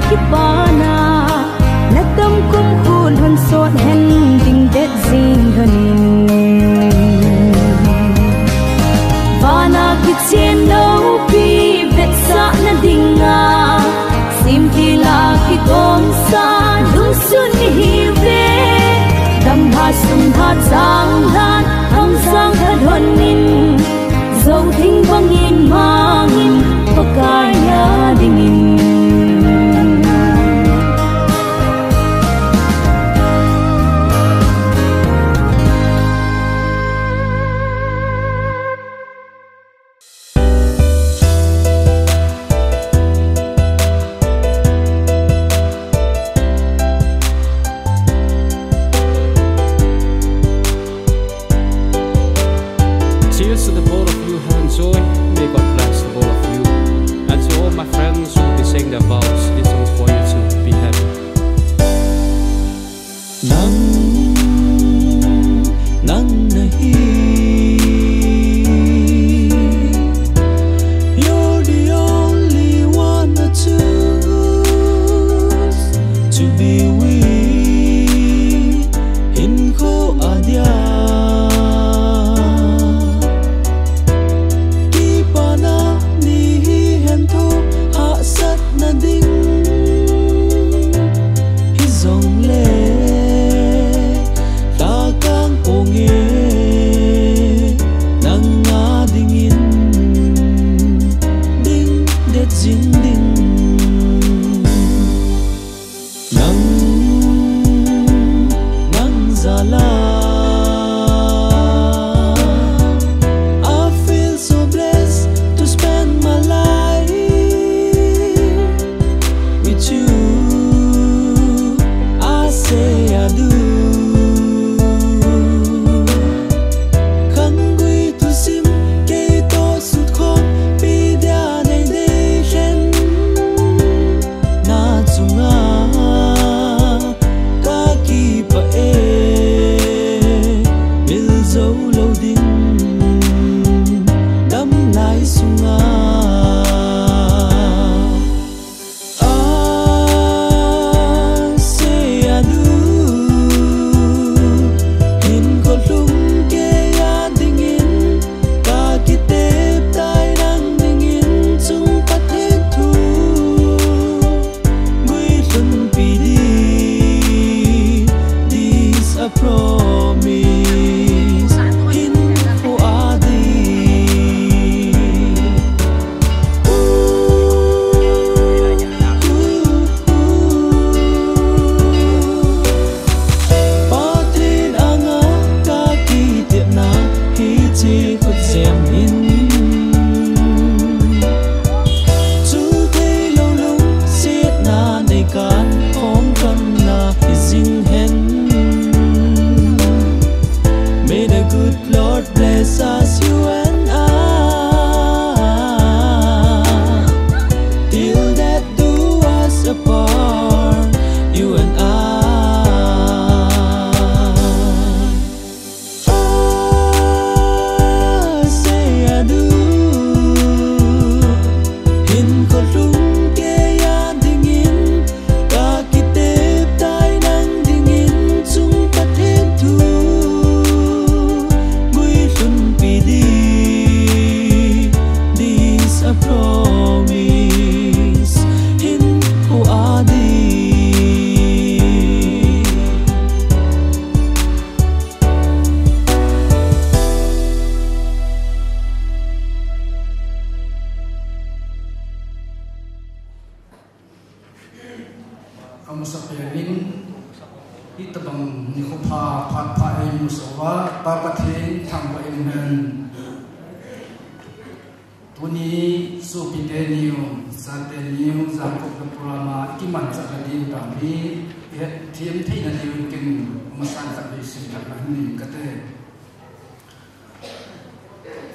ki pana na tâm kum khun han sot hen ding det zing hanin vana ki chen no pi vet sa na dinga sim ti la ki kom sa lung sun hi ve dam ha sum ha chang lan hong sang ha dhon nin dấu thinh vang in mang in pakaya dingin Cheers to the both of you who enjoy. May God bless the both of you. And to all my friends who will be saying their vows, this one's for you to be happy. Nang nahi, you're the only one I choose to be with. In ko adia.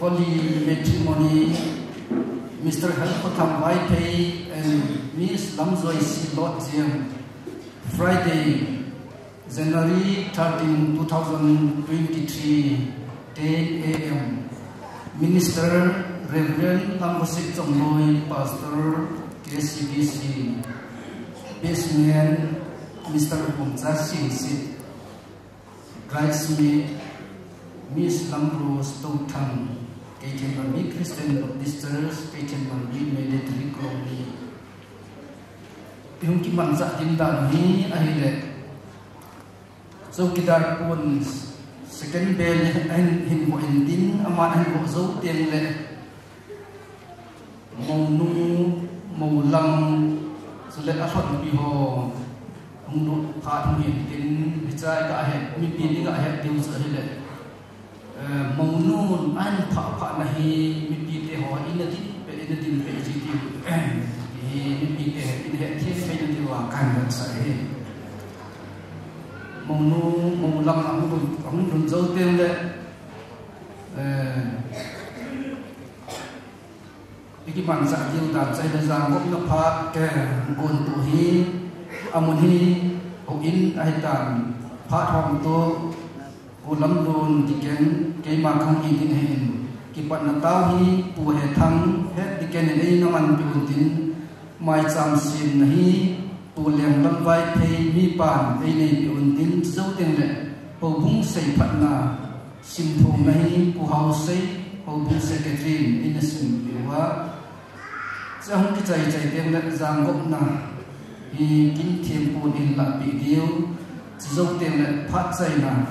Holy matrimony, Mr. Helpotam Waipei and Miss Lamzoi Silot Jiang, Friday, January 13, 2023, 10 a.m. Minister Reverend Lamosik Chongloi, Pastor KCBC. Basement, Mr. Pongza Singsit, Bridesmaid, Miss Lamrose Tongthang, Kaiten Bambi Christian Baptist Church, Kaiten Bambi Military Colony. Yung kimansa din dami ahile. So kita pun second bell and himbo endin ama himbo zo tienle. Maunung maulang sulit asal biho untuk part mungkin bicara ke mimpi ke dia usahile. Maunun an pak nahi mimpi dia ini din PGT mimpi dia tiada tiada diwakan saya. Maulang aku jauh tienle. Iki bangsa jiu dan saya dah zanggop lepas ke guntuhi amunhi oin aitan pat hong tu ulam dun diken ke makang ikin hen kipat natahi puhe thang het diken ini naman biuntin mai sam sin nahi pulem lambai pei mi pan ini biuntin zau teng le hobung sei patna sim thong nahi pu hau sei hobung secretary ini sim biwa Jangan dicai-cai dia nak zanggop na, ini tiempo ni la video, jauh dia nak pakai na,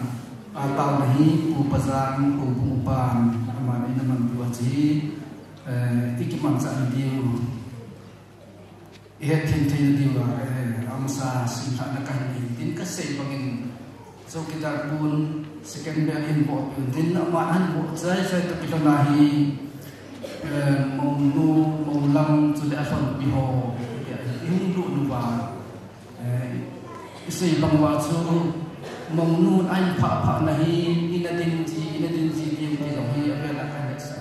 atau nahi upazan upan, mana ini nama buaji, iki mangsa dia, tiada dia, amsa simpan nak kahini, tin kesei bangin, so kita pun second bell import, tin amanan buat saya tapi nahi. Maulang sulit asal biho yung lupa isi bangwa su maunun ay pa nahi inadin ji di lahi abela kan sa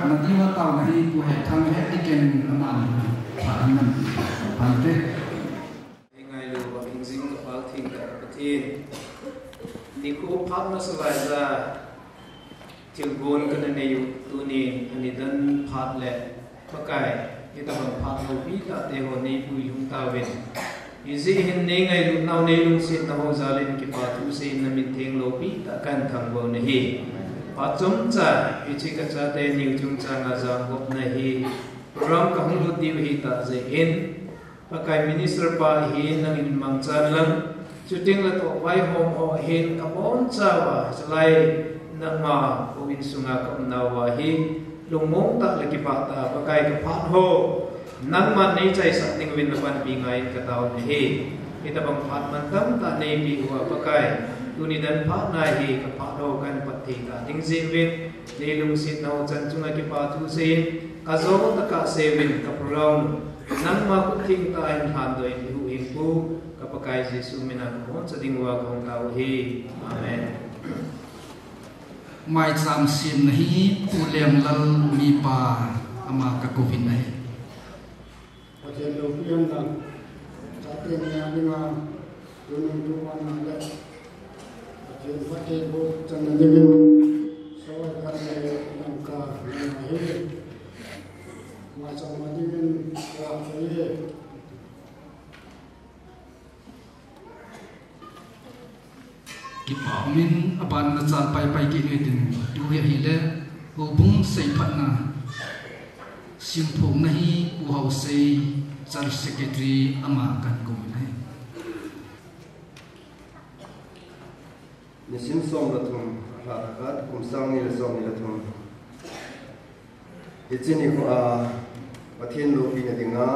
nanti tahu nahi buat kami hetikan aman panen pantai. Ingai lu baping zing kapal ting tak petin. Diku pap na selaiza tilgon kena neyu tuni anidan pat le pakai kita bang pat lobi tak deho ni pui hung tawin. Izi hin nengai lu nau nelung sit tahu zalin kipatu sin namin ting lobi takkan tangbo nahi. Patung cha ichi ka cha te niu chung cha nga za gop na hi ram ka hung lu diu hi ta ze in pakai minister pa hi nang in mang cha lang chuting la to wai hom o hin ka bon cha wa chlai na ma ovin sunga ka na wa hi lungmong ta la ki pa ta pakai ka phat ho nang man nei chai sa ting win na pan pi ngai ka taw hi kita bang phat man tam ta nei pi wa pakai tuni dan pak nahi ke pak do kan patika ding zivin nelung sit nau chan chunga ki pa tu se kazo ta ka sevin ka program nang ma ku ting ta in han do in hu in pu ka pakai jesu mina ko cha ding wa kong tau hi amen mai sam sin hi pu lem lal mi pa ama ka covid nahi ajen lo pian dan ta te ni ani ma tunung tu wan le Ayun pati po sa nandiyan sa kanay ng kahit masang mandiyan kaya kipa min aban na chal pai pai ki ni tin tu he hi le ho bung sei phat na sim phung na hi u hau sei chal secretary ama kan ko nai ni sim som la thum ha hat kum sang ni la som ni la thum ichini ko a pathian lo pi na dinga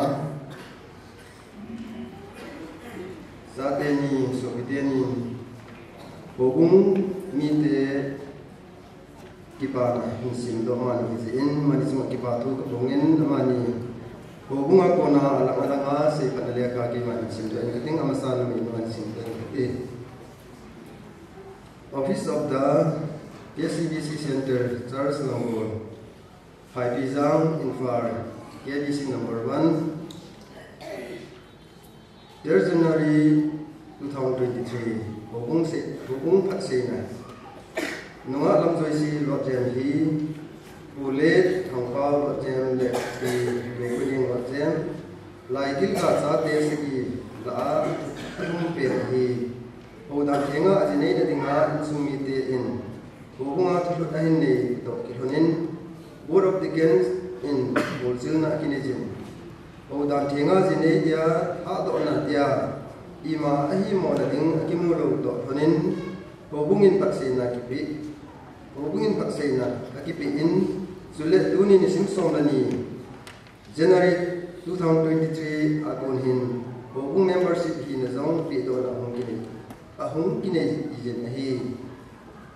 sa te ni so bi te ni bogum mi te kipa na sim do ma ni se in ma ni sma kipa tu ka bongin ma ni bogum ko na ala ala nga se pa na le ka ki ma ni sim do ni ting ama sa na mi ma ni sim do ni Office of the KCBC Center, Charles Longor, 5 Pizang, Infar, KBC number 1, 3rd January 2023, Bogum Patsena, Noa Lam Joyce Rotem He, Pulet, Hongkong Rotem Lepti, Beguning Rotem, Laikil Kasa Tesiki, La Tumper He, Odan Tenga Adinay na Dinga Sumite in, Bogum Atulutain Ne, Kilonin, Board of the Gens in Bolsil na Kinejin. Odan Tenga Zinedia, Hado na Dia, Ima ahi mo na ding akimulo to tonin bogungin paksena kipi bogungin paksena akipi in sulet duni ni simsong lani January 2023 agon hin bogung membership hin zong pi do na hong kine ijen ahi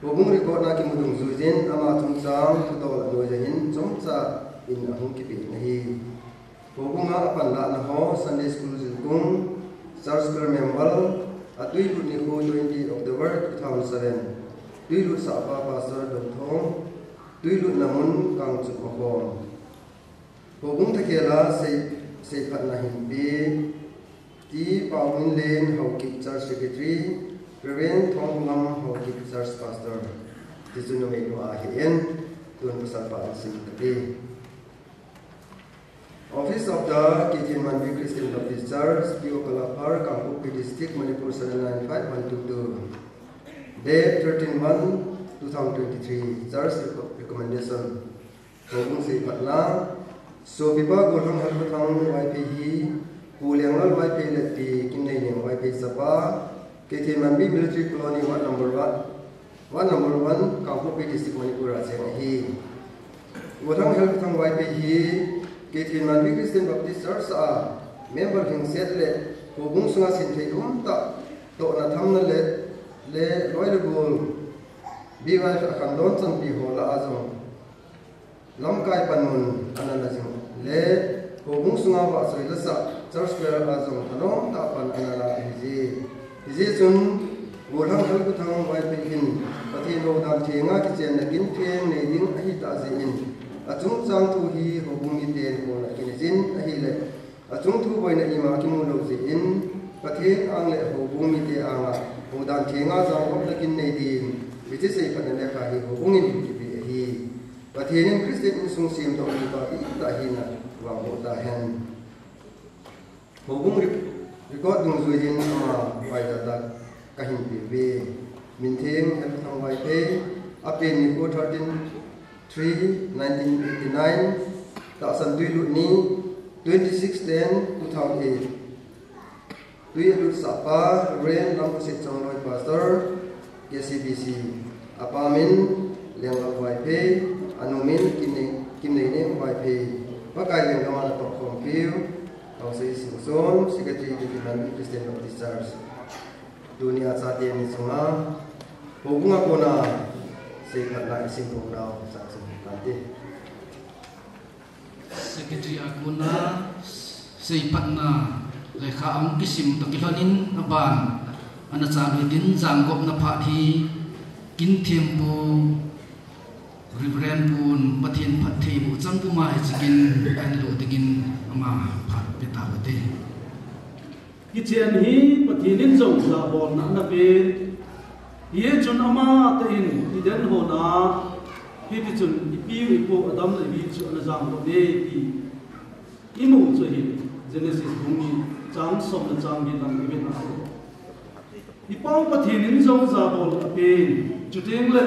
bogung record na kimudung zujen ama chungchang to la no jahin chongcha in hong kipi ahi bogunga apan la na ho Sunday school zung Charles Memorial at Duilut Nico 20 October 2007. Duilut Sapa Pastor Dr. Duilut Namun Kang Chukmahom. Bogum Takela say Patna Himpi, T. Paumin Lane, Hawkip Church Secretary, Reverend Tom Lam, Hawkip Church Pastor. Tizunomeno Ahien, Tun Pasapa Simkapi. Office of the KTN Manvi Christian Baptist Church, Pio Kalapar, Kangkupi District, Manipur 795122. Date 13/1/2023. Church recommendation. Bogum Sei Patna. So Biba Golong Halpatang YPE, Puliangal YP Leti, Kinay YP Sapa, KTN Manvi Military Colony 1 number 1, Kangkupi District, Manipur Asenahi. Golong Halpatang YPE, KTN Manvi Christian Baptist Church member hing set le bogum sunga sin thei ta to na tham na le loile bol biwa akan don chan bi hola azong lam kai panun anana jing le bogum sunga ba soi la sa church square azong thanom ta pan anala hiji chun golhang hal ku thang wai pe hin pati lo dam thenga ki chen na kin theng nei ding a hi ta je in achung chang thu hi hobung ni ten ko na kinejin ahi le achung thu boina ima kimu lo je in pathe ang le hobung ni te anga hodan thenga jang ko lakin nei din vije sei pan le kha hi hobung ni ki bi hi pathe nin christian in sung sim to ni ba i ta hi na wa ho ta hen hobung record dung zui din ama pai da kahin bi be min theng hel thang wai pe apen ni ko 1989 Tasan Duilut ni 26/10/2008 Duilut Sapa Ren Lampusit Changloi Pastor KCBC Apamin Lengal YP Anumin Kimnei YP Pakai Lengaman Top Kompiu Kausai Singson Secretary Division Christian Baptist Church Dunia Satya ni Sunga Bogunga Kona Sekat na ising kumraw sa nanti. Secretary Aguna Seipat na Lekha ang kisim takilanin aban ana chalu din jangkop na phathi kinthiem bu Reverend Bun Pathin Phathi bu changpu ma chikin an lo tigin ama phat petawate Kichen hi pathinin jong la bon na be ye chun ama ta in idan ho na hi ti chun ipi ipo adam le bi chu na jang lo ne ti imu chu hi Genesis bumi chang som na chang bi lam bi na ipau pathinin jong za bol ape chuteng le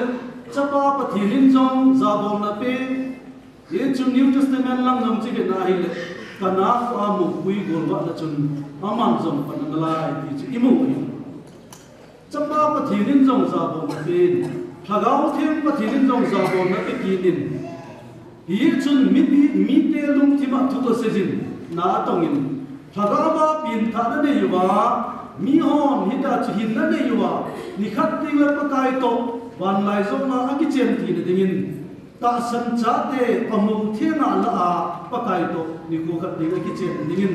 chapa pathinin jong za bol na pe ye chun New Testament lang jong chi ke na hi le kana fa mu pui gol wa na chun amam jong pan na lai ti chu imu hi chapa pathinin jong za bol na pe thagau them pathinin jong za bol na pe ki din ye chun mi te lung ti ma thu to se jin na tongin thagaba pin tha na ne yuwa mi hon hita chi hin na ne yuwa ni khat ting la pakai to wan lai zong na aki chen ti na dingin ta san cha te amu thena la a pakai to ni ko khat ding aki chen dingin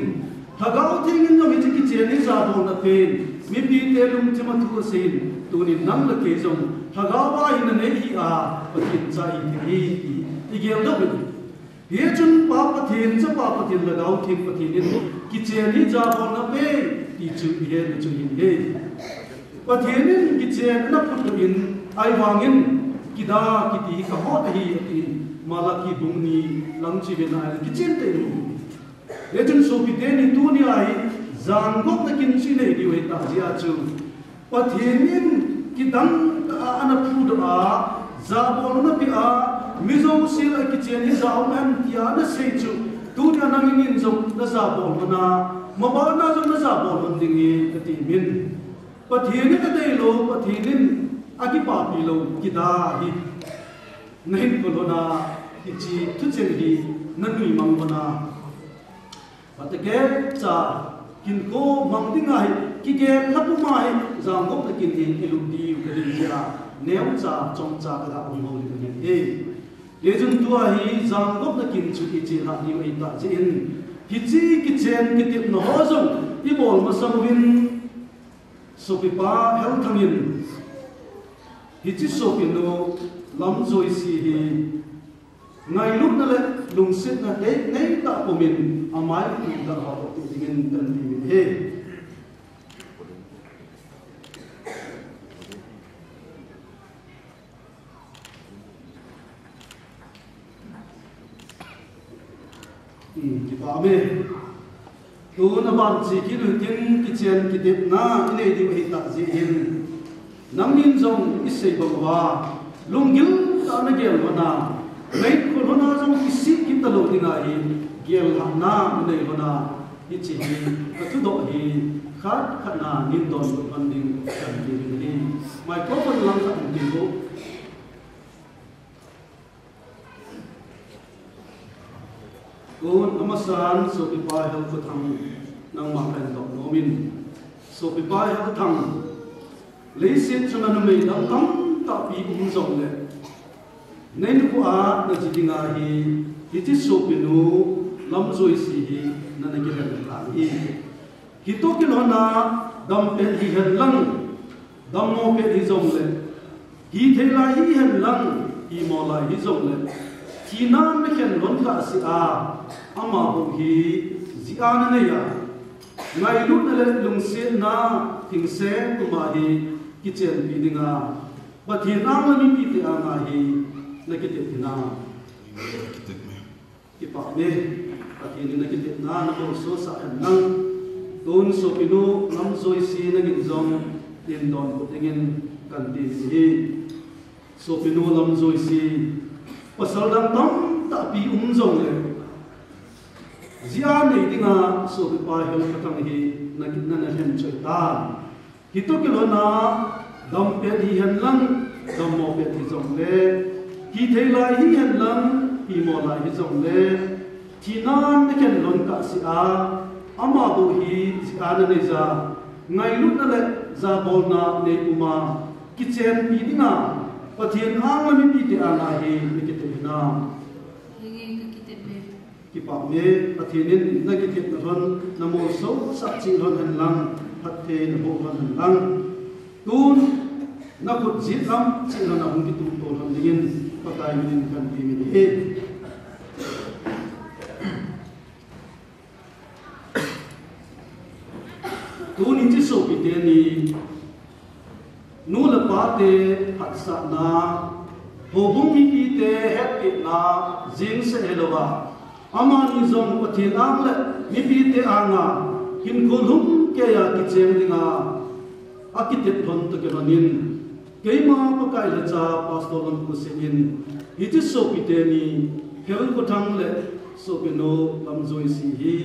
thagau thingin no mi chi ki chen ni za do na pen mi pi te lum chi ma thu se tu ni nam la ke zong thagaba hin na ne hi a pakin chai ti ti gel do bi ye chun pa pathin cha pa pathin lagau thing pathin ni ki chen ni za bo na pe ti chu ye ni chu hin he pathin ni ki chen na put in ai wangin ki da ki ti ka ho hi ti mala ki bung ni lang chi be na ki chen te ni ye chun so pi te ni tu ni ai zang gok na kin chi nei di we ta ji a chu pathin ni ki dang ana phu da za bo na pi a mizo sil ki chen ni zau man tia na sei chu tu na nang in zo na za bo na ma ba na zo na za bo hon ding ni ka ti min pathin ni ka dei lo pathin ni aki pa pi lo ki da hi nei ko lo na ki chi tu chen hi na nui mang ko na pat ke cha kin ko mang ding ai ki ke lapu mai zang gok na kin ni ilu di ka ri ja neu cha chong cha ka da ong ho ni ni ye jun tua hi zang gok na kin chu ki chi ha ni mai ta chi in ki chi ki chen ki tip no ho zong i bol ma sam win so pi pa hel thang in hi chi so pi no lam zoi si hi ngai luk na le lung sit na he nei ta po min amai ki ta ha to ti ngin tan ni min he ki pa me tu na ban chi ki lu tin ki chen ki dip na ine di hi ta ji in nam nin jong i sei ba wa lungil ta na gel wana nei ko hona jong ki si ki ta lo ding ai gel ha na nei hona hi chi hi ka tu do hi khat khat na nin don ban ding kan di ni mai ko ban lang ka ding go Kun amasan so pi pa hel ko thang nang ma kan do nomin so pi pa hel thang le sit chuna no me dam tam ta pi zong le nei nu ko a na ji dinga hi ti so pi nu lam zoi si hi na na ki hel la hi ki to ki lo na dam pe hi hel lang dam mo pe hi zong le hi the la hi hel lang hi mo la hi zong le ki na me khen lon ka si a ama bo hi zi an ne ya ngai lu na le lung se na thing se tu ma hi ki chen bi dinga ba thi na ma mi pi te a na hi na ki te na ki pa me ba thi ni na ki te na na bo so sa an nang don so pi no nam zoi si na gin zong din don ko tingin kan ti hi so pi no lam zoi si pasal dang tam ta pi zong le zia nei dinga so pi pa hel ka tang hi na kin na hen choi ta hi to ki lo na dam pe hi hen lang dam mo pe hi zong le hi thei lai hi hen lang hi mo lai hi zong le thi nan ne ken lon ka si a ama bo hi zia na nei za ngai lu na le za bol na ne uma ki chen pi dinga pathian ang mi pi te ana hi mi ki te na ki pa me pathianin na ki te ron na mo so sa chi ron han lang phat the na bo ron han lang tun na kut zit lam chi ron na hung ki tu to ron dingin patai min kan pi mi he tu ni chi so pi te ni nu la pa te phat sa na ho bung mi pi te het pi na jing se helova ama ni zong pathin ang le mi pi te anga hin ko lum ke ya ki cheng dinga akitet thon to ke manin keima pa kai la cha pastor lon ko semin it is so pi te ni heaven ko thang le so pe no lam zoi si hi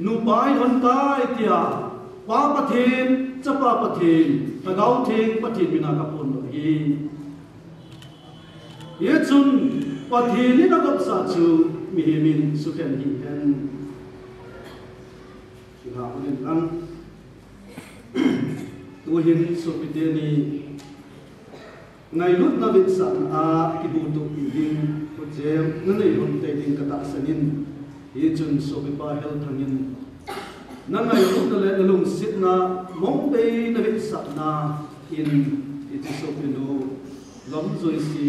nu pai hon tai tia pa pathin cha pa pathin ta gau thing pathin bina ka pon lo hi ye chun pathin ni na gap sa chu mi hi min su khen hi hen ki ha ulen lang tu hin so pi te ni ngai lut na vin san a ki bu tu pi ding ko jem na nei hon te ding ka ta sanin ye chun so pi pa hel thangin na ngai lut na le lung sit na mong pe na vin sa na in it is so pi no lam zoi si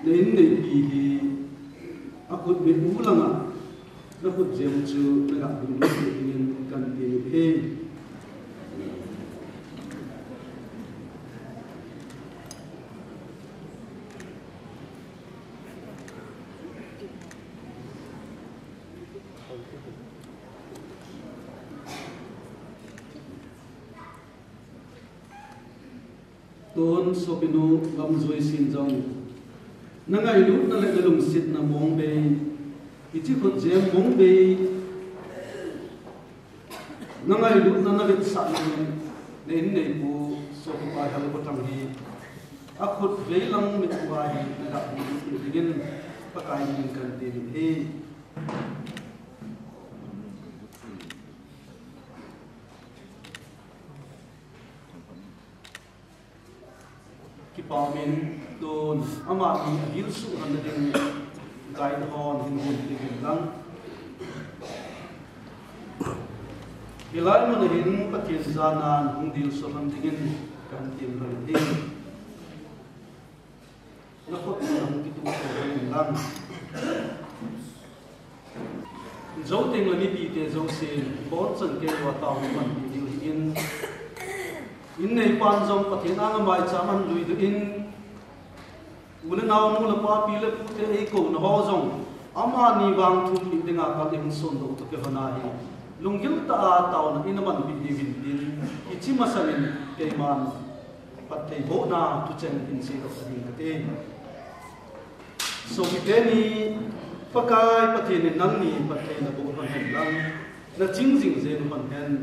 nei nei pi hi akut mi u langa na kut jem chu na ga bin lo in kan ti he ton sopinu lam zoi sin jong nangai lu na le lung sit na mong be ichi khot jem mong be nangai lu na na vet sa ne nei pu so pa hal ko tang hi akhut ve lang mit wa hi na da digin pakai din kan din he Pamin don ama ni hil su han ding gai hon hin hun tin lang hilai man hin pathin zanan hung dil so han ding kan tin han ding na khot nam ki tu so lang zo ting la ni pi te zo se bon chan ke wa taw man dil in nei pan zong pathin ang mai chaman lui du in una naw nu la pa pi le pu te ei ko na ho zong ama ni wang thum pi dinga ka lim son do to ke hana hi lungil ta taw na in man bi di win din ichi masalin ke man pathei bo na tu chen in se do ding ka te so mi te ni pakai pathin nan ni pathei na bo han hen lang na jing jing zen man hen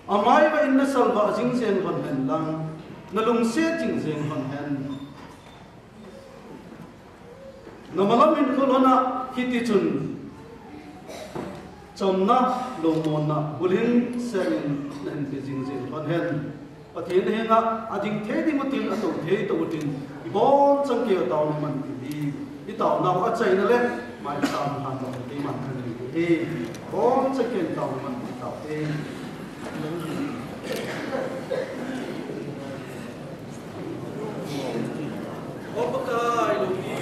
amai ba inna salva jing zen han hen lang na lung se jing zen han hen na malamin kolona hiti chun chomna lomona bulhin serin nan pe jing zen han hen pathin henga ading the di mutin ato the to mutin ibon changke taw man di itaw na ka chai na le mai sam han to di man kan di bon changke taw man taw te Opakai lupi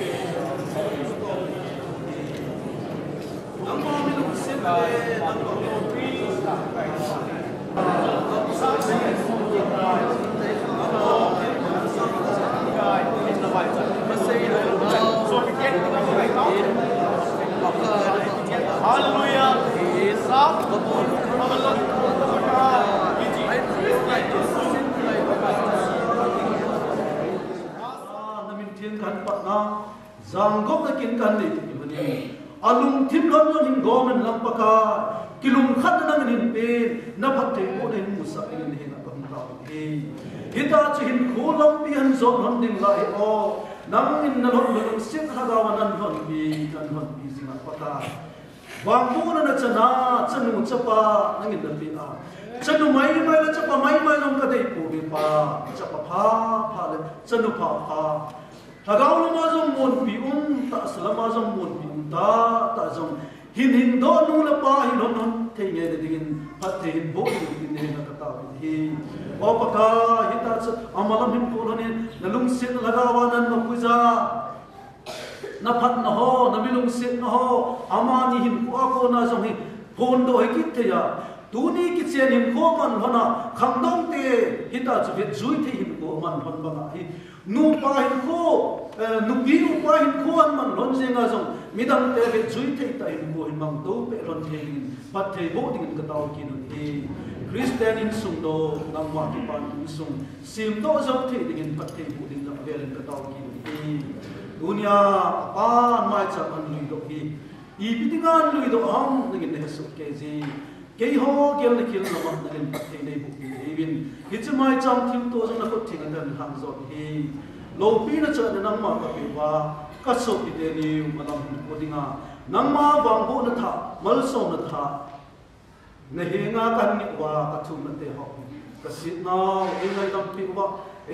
Namma mi lu simple namma lupi Hallelujah. Zanggop na kinkan ni tibani alung tim lon lon him gomen lampaka kilum khat na ngin pe na phatte ko ne musa in hin na pam ta he hita chin kholam pi han zo non ding lai o nang in na lon lon sim ha ga wanan hon pi kan hon pi singa pata wang bu na chana chanu chapa nangin na pi a chanu mai mai la chapa mai mai long ka dei pu bi pa chapa pha le chanu pha Tagaw lama zong mon pi ta salama zong mon pi ta zong hin do nu la pa hin non thei nge de dingin phat thei bo ni ne na ta hi o pa ka hita ch amalam him ko ne na lung sit lagawa nan ma puja na phat na ho na bilung sit na ho ama ni him ko na zong hi phon do hi kit ya tu ni ki chen him ko man hona kham dong te hita ch vet zui the him to man hon ba hi nu pa hin ko nu bi u pa hin ko an man lon zenga zong midang te ve chui thei ta hin ko hin mang to pe lon thei pat thei bo ding ka taw ki nu e Christian in sung do nang ma ki pan in sung sim do zong thei ding pat thei bo ding da ve len ka taw ki nu e dunia pa mai cha an lui do hi I bitingan lui do ang nagin ne su ke ji ke ho gel ne kil na ma nagin pat thei nei bu ki even hichmai cham thim to jong na ko thing an hang zo hi lo pi na cha nang ma ka pi wa ka so pi de ni malam ko dinga nang ma wang bo na tha mal so na tha na he nga kan ni wa ka thum na te ho ka sit na e ngai lam pi wa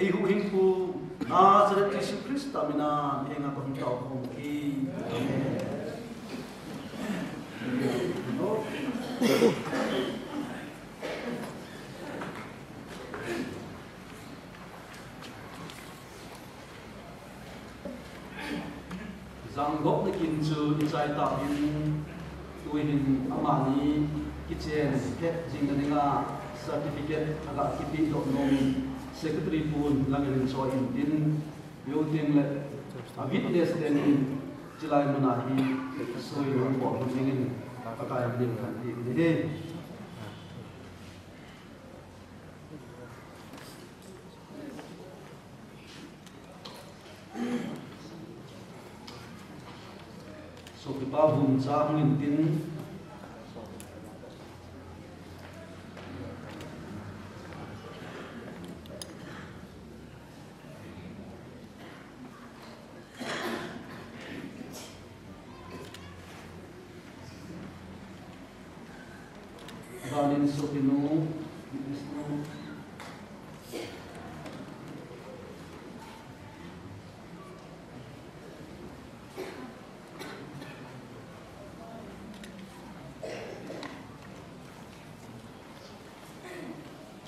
e hu hing pu na zara Jesus Christ amina he nga ko taw ko ki amen Zang gốc na kim chu insai ta in tui hin amani kitchen het jing na dinga certificate aga kipi dot nom secretary pool langin so in din yo tin le a witness den chilai mana hi so yo ko hingin pakai din kan di so ki ba hum cha ngin tin Valin Sopino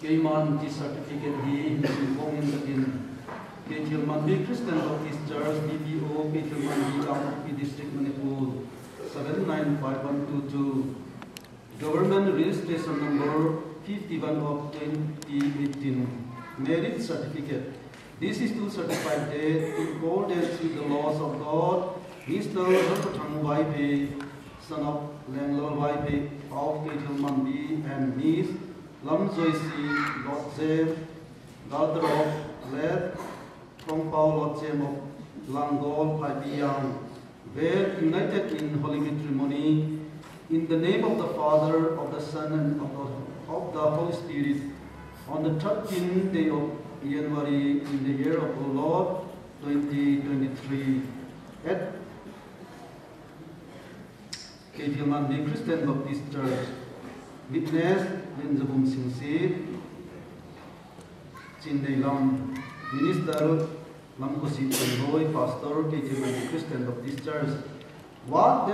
Gayman the certificate he Kong in the in Ketilman B Christian Baptist Church BPO Ketilman B Kamuki District Manipur 795122 Government registration number 51 of 2018 merit certificate. This is to certify that in accordance with the laws of God, Mr. Harpatang Waipe, son of Langlor Waipe of Ketilman B and Miss Lam Joyce Lotse, daughter of Led Kongpao Lotse of Langol Paipiang, were united in holy matrimony in the name of the Father, of the Son, and of the Holy Spirit, on the 13th day of January in the year of the Lord 2023 at Ketilman B Christian Baptist Church. Witness Linzabum Singsi, Chindei Lam, Minister Lam Kosi Chandoy, Pastor Ketilman Christian Baptist Church. What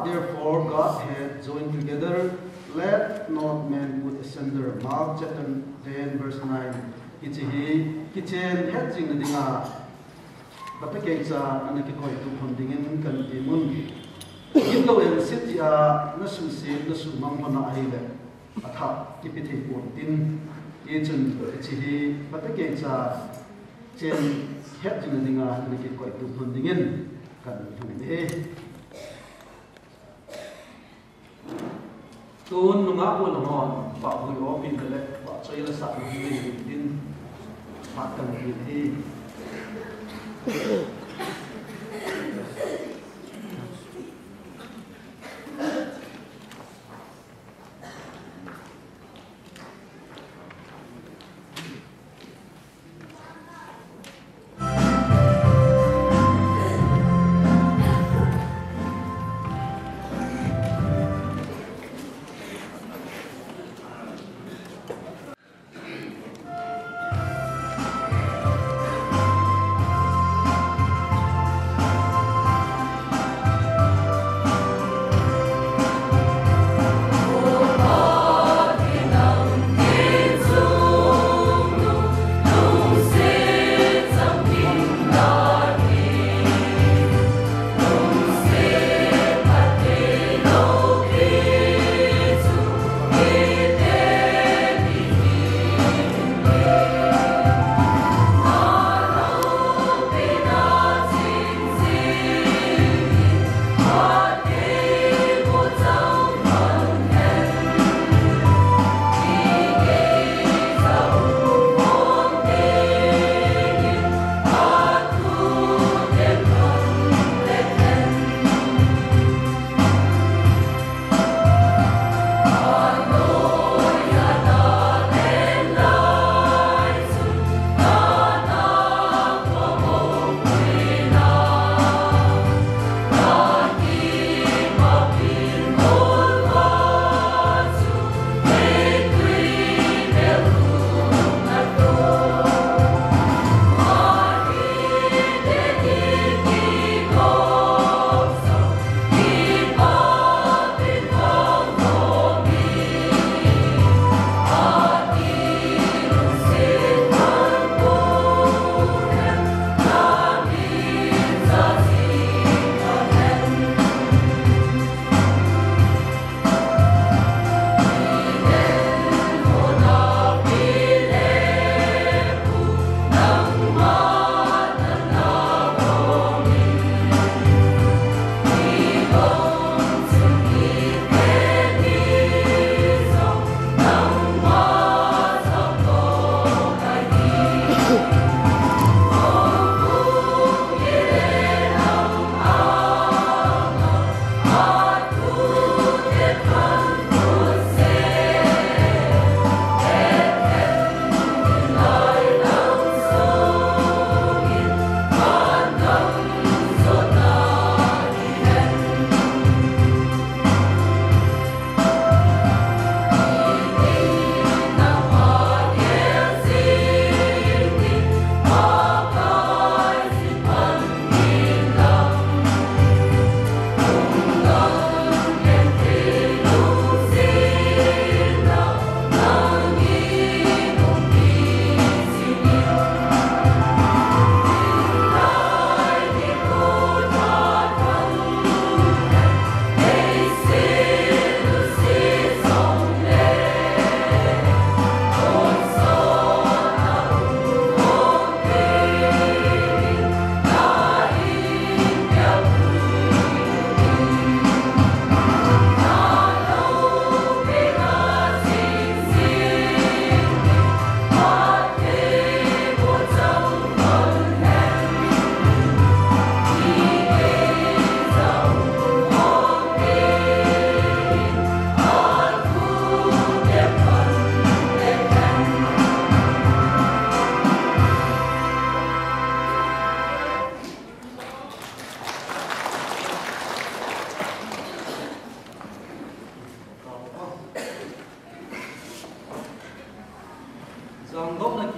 therefore God had joined together, let not man put asunder. Mark chapter 10 verse 9. Ichihi kitchen hedging the dinga. Patakengsa anakikoi tu pondingin kan imun. Ito en sitia nasu se nasu mangmana aile. Atha kipiti pontin ichun ichihi patakengsa chen hedging the dinga anakikoi tu pondingin kan imun. Tuôn nunga ko lamon ba hui opin kale ba chai la sa ni din pat kan hi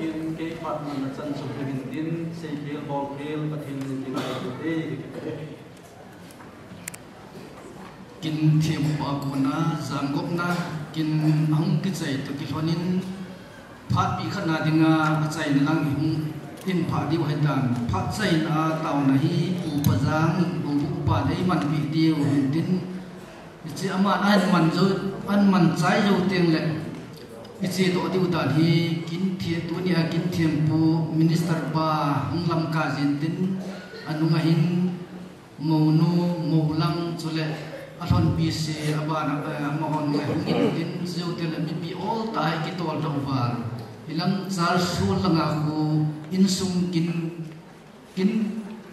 in ke pat man chan chu begin din se khel ball khel pathin ni lai de kin thiam pa kuna zangop na kin hang ki chai to ki honin phat pi khana dinga chai na lang in pha di wa dan phat chai na taw na hi u pazang u pa dei man pi dio din chi ama an man chai jo teng le ichi to di udan hi kin thie tu ni kin thiam pu minister ba lam ka jin tin anunga hin monu molang chule athon pi se abana mohon me in zo tel mi all tai ki tol do wa ilang sal sul langa ku in sung kin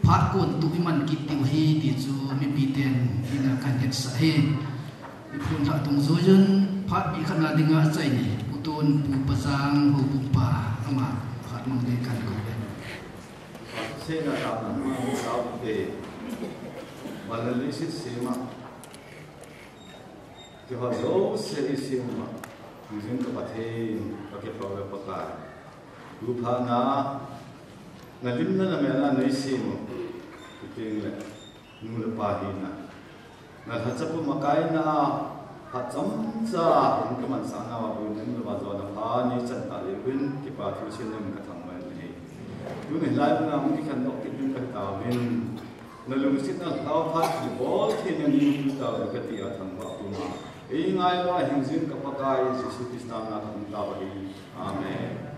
phat kon tu man ki ti hi ti chu mi pi ten ina kan het sa he ipun la tung zo jun phat bi khana dinga chai ni putun pu pasang hu pu pa ama phat mang de kan ko se na ta na ma sa de Balalisit sima, jika jauh seri sima, mungkin kepatin pakai pawai pakai. Lupa na, ngalimna na mela nai sima, kuting le, nula pahina. Nalhacapu makai na, hacam sa, ini keman sana wabun nula bazwana pani canta lewin kipatu sinem katangman ni. Dunia lain na mungkin kan dok tipin katamin. Nalungsit na tao pat di bol tin yang ini tao dekati atang waktu ma. Ingai lo hingzin kapakai Yesus Kristus nama tao bagi. Amen.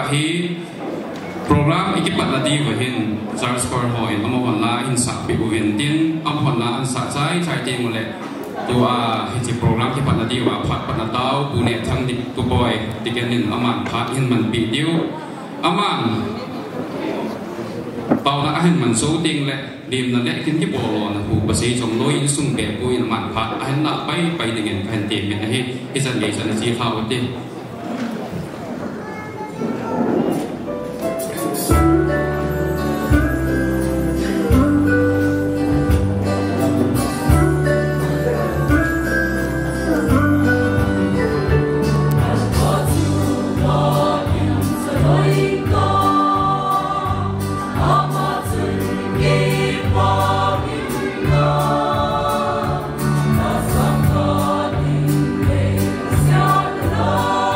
Hi program ikipat ladi wahin Charles Corhoin amawanla insa biwin din amawanla ansa chai ting mole tua hi program ikipat ladi wa phat panatau pune thang dik tu boy dikenin aman phat hin man bi diu aman tau na hin man so ting le dim na le kin ki bolo na pu pasi chong loi in sung be pu in man phat hin na pai dingen kan te min hi isan ge san chi khaw te Love.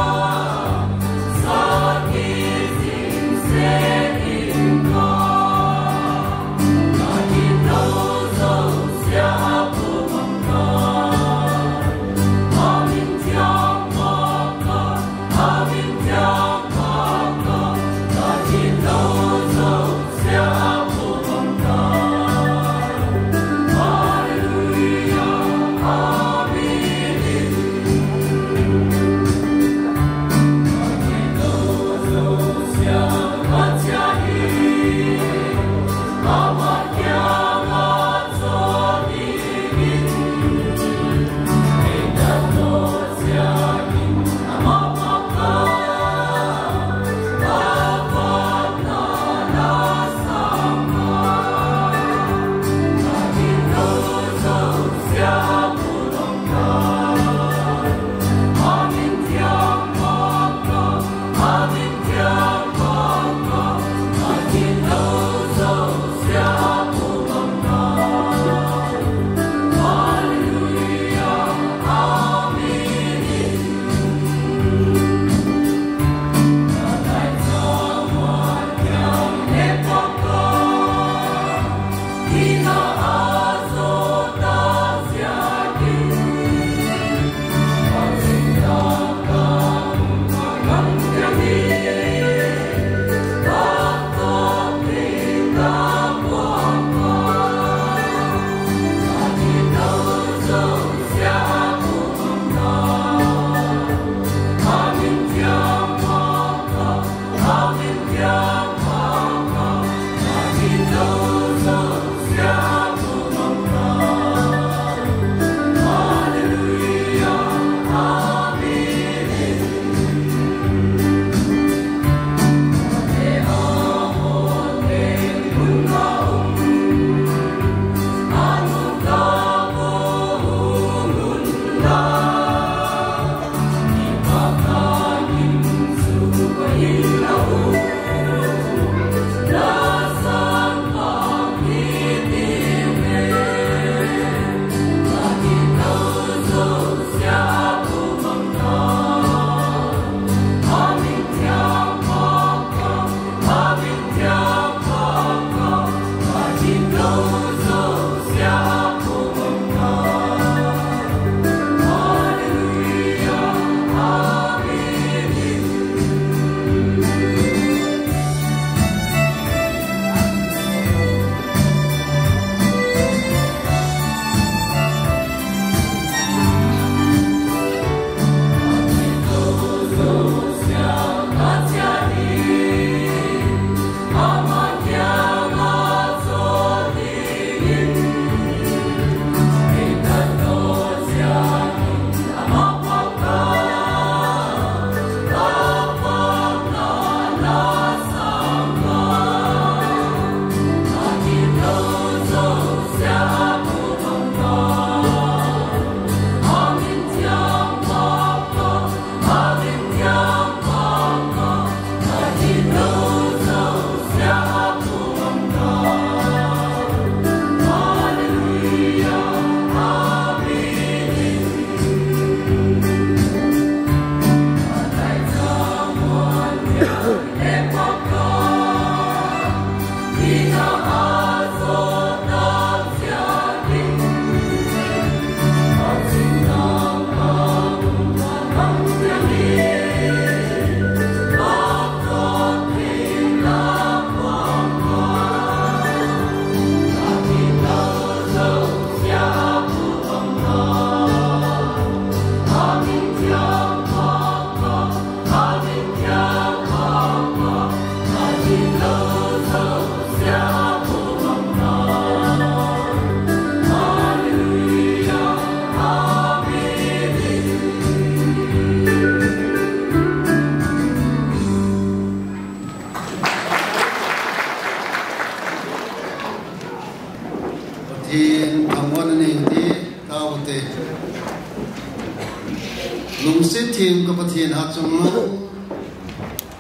lung sit team ka pathian ha chung lo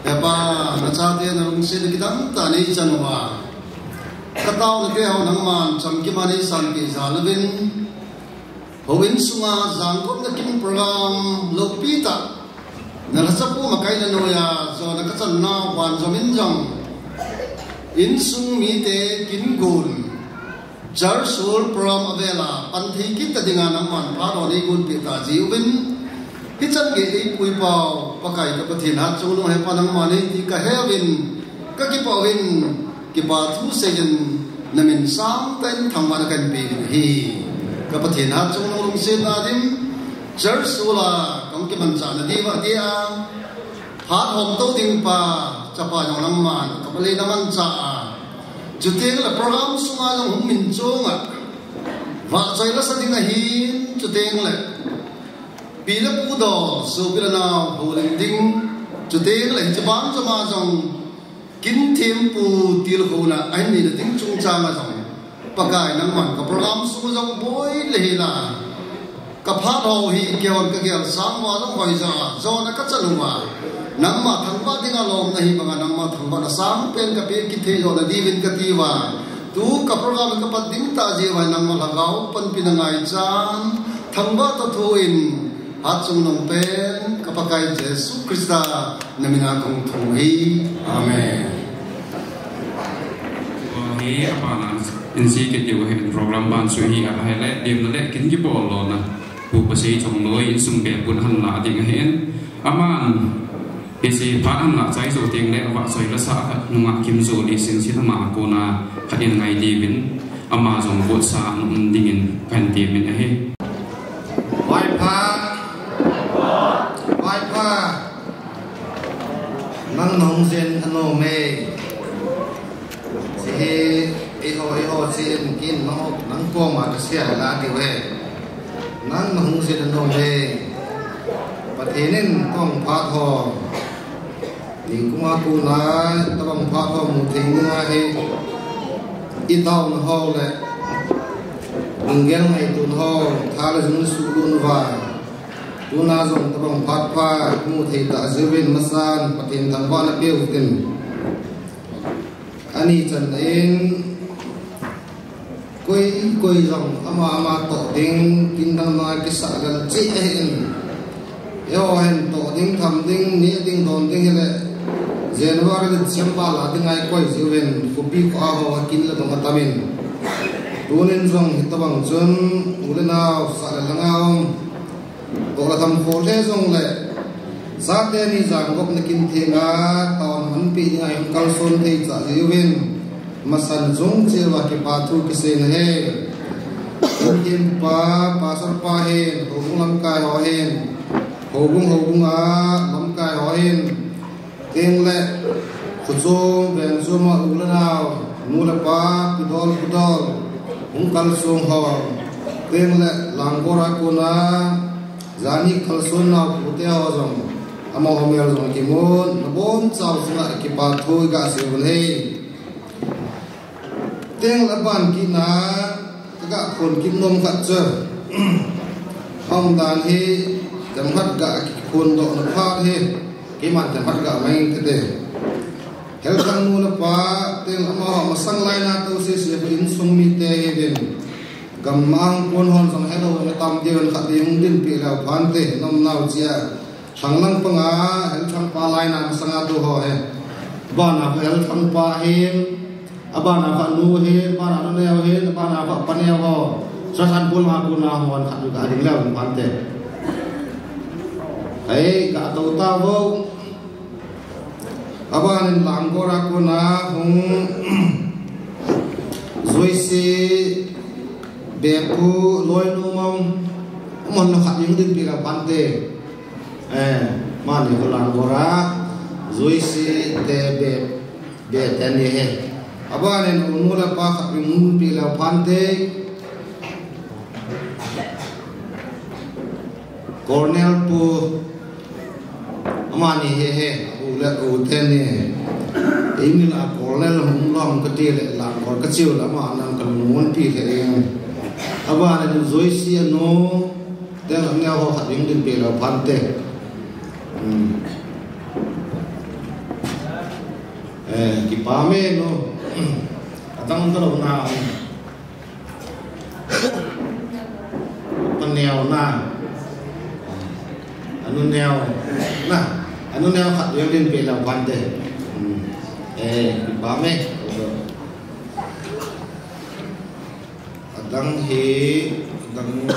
eba na cha te na lung sit ki dam ta ni chanwa ka taw na ke ho nang man cham ki mani san ki zalwin howin sunga zangkot na kin program lopita na rasapu makai na noya zo na ka chan na wan zomin jong in sung mi te kin gun jar sur program avela panthi ki ta dinga nang man pa ro ni gun pi ta jiwin hi chan ge ei pui pau pakai ka pathin ha chung lo he panang mani ti ka hewin ka ki pawin ki pa thu se yin namin sam ten thangwan kan pi hi ka pathin ha chung lo se na dim jar sula kong ki man cha na di wa dia ha hom to ding pa cha pa yong nam man ka pale na man cha chu te la program sunga long hum min chonga wa choi la sa ding na hi chu te le pila pu do so pila na holing ding chu te le chi bang cha ma jong kin thêm pu til ho na ai ni de ding chung cha ma jong pakai nang man ka program su jong boy le la ka pha ho hi keon ka gel sam wa jong hoi za zo na ka chalu wa nang ma thang ba ding a lom na hi banga nang ma thang ba na sam pen ka pe ki the yo na di win ka ti wa tu ka program ka pa ding ta je wa nang ma lagao pan pinangai chan thang ba ta thu in Atsung nong pen kapakai Yesus Krista namina kong tuhi. Amen. Hi apa na insi kita wahid program bantu hi apa hele dim nale kin jebol lo na bu pasi chong noi insum be pun han la ding hen aman isi pa an la chai zo ting le wa soi la sa nunga kim zo li sin si ma ko na khain ngai di bin ama jong bo sa num dingin pan ti min he Wai pa nang nong zen ano me si e ho zen kin no nang ko ma ka sia la ki we nang nong zen ano me pathenin tong pha tho ni kuma ku na tong pha tho mu thing na he i taw no ho le ngel ngai tu ho tha le jung su lu va tuna zong tabang phat pha mu thei ta zewin masan patin thangwa na peu tin ani chan in koi zong ama to ding kin dang na ki sa gal chi hen yo hen to ding tham ding ni ding don ding le january de chamba la ding ai koi zewin ko bi ko ho kin la dong tamin tunin zong hitabang chun ulena sa la langao to la tham ko le zong le sa te ni jang gop na kin the nga ton han pi ngai kal son thei cha jiwin masan zong che wa ki pa thu ki se ne kim pa sar pa he ho lam kai ho hen ho bung a lam kai ho hen teng le khu zo ben zo ma u la naw nu la pa pi dol hung kal song ho teng le lang ko ra ko na zani khalson na pute ho jong ama homel jong ki mon na bon chaw sunga ki pa thui ga se bun he teng la ban ki na ga khon ki nom khat che om dan he jam khat ga ki khon do na pha he ki man jam khat ga mai te de hel kan nu na pa teng ama ma sang lai na to se in sung mi te he den gam mang kon hon sang hello na tam jeon khat ding din pi la phan te nom nau chia thang lang panga hel thang pa lai na sanga tu ho he ba na hel thang pa he aba na fa nu he ba na no neo he ba na fa pa neo ho sa san pul ma ku na hon khat ga ding la phan te ai ka to ta vo aba nin lang ko ra ko na hung zoi se bepu loi nu mong mon no khat yung din pi la pan te man ni ko lang ko ra zoi se te be ten ni he aba nin nu la pa khat yung pi la pan te cornel pu amani he u la u ten ni ini la cornel hum long ka ti le la ko ka chiu la ma nang ka mun pi the eng aba na zoi si no tên là nhau họ khát những tiền là phan tê cái ba mẹ nó tăng cái đầu nào con nèo na anh nèo khát những tiền là phan tê cái ba mẹ đang hi đang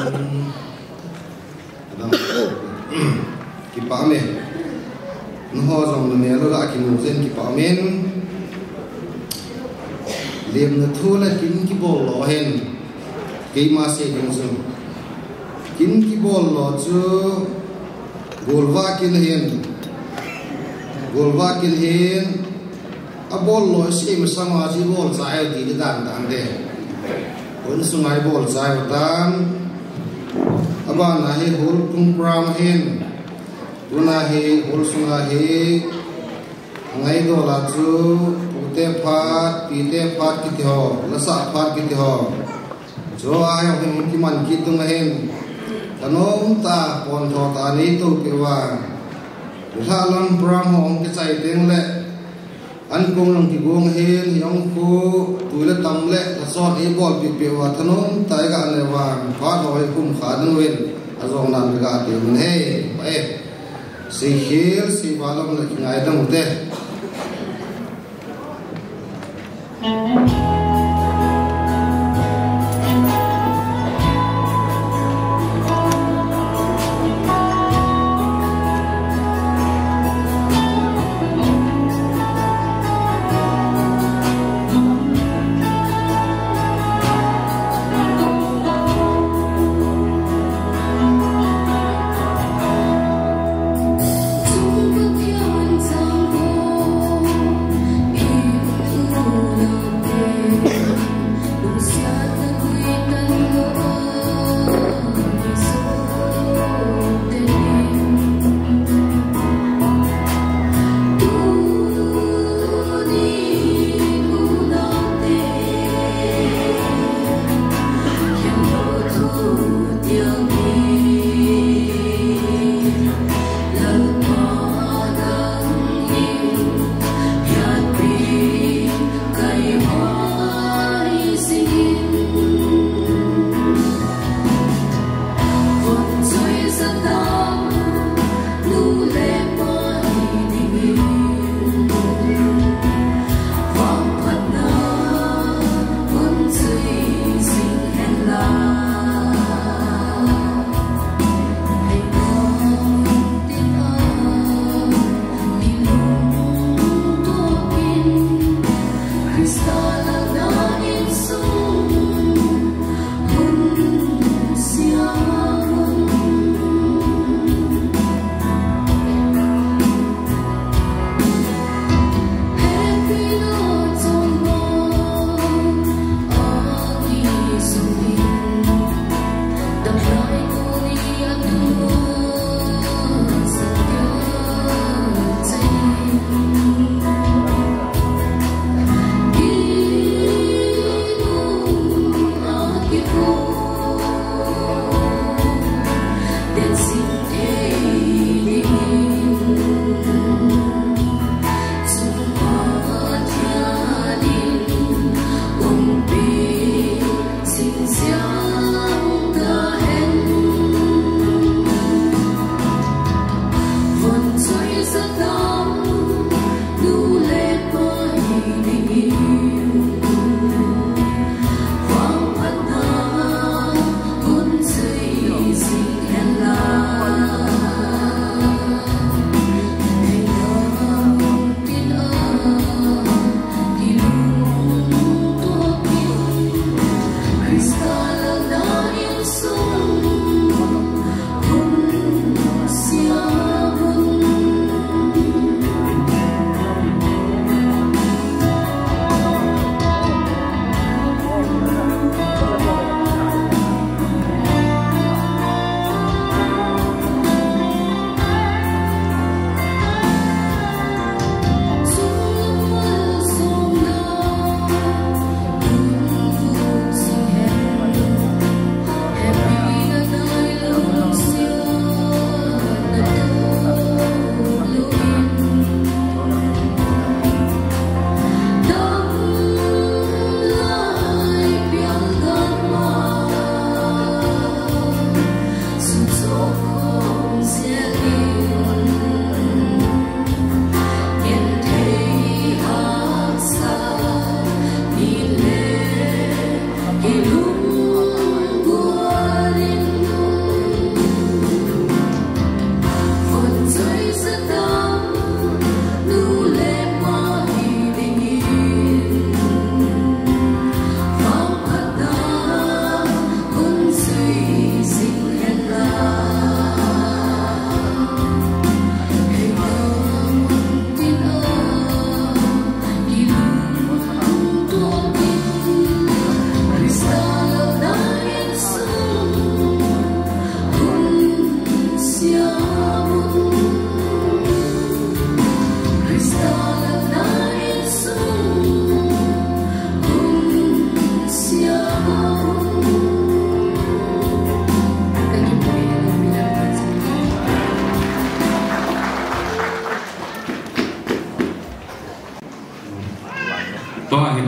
kipa me nó dòng này nó lại cái mũ gen kipa men liềm nó thua là kín cái bol lò hen cái mà sẽ dùng dùng kín cái bol lò chứ golva kín hen a bol lò sẽ mà sang mà chỉ bol sai thì cái đàn đấy Ôn sungai bol sai vatan, aban nahi hul kumpram hen, unahi hul sungai ngai do laju, pite phat kitiho, lasa phat kitiho, jo ayam hen kiman kitung hen, tanom ta pon tho ta ni tu kiwa, thalam pram hong kicai teng le. Anh công lòng thì guông hen yong cô tuổi là tầm lệ là sọt ấy bọt bị biểu và thân ôm tại gà này vàng phát hỏi cùng khá đơn nguyên à dòng làm gà tiểu mình hey vậy xì khía xì vào lòng lại ngày đang một tết Hãy subscribe cho kênh Ghiền Mì Gõ để không bỏ lỡ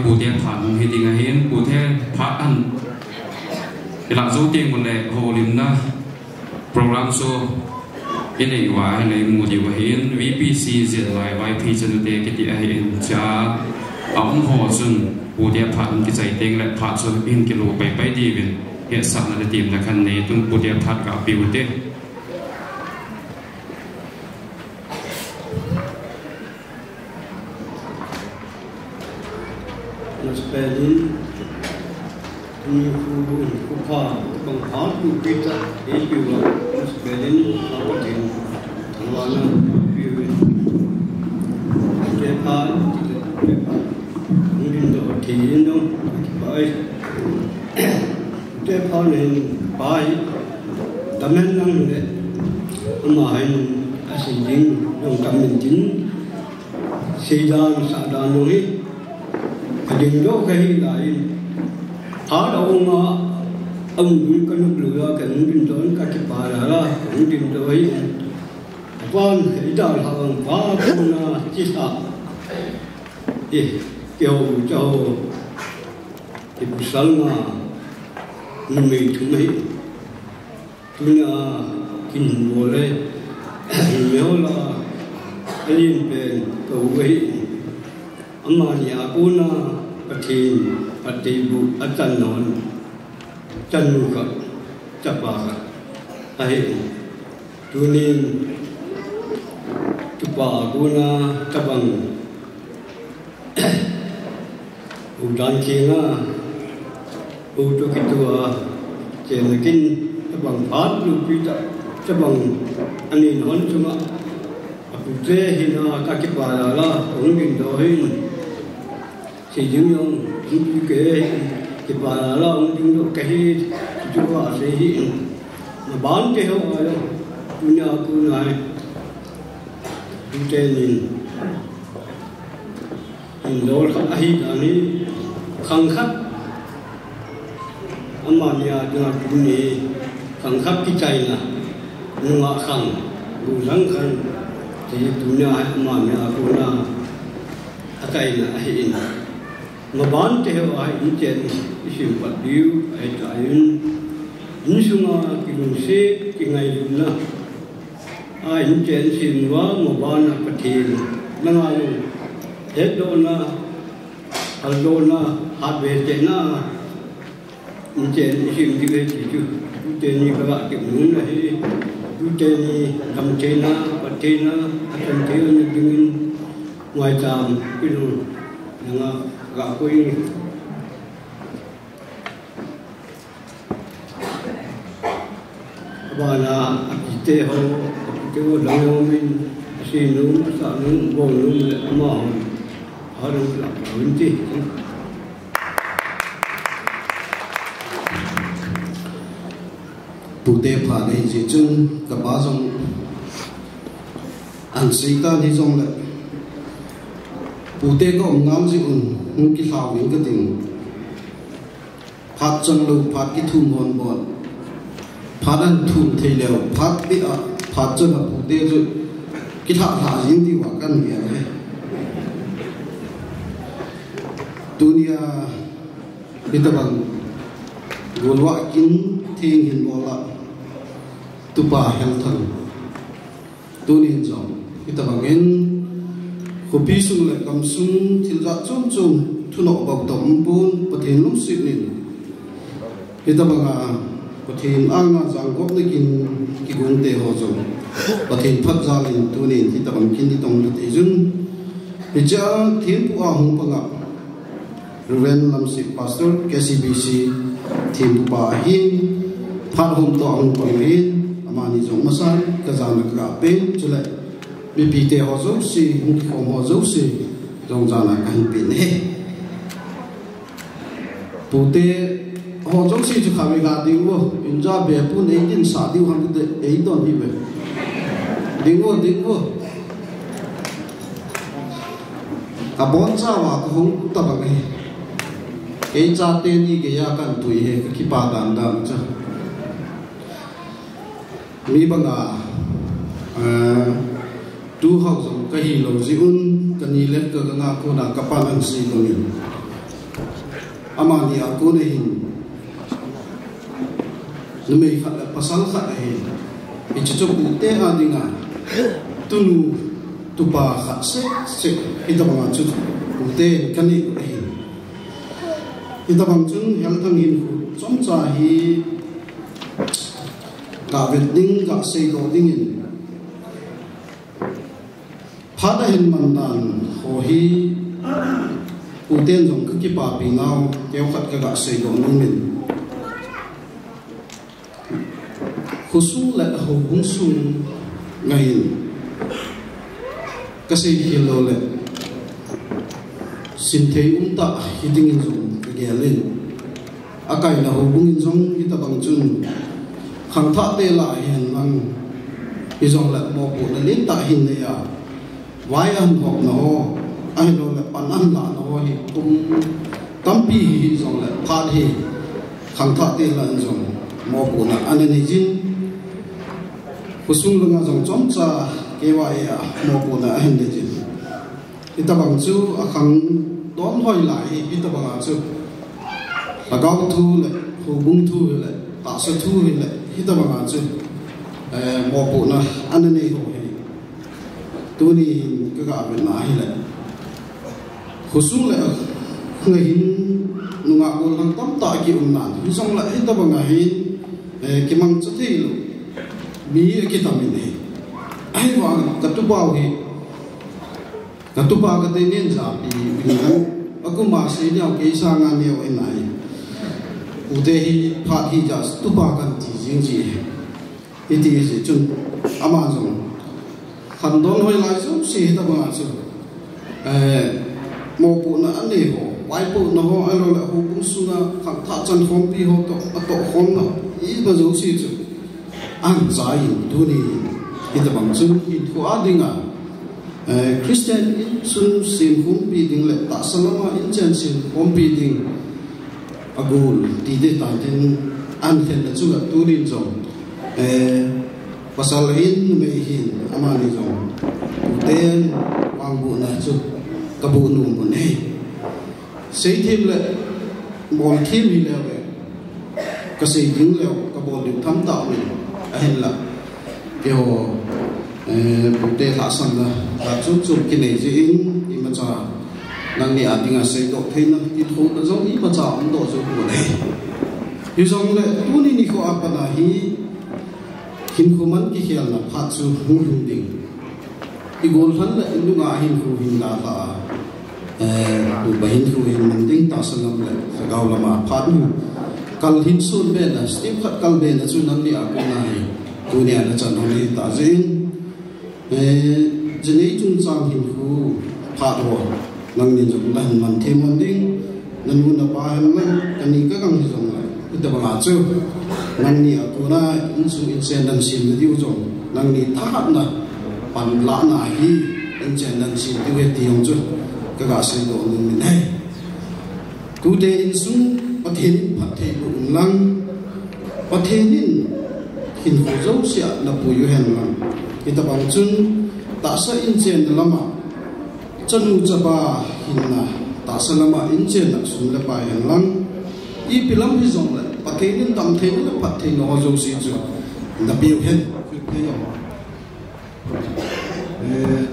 bù tiền thản thì tiếng hiến bù thế phát ăn thì là dấu tiền một lệ hồ lim na program show cái này qua hay này một điều hiến VPC diện lại YP chân tế cái địa hiến cha ông hồ xuân bù tiền thản cái giải tiền lại phát cho in kilo bay đi về hiện sản là tìm là khăn này tung bù tiền thản cả biểu tế Berlin ini kupa penghat kita itu Berlin apa dia tawana view Japan mungkin tu kini dong baik Japan ini baik tamen nang le amain asin dong tamen jin sejan sadan ni đình đó cái lại tháo đầu ông cái nước lửa cái những tin cái bà là những tin tới quan hệ đạo hàng phá con chi sa thì kêu cho thì buổi sáng mình chúng mình kinh mùa lên nếu là cái liên về cầu ấy amanya kuna patin patibu atanon chanuka chapaka ai tunin tupa kuna tabang udan kinga uto kitua chenakin tabang phat lupita tabang anin hon chuma apute hina kakipala la ongin dohin si dương ông chúng cái bà là ông chúng cái chú bà sẽ hiện mà bán cái hậu rồi chú nhà cô này chú trên nhìn đó là ai cả ní khăng khắc ông mà nhà chú này khăng khắc cái chạy là nhưng mà khăng đủ răng khăng thì chú nhà mà nhà cô na cái là hiện mà bán theo ai in trên sự vật điêu ai trái in sung cái đồng xe cái ngày luôn là ai in trên xin quá mà bán là cái tiền nó ngay hết đô na hal đô na hạt về trên na in trên xin cái về chứ trên như các bạn kiểu muốn này trên làm trên na vật trên na làm trên như những ngoài tràm cái đồ là gạo quỳ và là tê hồ cái wo lang yo min xin nung sa nung bo nung le ma họ đang làm vấn đề bù tê phá này chỉ chung cả ba dòng ăn sĩ ta thì dòng lại bù tê có ông ngắm gì ông cái thảo những cái tình phát chân lưu phát cái thùng hòn bòn phát ăn thùng thầy lều phát biết à phát chân là bù tê rồi cái thảo thả dính thì quả căn việc này dunia kita bang golwa kin thing hin bola tupa helthan tunin jong kita bangin kopi sung le kam sung thilja chum chum thuno bak tom bun pathin lum sinin kita banga pathin anga jangkop nikin ki gung te ho jong pathin phat jalin tunin kita bang kin di tong te jun bija thin pu a hung panga Reverend Lamsip Pastor KCBC Team Pupa Hin Phat Hom To Ang Poi Hin Amani Jong Masan Kazan Ka Pen Chule BPT Ho Zo Si Hung Khom Ho Zo Si Jong Jana Kan Pin He Pute Ho Zo Si Chu Khawi Ga Ding Wo Inja Be Pu Nei Din Sa Diu Hang De Ei Don Hi Be dingo ka bon cha wa ko hung ta ba ngai ke cha te ni ke ya kan tui he ki pa dan dam cha mi banga tu hau zong ka hi lo ji un ka ni le ka nga ko na ka pa an si ko ni ama ni a ko ne hin nu me kha pasal kha he i chu chu te ha dinga tu nu tu pa kha se i ta banga chu te ka ni he i ta bang chun hel thang hin khu chom cha hi ga vet ding ga se do ding in phada hin man dan ho hi u ten jong ka ki pa pi nau keu khat ka ga se do nu min khusu la ho bung sun ngai ka se hi lo le sin thei ta hi ding in jong ka gelin akai na ho bung in jong hi ta bang chun khang tha te la hian mang hi jong la mo pu la lin ta hin ne ya wai an hok no ai lo la pan an la no hi tum tampi hi jong la phat hi khang tha te la jong mo pu na an ne jin kusung lunga jong chom cha ke wa ya mo pu na hin de jin ita bang chu a khang don hoi lai ita bang chu a gao thu le hu bung thu le ta sa thu le ita bang chu mo pu na an ne ho hi tu ni ka ga ben na hi le khusung le ngai hin nunga ko lang tam ta ki na hi song la ita bang hi ki mang cha thi lu mi ki ta mi ne ai wa ka tu ba hi ka tu ba ka te nen sa pi ni na aku ma se ni ke sa nga ne o nai u te hi pha hi ja tu ba kan ti jing ji i ti se chun ama jong han don hoi lai so se ta ba chu mo pu na an ne ho wai pu na ho ai lo la hu pu su na khang tha chan khom pi ho to khom na i ba zo si chu an zai tu ni i ta bang chu i thu a dinga Christian in sun sim hum pi ding le ta salama in chen sim hum pi ding agul ti de ta den an then da chu tu rin jong pasal in me hin ama ni jong ten wang bu na chu ka bu nu bu nei sei thêm le bon thêm hi le ka sei ding le ka bon dim tham ta ni a hen la yo te la san na ta chu chu ki nei ji in i ma cha nang ni a dinga sei do thein na ti thu da zo i ma cha an do zo bu nei yu zong le tu ni ni ko apa na hi hin khu man ki khial na phat chu hu hu ding i gol han la in nga hin khu hin la la tu ba hin khu hin man ding ta san lam le gaw la ma phat nu kal hin sun be na step khat kal be na chu nang ni a ko na hi tu ni ana chan ho ni ta jin jenei chung chang hin khu phat ho nang ni jong dan man the man ding nan nu na pa han man kan ni ka gang jong lai ita ba chu nang ni a ko na in su in sen dan sim di jong nang ni tha na pan la na hi in chen dan sim di we ti yong chu ka ga se do ni min hai tu de in su pathin pathe bu lang pathenin hin ho zo sia na pu yu hen lang ita bang chun ta sa in chen lama chanu chaba hinna ta sa lama in chen na sun le pa hen lang i pilam hi zong le pathenin dam the ni pathe no zo si chu na biu hen ke yo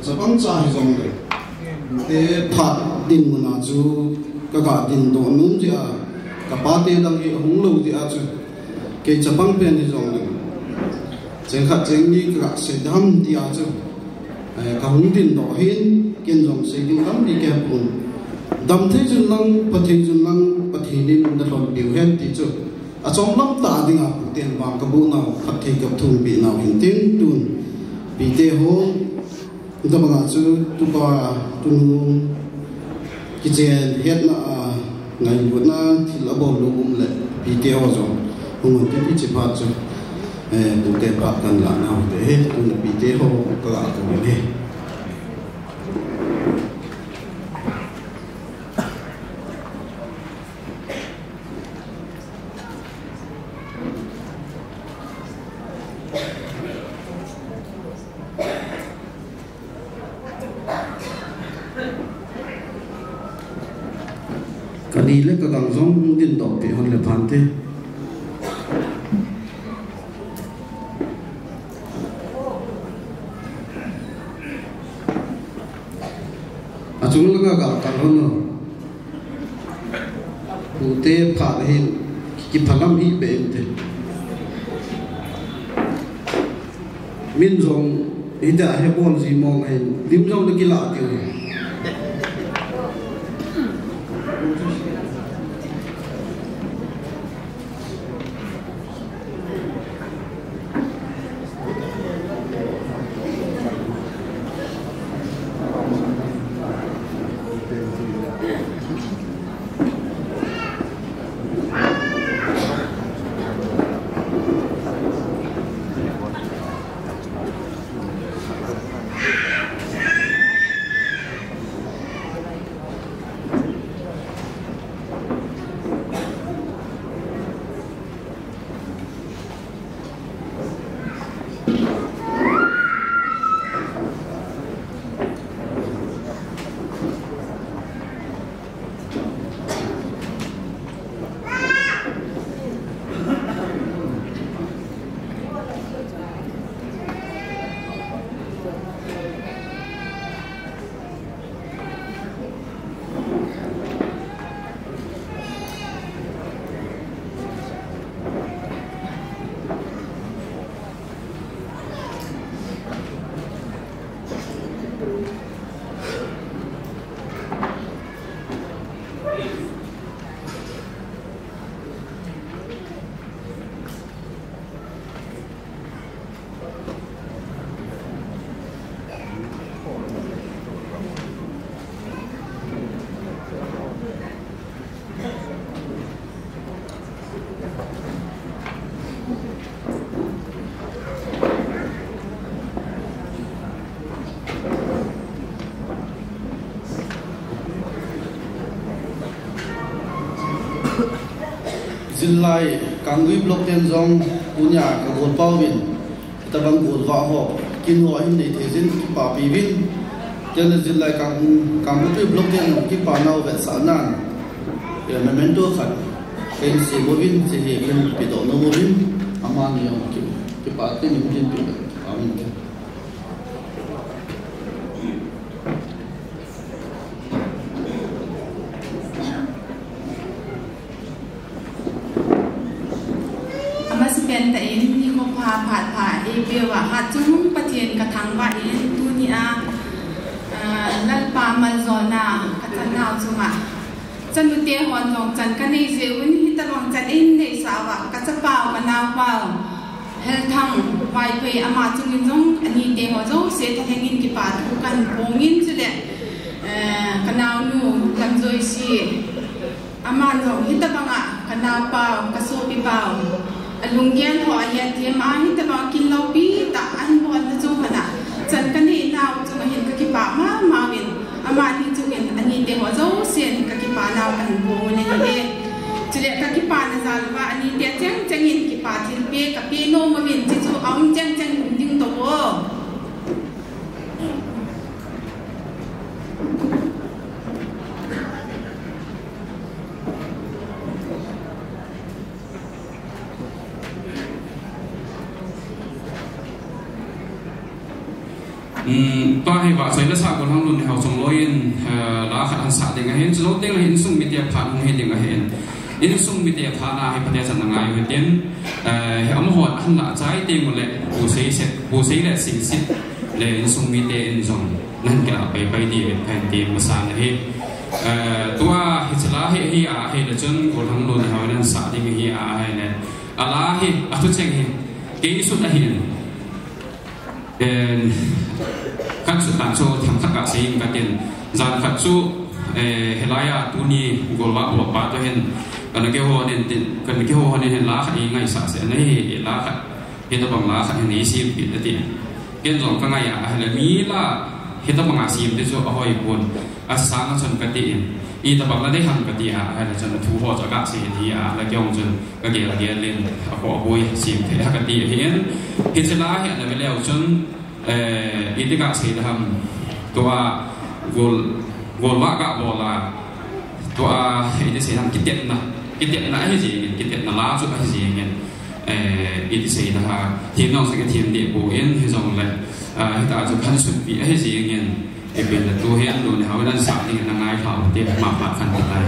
chabang cha hi zong le te phat din mu na chu ka ga din do nun ja ka pa te dang hi hung lo ti a chu ke chabang pen hi zong le cheng khat cheng ni ka se dam ti a chu ka hung din do hin ken jong se ding dam ni ke pun dam the jun lang pathe jun lang pathe nin da lon biu hen ti chu a chong lam ta dinga ten wang ka bu na khat the ka thum bi na hin tin tun bi te ho da ma chu tu ba tu nu ki chen het na ngai bu na thil a bo lu le bi te ho jong hung ti chi pa chu tu te pa kan la na te tu na pi te ho ka la ko ne đi lấy cái càng giống điên đổ thì hơn là phản thế chúng nó gặp càng hơn nữa cụ thể phản hiện cái phản lâm hi bền thế miền rồng hiện tại hay buồn gì mong hay điểm rồng được cái lạ kiểu Zilai kangui blok ten zong punya kagol pawin tabang gol wa ho kin ho hin nei thezin pa pi win jan zilai kang tu blok ten ki pa nau ve sa nan ya memento khat ken se bovin se he ken pi do no bovin aman yo ki pa te ni kin pi aminแต่เอ็นนี่ก็พาผ่าเอเปียวว่าหัดจุ้งประเทศกระทังว่าเอ็นตัวนี้ลัดปามันซอนากัจนาวจุงจันตุเตียหอนลองจันกันในเซวันนี้ตลอดจันเอ็นในสาวกัจเปล่ากันนาวเปล่าเฮลทังไวเปย์อามาจุงินจงอันนี้เตียหัวจงเสียทางเงินกี่บาททุกันโงงินจุดเลยกันนาวนูลำจอยซีอามาจงฮิตบังกันนาวเปล่ากระโซปีเปล่าลุงเย็นหัวเย็นเทียมอาหิตบางกินเหล้าปีตาอันบอลจุงขนาดจันกันนี่นาวจุงเห็นกะกิปามาเวนอามาที่จุงเห็นอันนี้เดี๋ยวเจ้าเสียนกะกิปานาวกันโบในนี้จุดเด็กกะกิปานะจ๊ะว่าอันนี้เดี๋ยวจังเห็นกิปาที่เปียกับเปียโนมาเวนที่จุเอาจังดิ้งตัวตัวให้ว่าใส่ละสาคนทั้งรุ่นเขาส่งร้อยลาขัดอันสาเด็กเห็นจะลดเด็กเห็นส่งมิเดียผ่านเห็นเด็กเห็นอินส่งมิเดียผ่านให้ประเทศสันงายเห็นให้อมหอดหันละใจเต็มหมดเลยผู้เสียเสร็จผู้เสียและสิ่งสิทธิ์เลยส่งมิเดียอินส่งนั่นก็ไปดีเป็นแผ่นเตรียมมาสานให้ตัวฮิจลาให้ให้ละจนคนทั้งรุ่นเขานั้นสาเด็กให้เนี่ยอะไรให้ทุกเช่นให้เกี่ยสุดให้ขั้นสุดท้ายโซ่ทำทักษะสิ่งกันเด่นจานขัดสู้เฮลายาตุนีกอลวะบวกปาตัวเห็นกันเกี่ยวหัวเด่นกันเกี่ยวหัวเด่นล้าขัดยังไงสักเสียนี่ล้าขัด hita bangla khan ni sim pi ati ken jong ka nga ya hala mi la hita banga sim te jo ahoi pun asang chon ka ti i ta bangla dei han ka ti a hala chon thu ho cha ka se ti a la kyong chun ka ge la ge len a ko boi sim te ka ti hian hin se la hian na me leo chun i te ka se da ham to a gol wa ka bola to a i te se ham kitet na ai gì kitet na la chu ai gì ngen i te se da ha team nong se ka team de bo en he jong le ta chu khan su pi ai gì ngen e ben la to hian lo ne ha dan sa ni na ngai thau te ma pa khan ta lai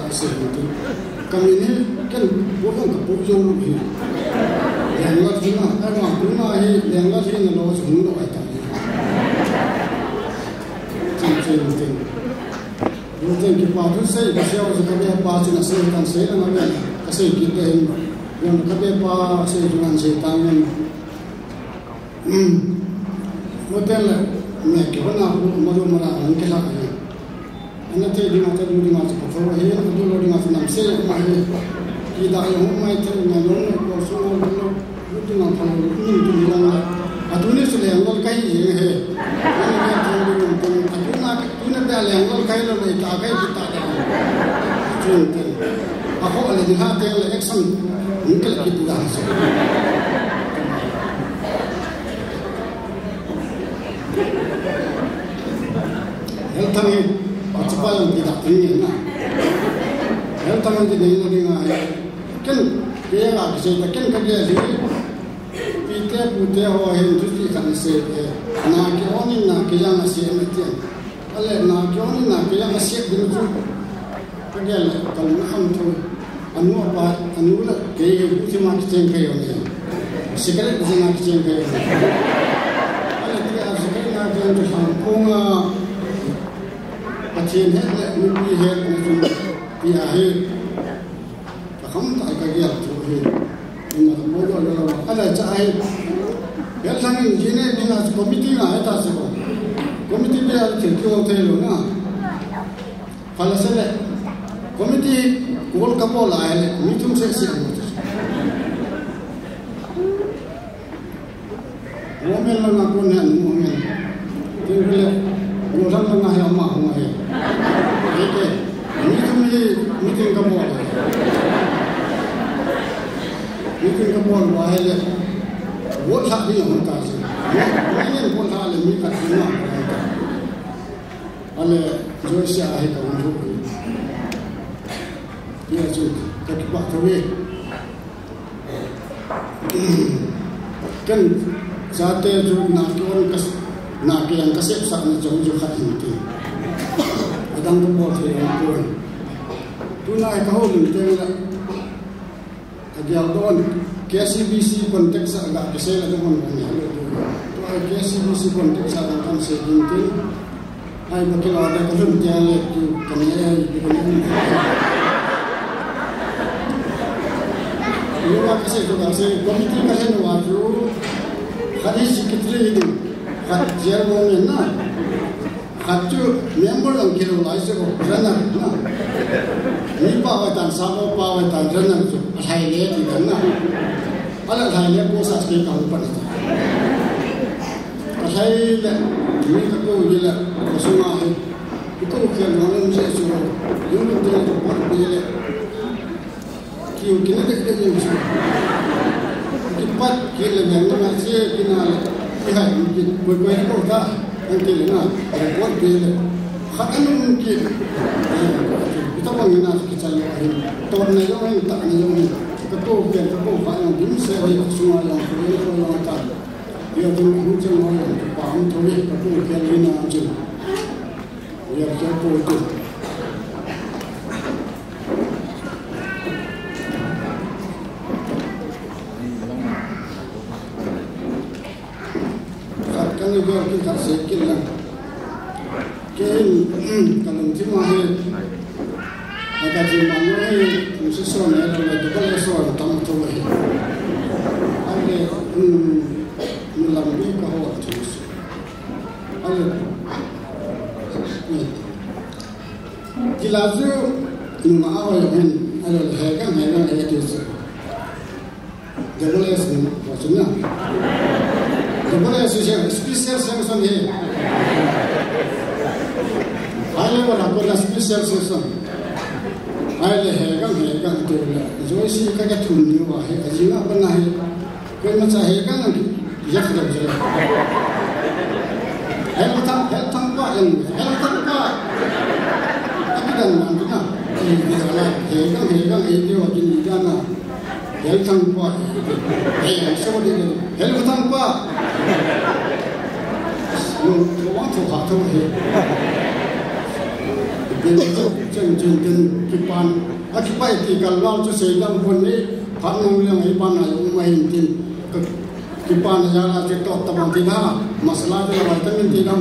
Hãy subscribe cho kênh Ghiền Mì Gõ để không bỏ lỡ tu sei ka sia so ka be pa chuna sei kan sei na be ka sei ki te yon ka be pa sei junan sei tan model me ke wana mo do mara an ke la ka ana te di ma ta du di ma ta ko he du lo di ma ta nam sei ma he ki da yo mai te na no ko so no du di ma ta ni du di la adune se le ngol kai ye he ana te du di ma ta kuna da le ngol kai lo mai ta kai ta da chun te a ho le di ha te le action ni ke ki tu da so el tangi achpa yang tidak tinggi na el tangi di nei ni nga ken ke la ke ta ken ka ge li pite pute ho hen tu ti kan se na ke oni na ke yang se me ti ale na ke oni na ke yang se di tu ka ge la ka na ham tu anu apa anu la ke ge ti ma ke chen ke yo ni secret di na ke chen ke yo ale ti a secret na ke tu ham ko nga Achin hết lệ nguyên quy hết của chúng thì hết và không tại cái gì chủ hết nhưng mà mỗi người là cái này chạy hết thằng gì này đi là committee là hết ta sẽ có committee bây giờ chỉ kêu thế rồi na phải là sẽ lệ committee cũng có bộ lại lệ meeting sẽ xem một mình là con hẹn một mình thì lệ người ta là ngày mà không ngày cái meeting cái bộ meeting cái bộ lại là vốn thà đi không ta chứ mấy nhân vốn thà là mấy cái gì mà anh là rồi sẽ hay cả một chút bây giờ cái bạn thôi kan sate ju na kion kas na kian kasep sa na jong ju khat hinti adang to bo the ko tu na ka ho lin te la agyal don KCBC context sa ga kase la don ni halo to ai KCBC context sa kan se hinti ai bakila da ko dum jale ki kan ye ki kan ni yo ka se to ga se committee ka se no wa ju khadi secretary ni khat chairman na khat chu member lang kilo lai se ko rana na ni pa wa tan sa ko pa wa tan rana chu thai le ti kan na ala thai le ko sa ke ka pa ni ka thai le ni ka ko ji la ko su ma he ko ke no na se su yo ni te to pa ni le ki o ki na de de ni su Ipat kila yang mana sih kena lihat berbagai kota nanti na report kila khatan mungkin kita mengenal kita yang tahun ni yang tak ni yang ketua yang dim saya yang semua yang yang tak dia tu hujan orang paham tu ni ketua yang ni aja dia siapa itu ni gua kita sekil lah. Kalau cuma he, agak cuma he, mesti soalnya kalau tu kalau soal tamu tu he, ada melalui kahwa terus. Ada, jelas tu cuma awal yang ada hekan itu. Jadi boleh sih, maksudnya. Boleh sih, spesial section ni. Ayah orang pernah spesial section. Ayah hegan tu lah. Jadi sih kakak tuni wah, aja apa pernah he. Kau macam hegan lagi, ya sudah jelas. Heltang pak yang, tapi dan mana? Hegan itu wajib dijana. Heltang pak, semua dia. Heltang pak. Orang tu hak tu he. Jadi kipan, akibat kalau tu sedang pun ni, kalau yang kipan ayam main tin, kipan jalan cetok teman tidak, masalah tu lah. Tapi tidak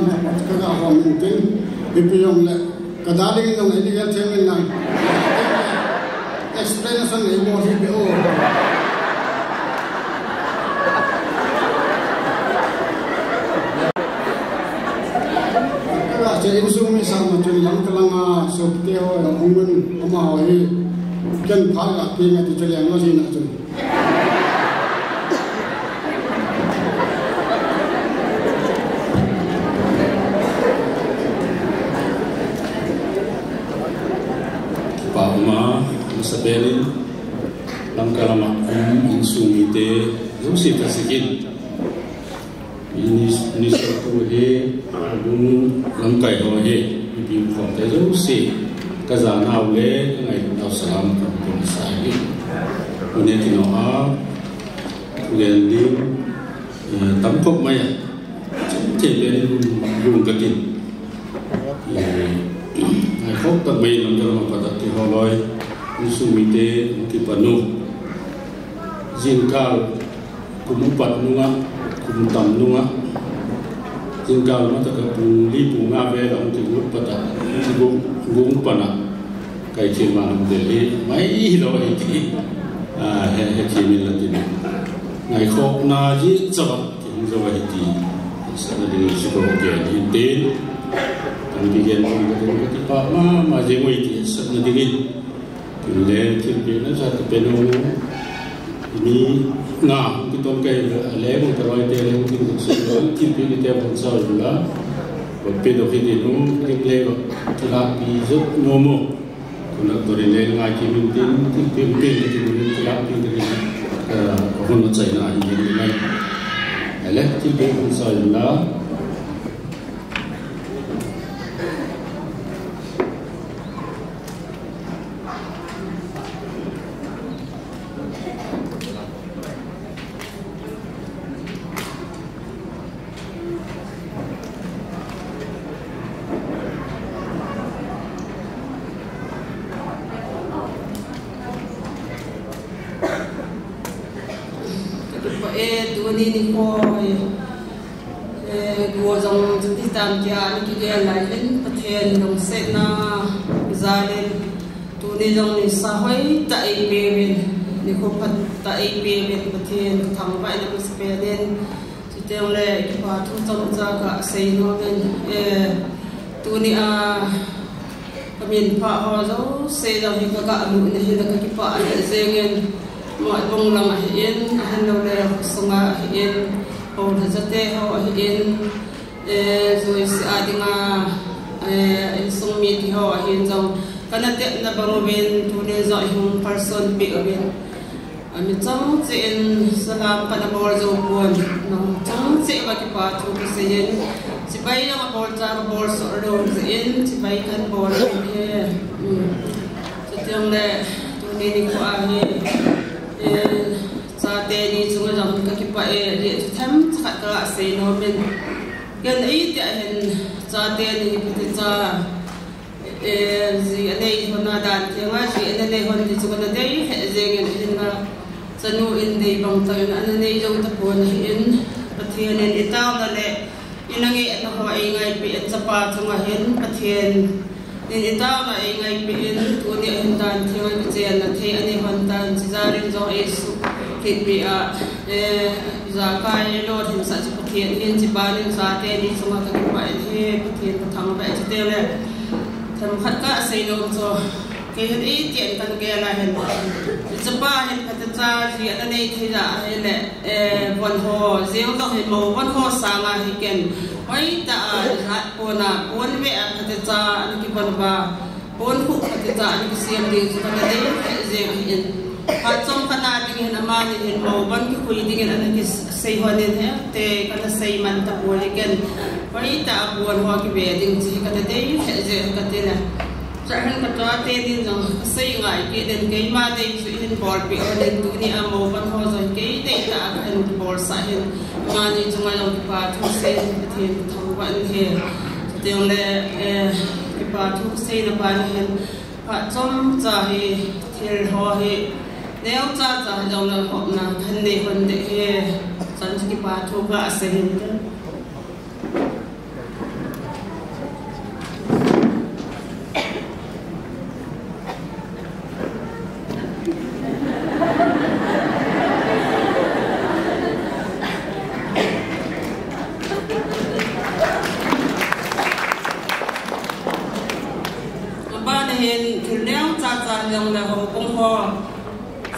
kerja awam tin, tapi yang le Kadaling nung illegal chairman ng explanation ng imo CBO. Kaya sa insumi sa macam yang kalang sobteo ang umun amawi kan phaga kinga ti chaliang lo sin achun. Pauma masabelin langkalama insumite zusi tasikin ini satu he agung langkai ho he ibi ko te zusi kazana ule ngai tau salam pun sai une tino a len li tam pok mai che len lung katin ai khóc tập bì làm cho nó phải tập thì họ nói như suy nghĩ thế thì phần nụ riêng cao cũng bật luôn á cũng tầm luôn á riêng cao nó tất cả cùng đi cùng ngã về động thì cũng bật thì cũng bật à cái chuyện mà làm để mấy rồi thì hệ thì mình là gì ngày khóc na gì cho thì rồi thì sẽ là điều gì có thể hiện đến Kemudian kita Pak Ma jemui ti sedikit. Kemudian kita satu penuh ini kita kai lemu teroi tele mungkin sebelum kita kita bonsal juga. Penuh ini kita terapi zut nomo. Kuna torile ngaji mintin pimpin itu terapi dari orang China ini mai. Alah kita bonsal juga. Ni ko go jong ti tam kya ni ke lai len pathen nong se na zalen tu ni jong ni sa hoi ta ai pe ni ko pat ta ai pe pathen thang vai na se pe den ti te le ki pa tu chong cha ka sei no den tu ni a pamin pa ho zo se da hi ka lu ni hi da ki pa le zengen mọi vùng làm hiện hành đầu đều sống hiện hồ thật rất tệ hồ hiện rồi sẽ đi nga sống miệt thì hồ hiện trong cái này tiện là bằng bên tu nên dọi hùng person bị ở bên mình trong chuyện salam pada bawal zo buồn nong trong chuyện bagi patu kesayan si bayi yang bawal so ro zin si bayi kan bawal he setiang le tu ni ko ahi sa te ni chung jam ka ki pa ri tham khat ka se no men kan ai te hen sa te ni pi cha zi anei hona dan ke ma ji anei hon ti chung na dei he zeng en na chanu in dei bang ta na anei jong ta pon in pathian en itaw na le inangi an ho ai ngai pi cha pa chung a hen pathian nên itaw na ai ngai pi in tu ni hen dan thoi bi chen na the ani hon dan chi zarin zo esu kit bi a za kai lo thim sa chi pathian in chi ba nin sa te ni chung ka ki pa he pathian ka thang ba chi te le tham khat ka sei no cho ke hen e tian kan ke la hen chi pa hen ka cha ji an nei thi da he le bon ho zeu to he mo bon ho sa nga hi ken oi ta hat pona pon ve a ka cha an ki bon ba pon khu ka cha an ki siam ding chu ka dei ze hin hat som kana ding hen ama ni hen mo bon ki khui ding an ki sei ho nen he te ka sei man ta bo le ken oi ta bon ho ki ve ding chi ka dei ze ka te na Jangan kata tadi jang sei ngai ke den ke ma dei su hin bol pi o den tu ni amo ban ho zai ke dei ta kan bol sa hin ma ni junga lo ki pa thu se thi thong ban he te le ki pa thu se na ban hin pa chom cha hi thil ho hi neo cha cha jong la ho na than ne hon de he san ki pa thu ga se hin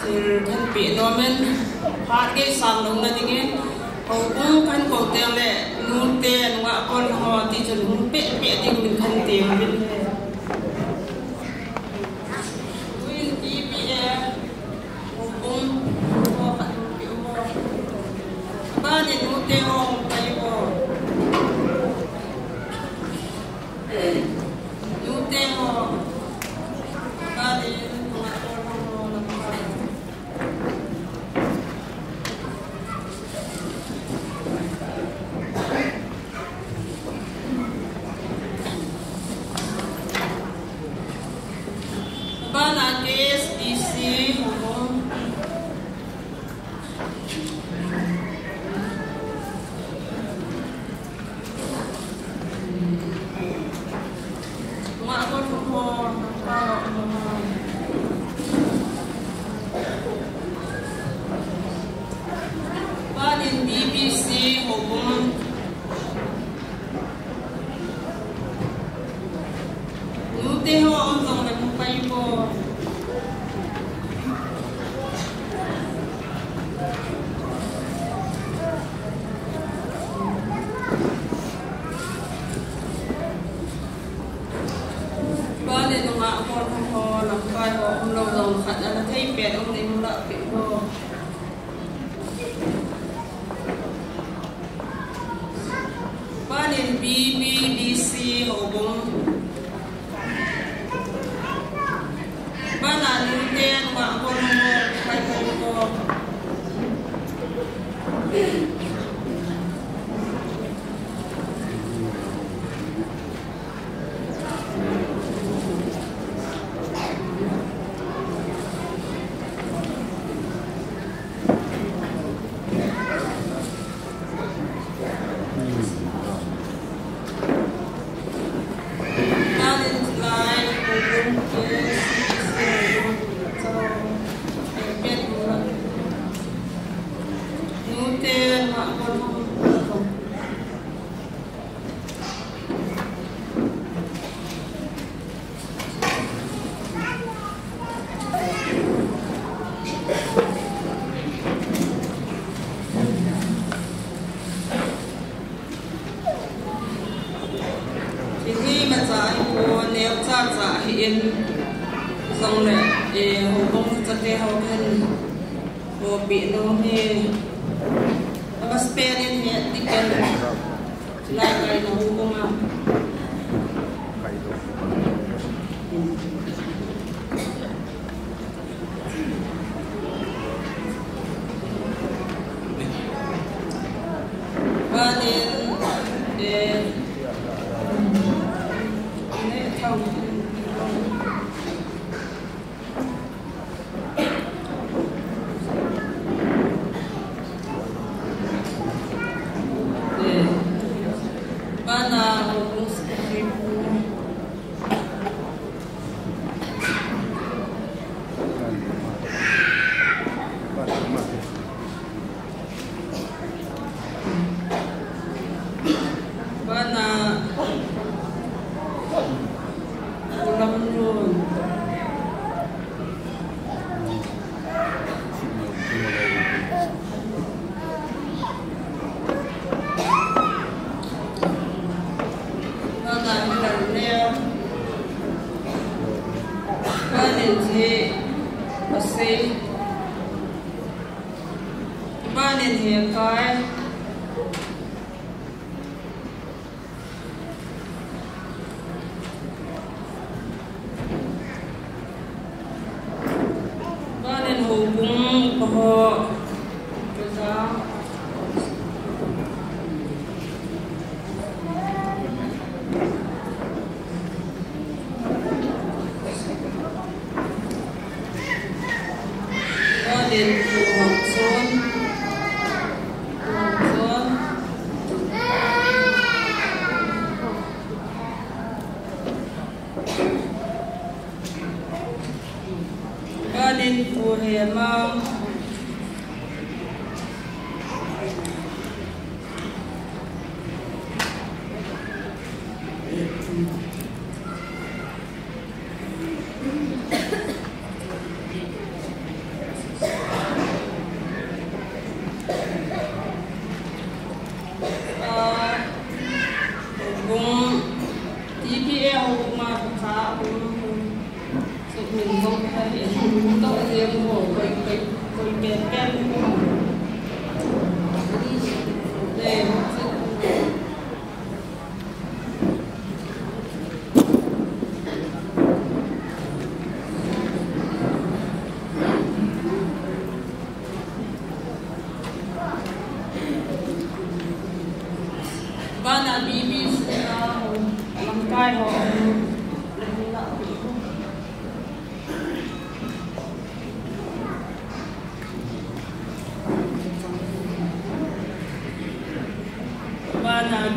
til kan be normen har ke sang long na ding ho bung kan ko te le nu te wa kon ho ti chun hum pe ding min kan te min win ti bi ho bung ho ka ti ho ba ni nu te ho kai ho nu te ho ba ni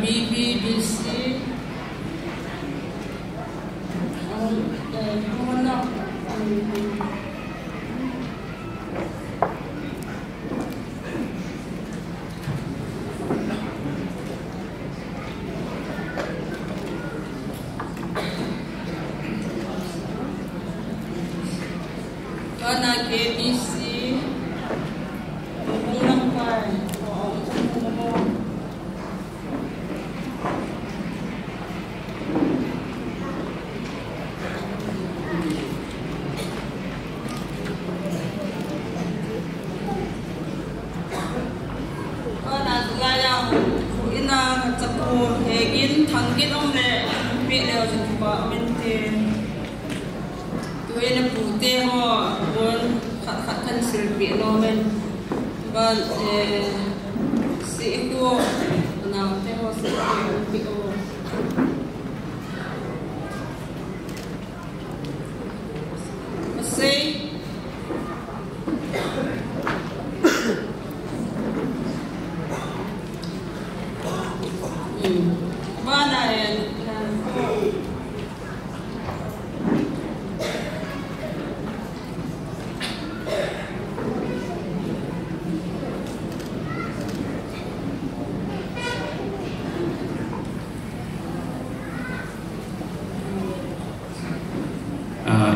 BBC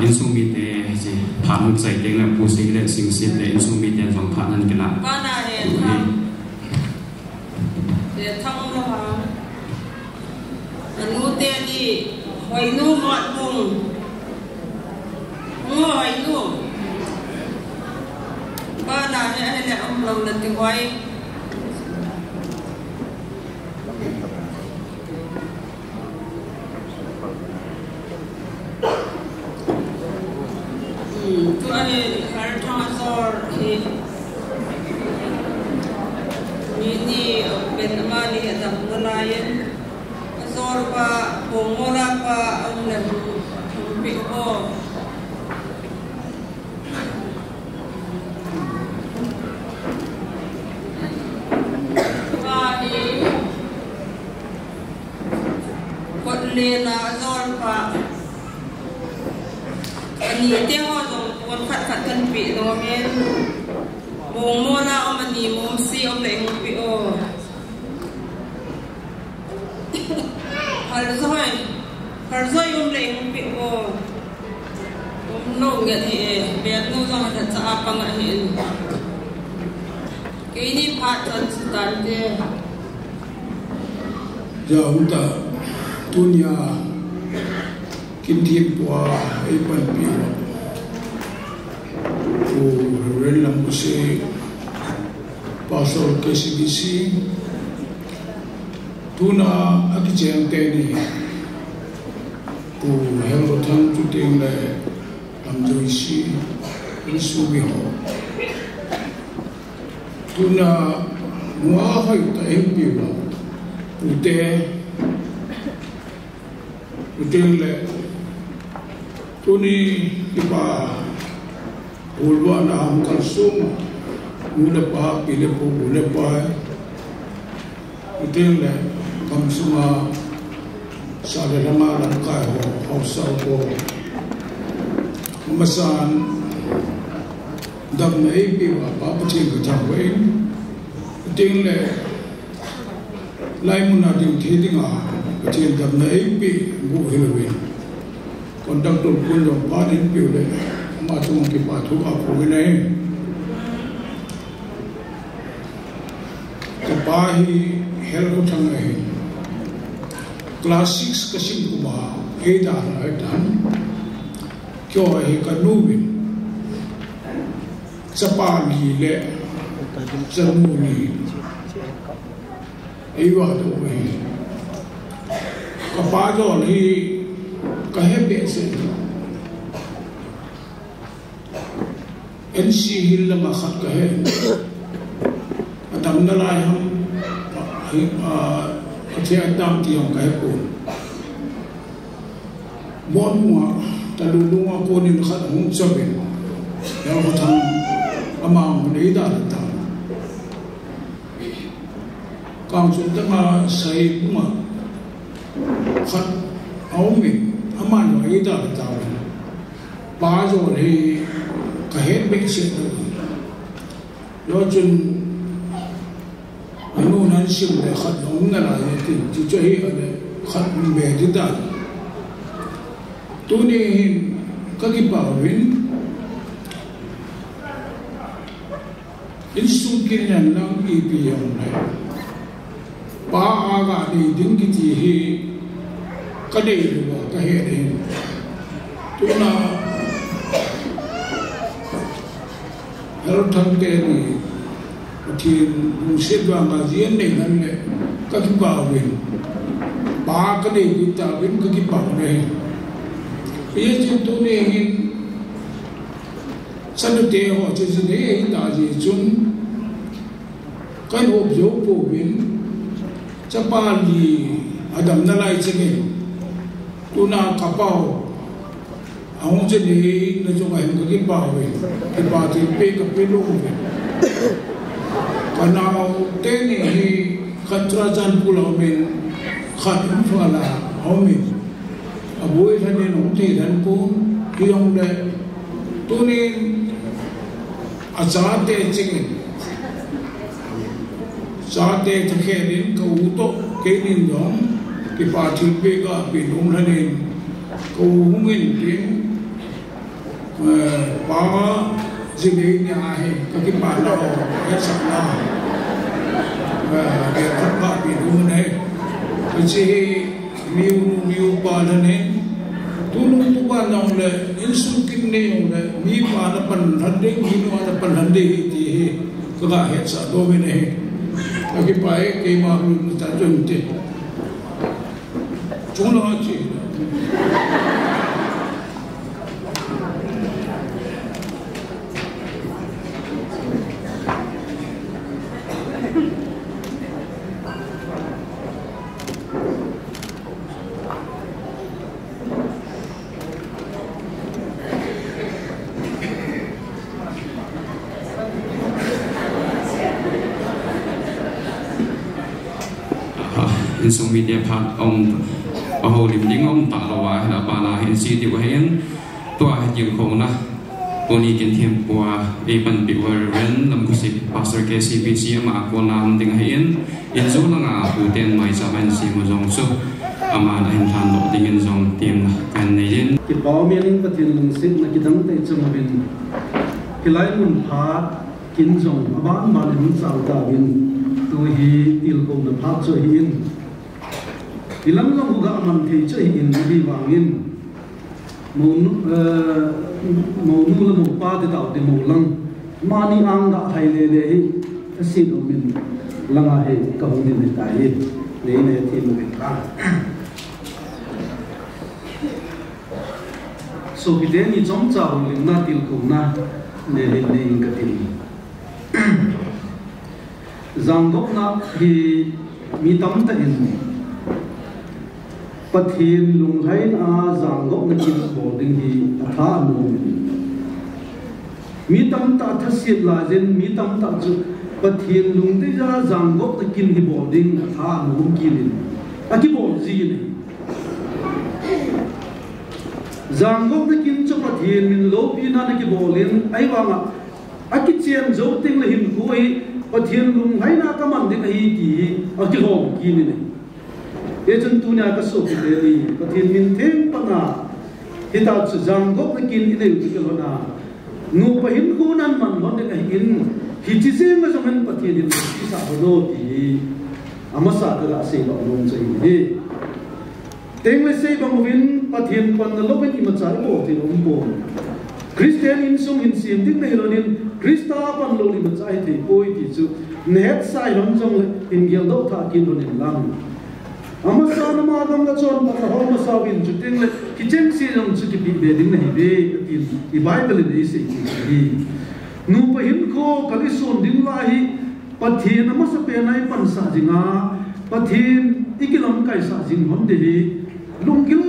insumite ji phanu chai teng la pusi le sing sit le insumite jong phanan kila bana he tham de thang lo ha anu te ni hoi nu mot bung ngoi nu bana he le om long le ti hoi Jauhta dunia kintin tua ipan piwa ku relam kuse pasal KCBC tuna aki jeng teni ku herotan tuting le amjoisi insubi ho tuna muahai ta empiwa ute le tuni ipa ulwa na am kalsum mula pa pile po mula pa ute le kamsuma sa le lama lan kai ho hausa ko masan dam nei pi wa pa paching ka chawai ute le lai muna ding thidinga kachin dam na pi bu helwe conductor kun lo pa din pi le ma chung ki pa thu a phu ne ka pa hi hel ko thang ne class 6 kasim ku ma e da na dan kyo he ka nu win chapa ni le chamu ni Iwa tu ni, kapado ni kahebe se, NC hilla makat kahe, atam nalai ham, kacih atam tiang kahe pun, bon mua, talu mua pun ni makat hong sabin, yang hutang amang ni dah datang. Ka Kang sun tanga sai kuma khat aumi aman wa ida ta ba zo le ka het be se lo chun anu nan sim le khat ong na la ti ti che hi ale khat be di da tu ni ka ki pa win in su ki nan lang i pi yong le ba aga ni ding ki ti hi ka de lo ka he de tu na hal thang ke ni thì xếp vào mà diễn này là các cái bảo vệ ba cái này chúng ta biết các cái bảo này bây giờ chúng tôi này sau đó thì họ chỉ này là gì chúng cái hộp dấu phổ biến cho ba gì Adam na lại chứ này tôi na cặp bao ông chỉ này là chúng anh cái bảo vệ cái bảo thì pe cái pe luôn Kanau teni hi katrajan pulau min khatum fala homin abui thani nong ti dan pun hiong de tunin azate chingin zate thakhe din ko to ke nin dom ki pa thil pe ka pi lum hanin ko humin tin pa Jadi ni ahe kaki pala ya sana ke thakka pi dum ne chi miu pala ne tulung tu ba nong le insu kin ne yong le mi pa na pan hande mi no na pan hande ti he ka ga he sa do me ne kaki pai ke ma lu ta jong te chung lo chi in some media part a whole lim ta lawa la ba na hin si ti wa hen to a hin ko na oni kin them kwa e pan bi wa ren lam ku si pastor KCPC ma ko nam ding hen in zo na nga pu ten mai sa ban si mo jong so ama na hin than lo ding in jong tim kan nei yin ki ba mian ka tin lung sit na ki dang te chang bin ki lai mun pha kin jong aban ma hin sa ta bin tu hi til ko na pha cho hin ilang lang huga aman thei che in bi wangin mo nu la mo pa de taw de mo lang mani ang da thai le le hi si do min langa he ka hu ni ta hi ne ne thi mo bin ka so bi de ni jom chaw ling na til ko na ne le ne in ka tin zangok na hi mi tam ta in Pathin lung hain a zanggok na kin boarding hi atha no mi tam ta thasit la jen mi tam ta chu pathin lung te ja zanggok na kin hi boarding atha no kilin aki bol ji ne zanggok na kin chu pathin min lo pi na ki bolin ai wanga aki chen zo ting la hin ku hi pathin lung hain a ka man de hi ki aki hom kin ne ye chun tu nya ka so ki de ni pathin min them pa na hita chu zanggok na kin ine u ki lo na nu pa hin ku nan man lo ne ka hin hi chi se ma so han pathin din ki sa bo ti amasa da se lo long chai ni teng le se bang win pathin pan na lo ben i ma char bo ti lo bo Christian in sum in sim ding nei lo nin Krista pan lo ni ma chai ti poi ti chu net sai rom jong le in gel do tha kin lo nin lam amasa na ma dam la chon pa ho ma sa win chu ting le ki chen si jong chu ki bi be ding nei be ti i bible ni se ki nu pa hin ko kali son ding la hi pathin ma sa pe nai pan sa jinga pathin ikilam kai sa jing hon de hi lungil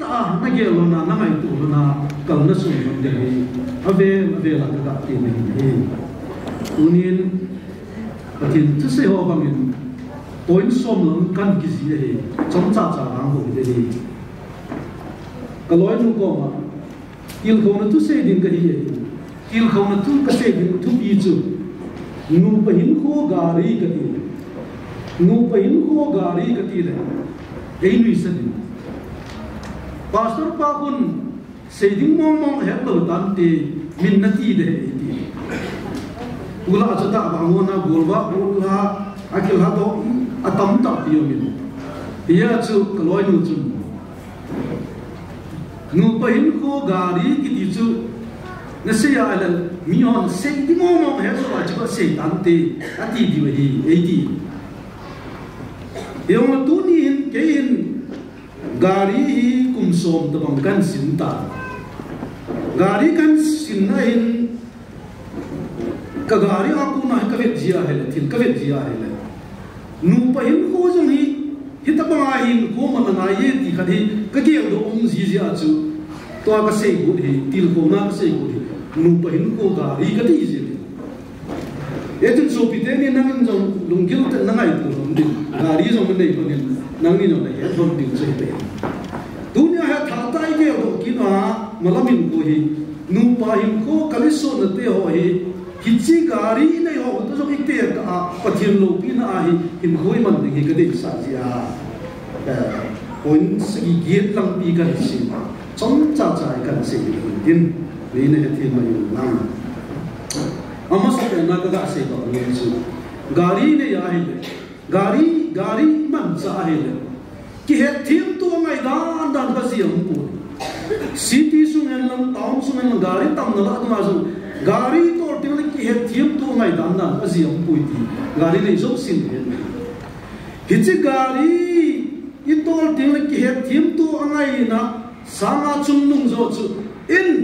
ta na ge lo na mai tu lo na kal na sun hon de hi ave la ka ti nei hi unin pathin tu se ho bang in point som lam kan ki ji he chom cha cha rang ho de ni ka loi nu ko ma il ko na tu se din ka hi il ko na tu ka se din tu bi chu nu pa hin ko gari ka ti nu pa hin ko gari ka ti le ei nu sa din pastor pa kun se din mong mong he lo tan ti min na ti de ti ula cha ta ba ngo na golwa ula akil ha do atam ta pi min ya chu ka loi nu chu nu pa hin ko gari ki ti chu na se ya ala mi on se di mo mo he so ba chu se tan te ati di hi ei di yo ma tu ni hin ke hin gari hi kum som ta bang kan sin ta gari kan sin na hin ka gari aku na ka vet jia he thil ka vet jia he nu pa hin ko jong hi hita ba hin ko ma na ye ti ka hi ka ge do om ji ji a chu to ka se gu hi til ko na ka se gu hi nu pa hin ko gari ka ti ji e tu so pi te ni nang jong lung gil ta nang ai tu rom din gari jong nei ko ni nang ni no na ye rom din se pe dunia ha tha tai ge do ki na malamin ko hi nu pa hin ko ka li so na te ho hi hichi gari nei ho to jong ikte ka pathian lo pi na hi hin hoi man ding ka de sa ji a point si giet lang pi kan si chom cha cha kan si din ve ne the ma yu na ama sa na ka ga se ko ni su gari ne ya hi gari man sa hi le ki he thim tu ngai dan dan ka si am pu city su ngan lang town su ngan gari tam na la ma su gari to ting ki he thim tu ngai dan dan ka si am pu ti gari ne so sin he hichi gari i tol ting ki he thim tu angai na sama chung nung zo chu in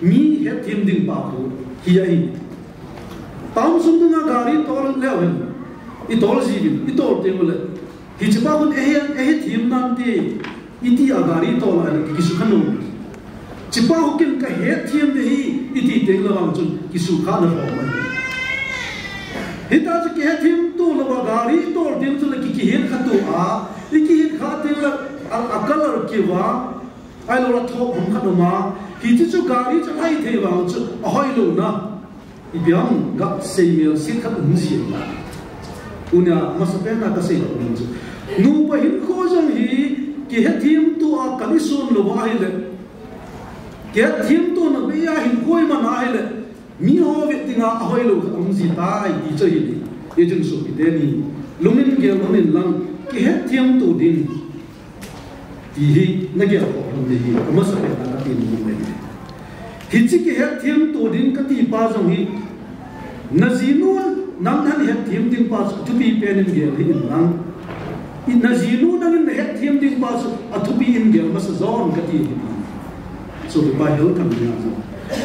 mi he thim ding pa pu hi ai tam sum tu na gari tol le wen i tol ji bin i tol ting le hi chi pa kun e thim nan ti i ti a gari tol ai ki su khanu chi pa hu kin ka he thim de hi i ti teng la wang chun ki su kha na ho mai hi ta chi ke thim tu la gari tol ting chu la ki he kha tu a i ki he kha ting la a color ki wa ai lo la thok hom kha no ma hi chi chu gari chu ai the wang chu a hoi lo na i biang ga sei mel sin kha un si la unia masapen na ka sei lo chu nu pa hin kho jong hi ki he thim tu a kali sun lo wa hi le ke thim tu na be ya hin koi ma na hi le mi ho ve tinga a hoi lo um si ta ai ti choi hi ye jun so ki de ni lumin ge lumin lang ki he thim tu din ti hi na ge ko lo de hi masapen na ka ti ni me hi chi ki he thim tu din ka ti pa jong hi na zinu nam han he thim din pa tu pi pen in ge hi lang in na zinu na in he thim din pa a tu pi in ge mas zon ka ti so the Bible kan ya so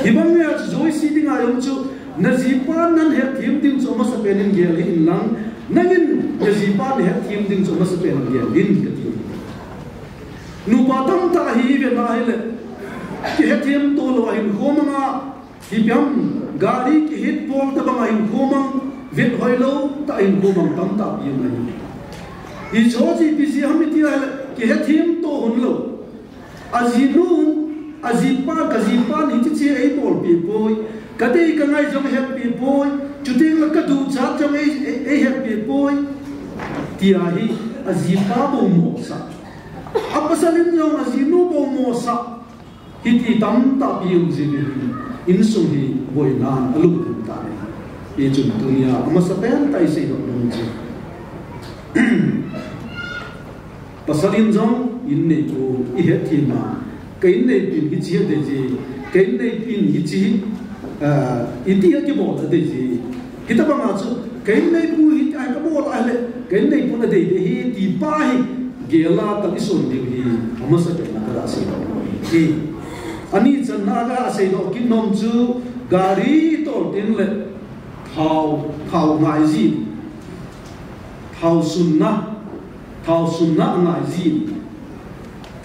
ibang ya joy si ding ayong chu na zipa nan he thim din so mas pen in ge hi lang nangin na zipa he thim din so mas pen ge din ka ti nu pa tam ta hi ve na hi le ki he thim to lo hin khomanga hi pyam gari ki hit pol ta bang hin khomang vet hoi lo ta in khomang tam ta pi mai hi choji pi si ham ti la ki he thim to hun lo azinu azipa kazipa ni ti che ei pol pi poi ka dei ka ngai jong happy boy chu ding la ka du cha jong ei happy boy ti a hi azipa bo mo sa apasalin jong azinu bo mo sa hiti tam ta pi yung zini in sung hi boy nan alu ta ne ye jun dunia ama sa pen tai sei do nung ji pasalin jong in ne ko i he thi ma kai ne pin ki chi de ji kai ne pin hi chi i ti ki bo de ji kita ba ma chu kai ne pu hi ai ka bo la le kai ne pu na de hi ti pa hi gela ta isun de hi ama sa pen na ra si hi ani chan na ga sei do kin nom chu gari to tin le thau ngai ji thau sun na ngai ji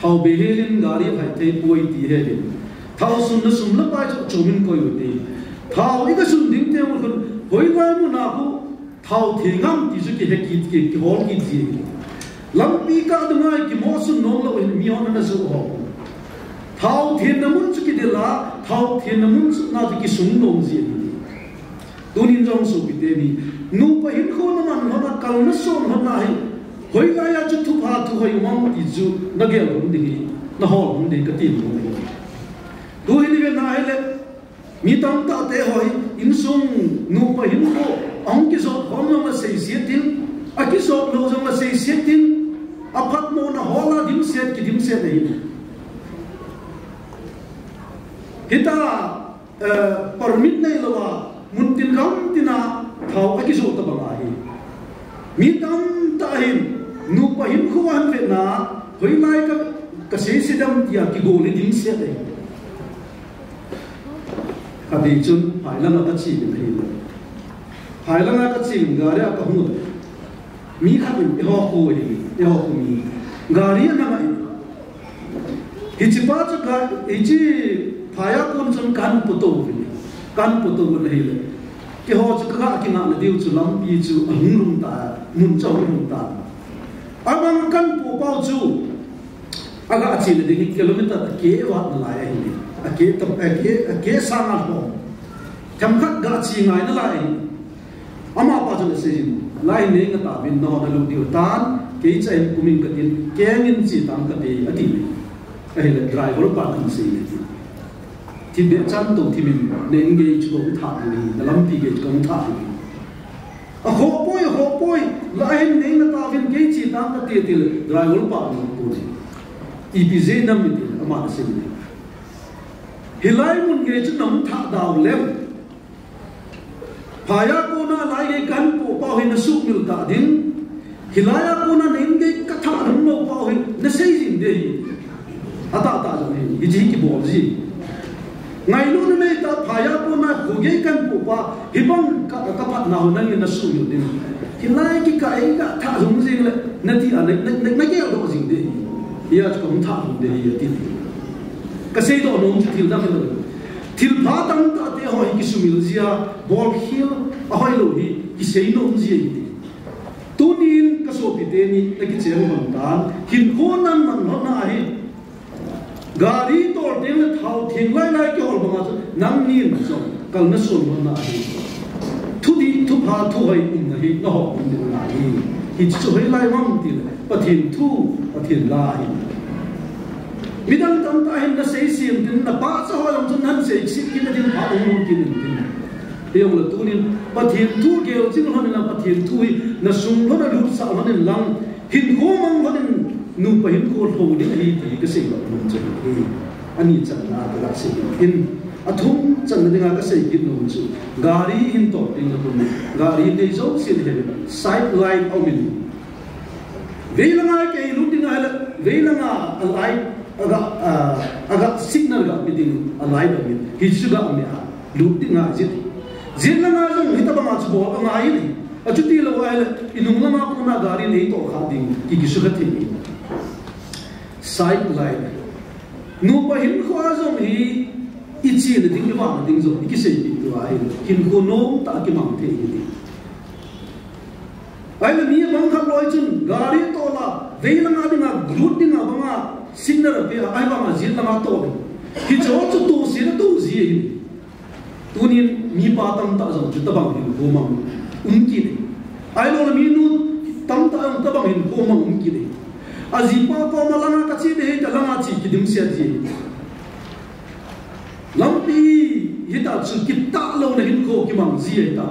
thau be helin gari phai thei poi ti he din thau sun na sum la pa chu min ko yu ti thau i ka sun ding te mo hoi ngai mu na ku thao thì ngắm thì cái hệ cái hồn cái gì lắm bị cả đừng ai cái mỏ sun nong lo mi hon na su ho thao thiên namun cái de la thao thiên namun na cái sung nong gì tunin jong su bi de ni nu pa hin kho na man hona kal na so hona hi hoi la ya chu thu pha thu hoi mang ti chu na ge lo ndi na ho hon de ka ti lo tu hi ni na ai le mi tang ta te hoi in sung nu pa hin kho ông cái số họ nó là xây xếp tin, cái số nó là xây xếp tin, phát môn là họ là điểm xếp này. Hiện ta permit này là muốn tin gam tin à tháo cái số ta bằng ai, mi tam ta hin, nu pa hin khu an Việt Nam, với lại cái xây xếp đam thì cái gỗ này điểm xếp này. Cái gì chun phải là nó ta chỉ được hình. Hai lần aku cing gari aku hulu, mi kami ehoku ini, ehoku mi, gari nama ini. Hiji baca gari, hiji payah pun cun kan putu ini, keho cakap aku nak nadiu cun lampi cun angrum ta, muncau angrum ta. Abang kan pupau cun, agak cina dengan kilometer ke wat nalai ini, ke sangat hong, tempat gak cingai nalai. Ama apa tu nasi? Lain ni ngata bin no dalam diutan, kecai kumin ketin, kengin si tang keti ati. Le driver parking si. Tiada cantik timin, engage kau thang ni, dalam engage kau thang ni. Hopoi, lain ni ngata bin kecai tang keti driver parking kau. IPZ nam itu ama nasi ni. Hilai mun engage nam thang daw lem. Paya ko na lai kan po pa hin su mil ta din hilaya ko na ning ge ka tha rum no pa hin na sei jin de ata ta jo ni ji ki bo ji ngai lu ne ta paya ko na ko ge kan po pa hibang ka pa na ho na ni na su mil din hilaya ki ka ai ka tha rum ji le na ti a na ge do jin de ya ko tha rum de ya ti ka sei do no ji til da me til pha tang ta te hoi ki sumil zia bol hil a hoi lo hi ki sei no zia hi tunin ka so pi te ni na ki chen man tan hin ko nan man no na hi gari tor te le thau thing lai ki hol ba nam ni ma so kal na so no na hi thu di thu pha thu hoi in na hi no ho in na hi chu hoi lai mam ti le pathin thu pathin la hi Midang tam ta hin na sei sim tin na pa sa ho long chun han sei sik kin din pa ong kin din yong la tunin pathin thu gel jing hon na pathin thu na sung hon na lu sa hon lang hin ko mang hon nu pa hin ko ho din hi ti ka sei lo mun chen ani chan na ka sei in athum chan na dinga ka sei kin nu chu gari hin to tin na kun gari de zo sin he side line omin veilanga ke lu dinga la veilanga alai agak signal gak meeting alai bagi hiju gak amnya luting ngajit zin lama jong hita ba mach bo ngai ni achuti lo wa inung lama ko na gari nei to khading ki gisugat ni side line nu pa hin ko azong hi ichi ne ding wa ding zo ki sei bi wa hin ko no ta ki mang the ni ai le mi bang kha loi chun gari to la veilanga dinga glut dinga banga signal pe ai ba ma zil lama to ki cho chu tu si na tu zi tunin mi pa tam ta zo chu ta bang hin ko mang ki ai lo mi nu tam ta ta bang hin ko mang ki de azi pa ko ma langa ka chi de ta langa chi ki dim sia ji lampi hita chu ki ta lo na hin ko ki mang zi ai ta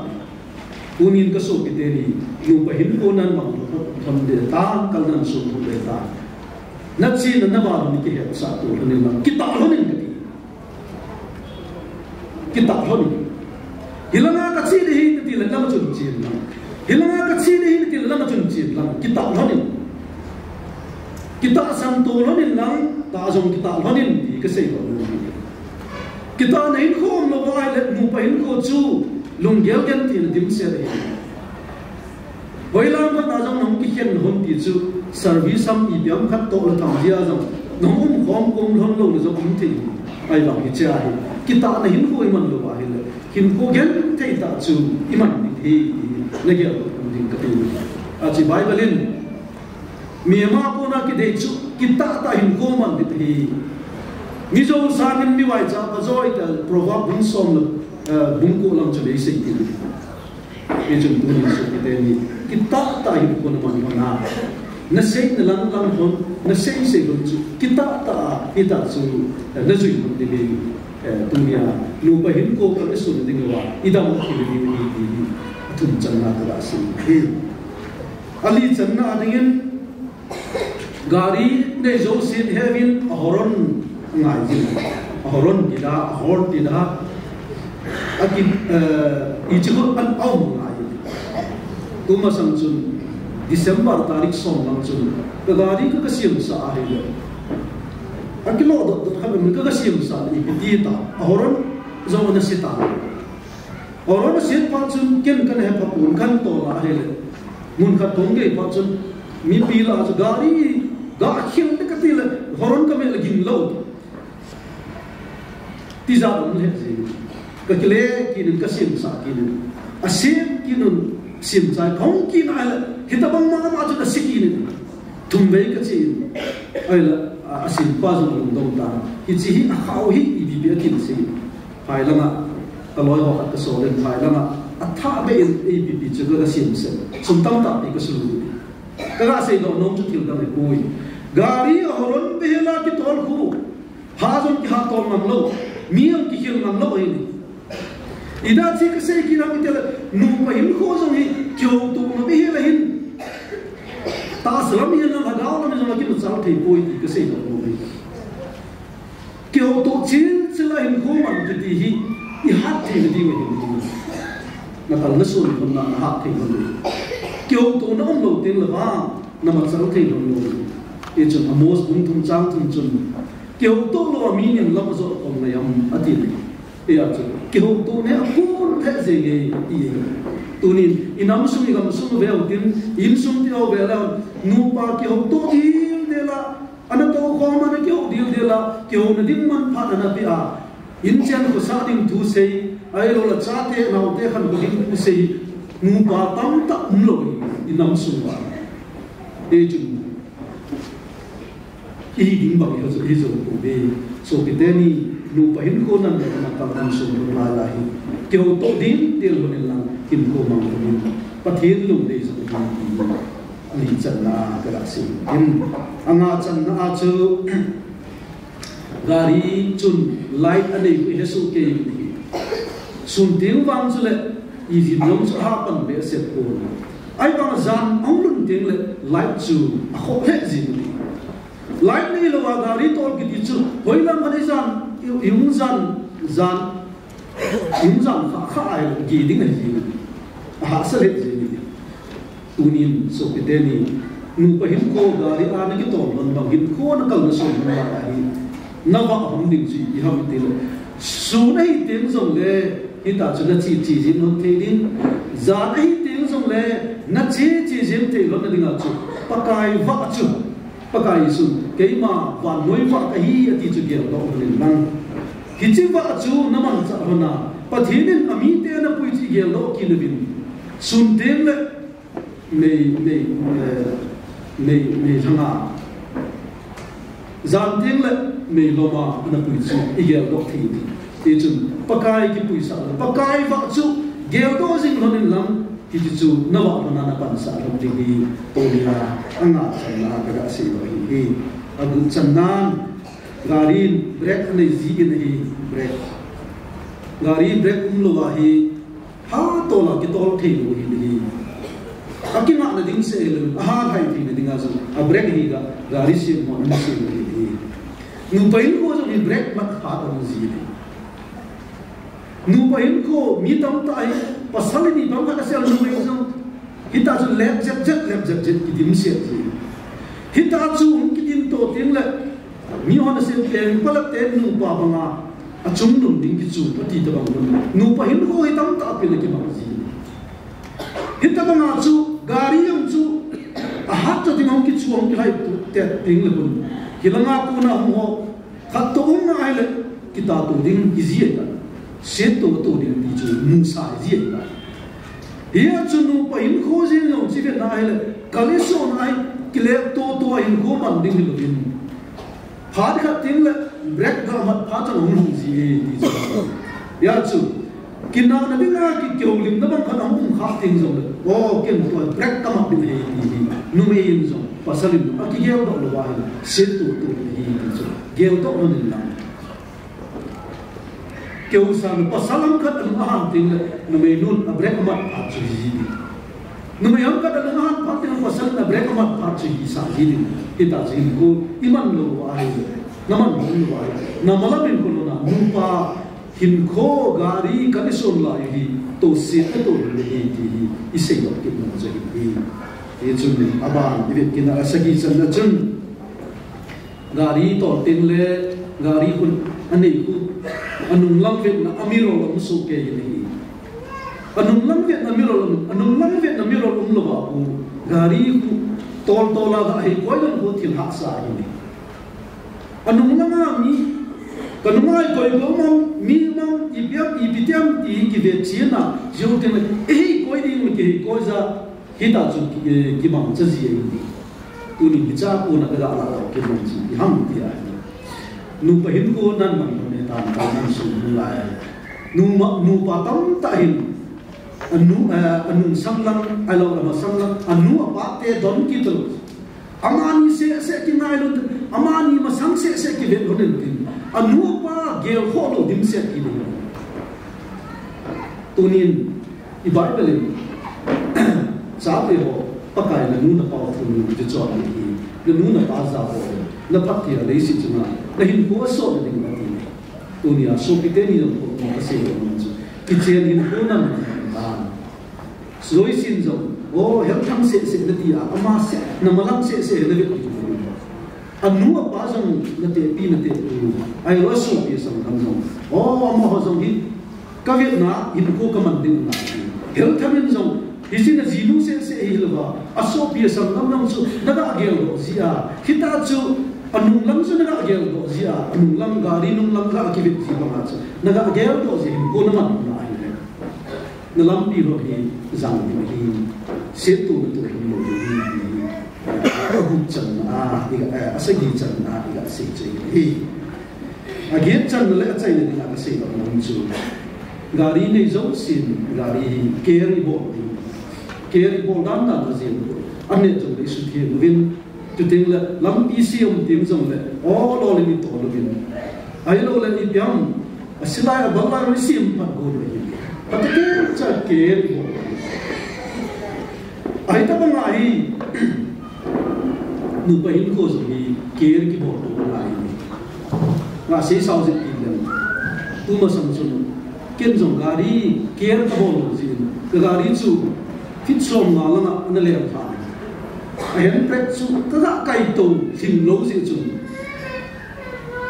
tunin ka so ki te ni nu pa hin ko nan mang tham de ta kal nan so ko de ta na chi na na ba ni ki he sa tu ni ma ki ta lo ni ki ta lo ni hilanga ka chi de hi ti la na chun chi na hilanga ka chi de hi ti la na chun chi la ki ta lo ni ki ta sam tu lo ni lang ta jong ki ta lo ni ti ka sei lo ni ki ta nei khom lo ba le mu pa hin ko chu lung gel gen ti na dim se de Boilang kan azam nam ki khen hon ti chu service sam I biam khat to la thang dia azam nom khom kom lon lo le zo um ti ai ba ki cha hi ki ta na hin ko iman lo ba hi le hin ko gen thei ta chu iman ni thi na ge ding ka ti a chi bible in mi ma ko na ki de chu ki ta hin ko man bi thi mi zo san in mi wai cha ba zo ita proverb bun som bun ko lam chu le se ti e chu tu ni se ki de ni ki ta hin ko na man na na sei na lang lang hon na sei se gun chu ki ta ita chu na zui mun de be dunia nu pa hin ko ka su de ding wa idam ki ni thum chan na ka si he ali chan na ding gari ne zo sin heaven horon ngai ji horon dida hor dida akin I chu an au ngai tu ma sang chun December tarik som lang chun ka gari ka siam sa a he akilo do khabe ka siam sa ni piti ta horon zo na sita horon sit pa chun ken kan he pa pun kan to la he mun kha tong ge pa chun mi pi la gari ga khil de ka ti le horon ka me la gin lo ti za dum le ji ka kile ki nin ka sim sa ki nin a sim ki nun sim sa khong ki na la hita bang ma ma chu da si ki nin tum be ka chi ai la a sim pa zo dum dong ta ki chi hi a khau hi I bi be kin si pai la ma ka loi ho ka so le pai la ma a tha be in I bi bi chu ga sim se sum tam ta bi ka su ka ga sei do nom chu til da le koi gari horon be la ki tol khu ha zon ki ha tol nam lo miam ki hil nam lo ini ida chi ka sei ki nam tel nu pa hin kho zong hi kyo tu ma be hela hin ta salam hin na ga na me zong ki nu chal thei poi ka sei do mo be kyo tu chin sila hin kho man ki ti hi I hat thei di we na tal na sun kon na hat thei kon kyo tu na om lo tin la ba na ma chal thei lo e chun amos bung thum chang thum chun kyo to lo mi nin lam zo kom na yam ati e a chu kyo to ne a pun the je ge I tu nin inam sum ni gam sum ve utin in sum ti o ve la nu pa kyo to dil de la ana to ko ma na kyo dil de la kyo na dim man pha na pi a in chen ko sa ding thu sei ai lo la cha te na te khan ko ding thu sei nu pa tam ta lo inam sum ba e chu I ding bang yo so hizo ko be so kiteni nu pa hin ko nan na ta nan so la la hi kyo to din til lo ne lang kin ko mang ko ni pathin lu de so ko ni chan na ka ra si in anga chan na chu gari chun light ane ko hesu ke ni sun ding wang chu le I ji nom so ha pan be set ko ai bang zan ong lun ding le light chu a kho he ji ni Light ni lo gari tol ki ti chu hoi lam ani zan yung zan kha ai gi ding ai ji ha sa le ji ni tunin so ke de ni nu pa hin ko gari a na ki tol ban bang hin ko na kal na so na ai na wa hom ding ji I ham ti le su nei tem zong le hi ta chu na chi ji no te din za nei tem zong le na chi jim te lo na ding a chu pakai va chu pakai su ke ma van noi va ka hi ati chu gel do rin nang hi chi va chu na man cha hona pathin ami te na pui chi gel do ki lebin sun tem le me thanga zan tem le me loma na pui chu I gel do thi ti chu pakai ki pui sa pakai va chu gel do jing honin lam ki chu na wa na na pan sa ram ding ni to ni na anga na ka ga si lo hi agu channan garin break ne ji ni break gari break lo wa hi ha to la ki tol thei lo hi ni akima na ding se le ha thai thi ni ding a zo a break hi ga gari si mo na si lo hi nu pain ko zo ni break mat ha to ji ni nu pain ko mi tam ta ai pasal ni bang ka sel nu mai zo hita chu lep jet ki dim se hita chu ki dim to ting le mi hon se ten palak ten nu pa banga a chung nu ding ki chu pati ta bang nu pa hin ko hitam ta pe le ki bang ji hita banga chu gari yang chu a hat to ding ki chu ki hai tu te ting le bun hilanga ku na mo khat to na ai le ki ta tu ding ki ji ta se to ding di chu nu sa ji ta Hiya chunu pa in kho jin no chi na ai le kaliso na ai kile to in kho man ding lo in phad kha ting le break ga mat pha cha hung ji ti cha ya chu kinna na binga ki kyo lim na bang kha hung kha ting zo le o ken to break ka mat ding he ti nu me in zo pasalim a ki gel do lo wa sit to hi ti cha gel to on la kêu sang pasalam kat ang ahan ting na may nun a break mat at chi na may ang kat ang ahan pat ting pasal na break mat at chi sa hin ita sin ko iman lo ay naman lo ay na malamin ko na nupa hin ko gari kanison la hi to sit to hi hi isay lo kit na sa hi e chun aban ibit kina asagi san na chun gari to tin le gari kun ani ku anung lam vet na amiro lam su ke ni anung lam vet na miro lam lo ba ku gari ku tol tola da hi ko lam ko thil ha sa ni anung lam mi kanung ai ko lo mam mi mam ibiam ti ki ve china jo te na e ko ri ke ko za hita chu ki mam cha ji ni tu ni cha ko na ga la ke mam ji ham ti ai nu pa hin ko nan man ne ta nan su lai nu pa tam ta hin anu samlang alo ma samlang anu pa te don ki to amani se ki nai lo amani ma sang se ki ve lo den tin anu pa gel ho lo dim se ki ni tunin I bible sa pe ho pa kai na nu na pa fu ni de cho ni nu na pa za ho na pa ti le si chuna na hin ko so de ni ti tunia so ki te ni ko ma se lo ni ki chen hin ko na ba soi sin zo o hel thang se na ti a ama se na malam se na ve ki anu pa zong na te pi na te ai ro so pi sam thang zo o ama ho zong hi ka ve na hin ko ka man din na hel thamin zo Isina zinu se hilwa aso pi sam nam su naga gel do zia kita chu anung lam su naga gel do zia anung lam gari nung lam ga ki bit ji ba chu naga gel do zia ko na man na ai le na lam pi ro hi zang ni hi se tu tu hi mo hi hu chan a diga asagi chan a diga se chei hi again chan le chai le diga se ba mo chu gari nei zo sin gari keri bo keri bo dan na zin ane to le su thi win tu ting la lam pi si om tim zong le o lo le ni to lo win ai lo le ni pyam asilai balla ri sim pa go lo hi patake cha keri bo ai ta bang ai nu pa hin ko zo ni keri ki bo to lai ni nga se sau zit ki le tu ma sam chu ken zong gari ker ka bo lo zin ka gari chu fit som na la na le pha a hen pret chu ka ga kai to sim lo si chu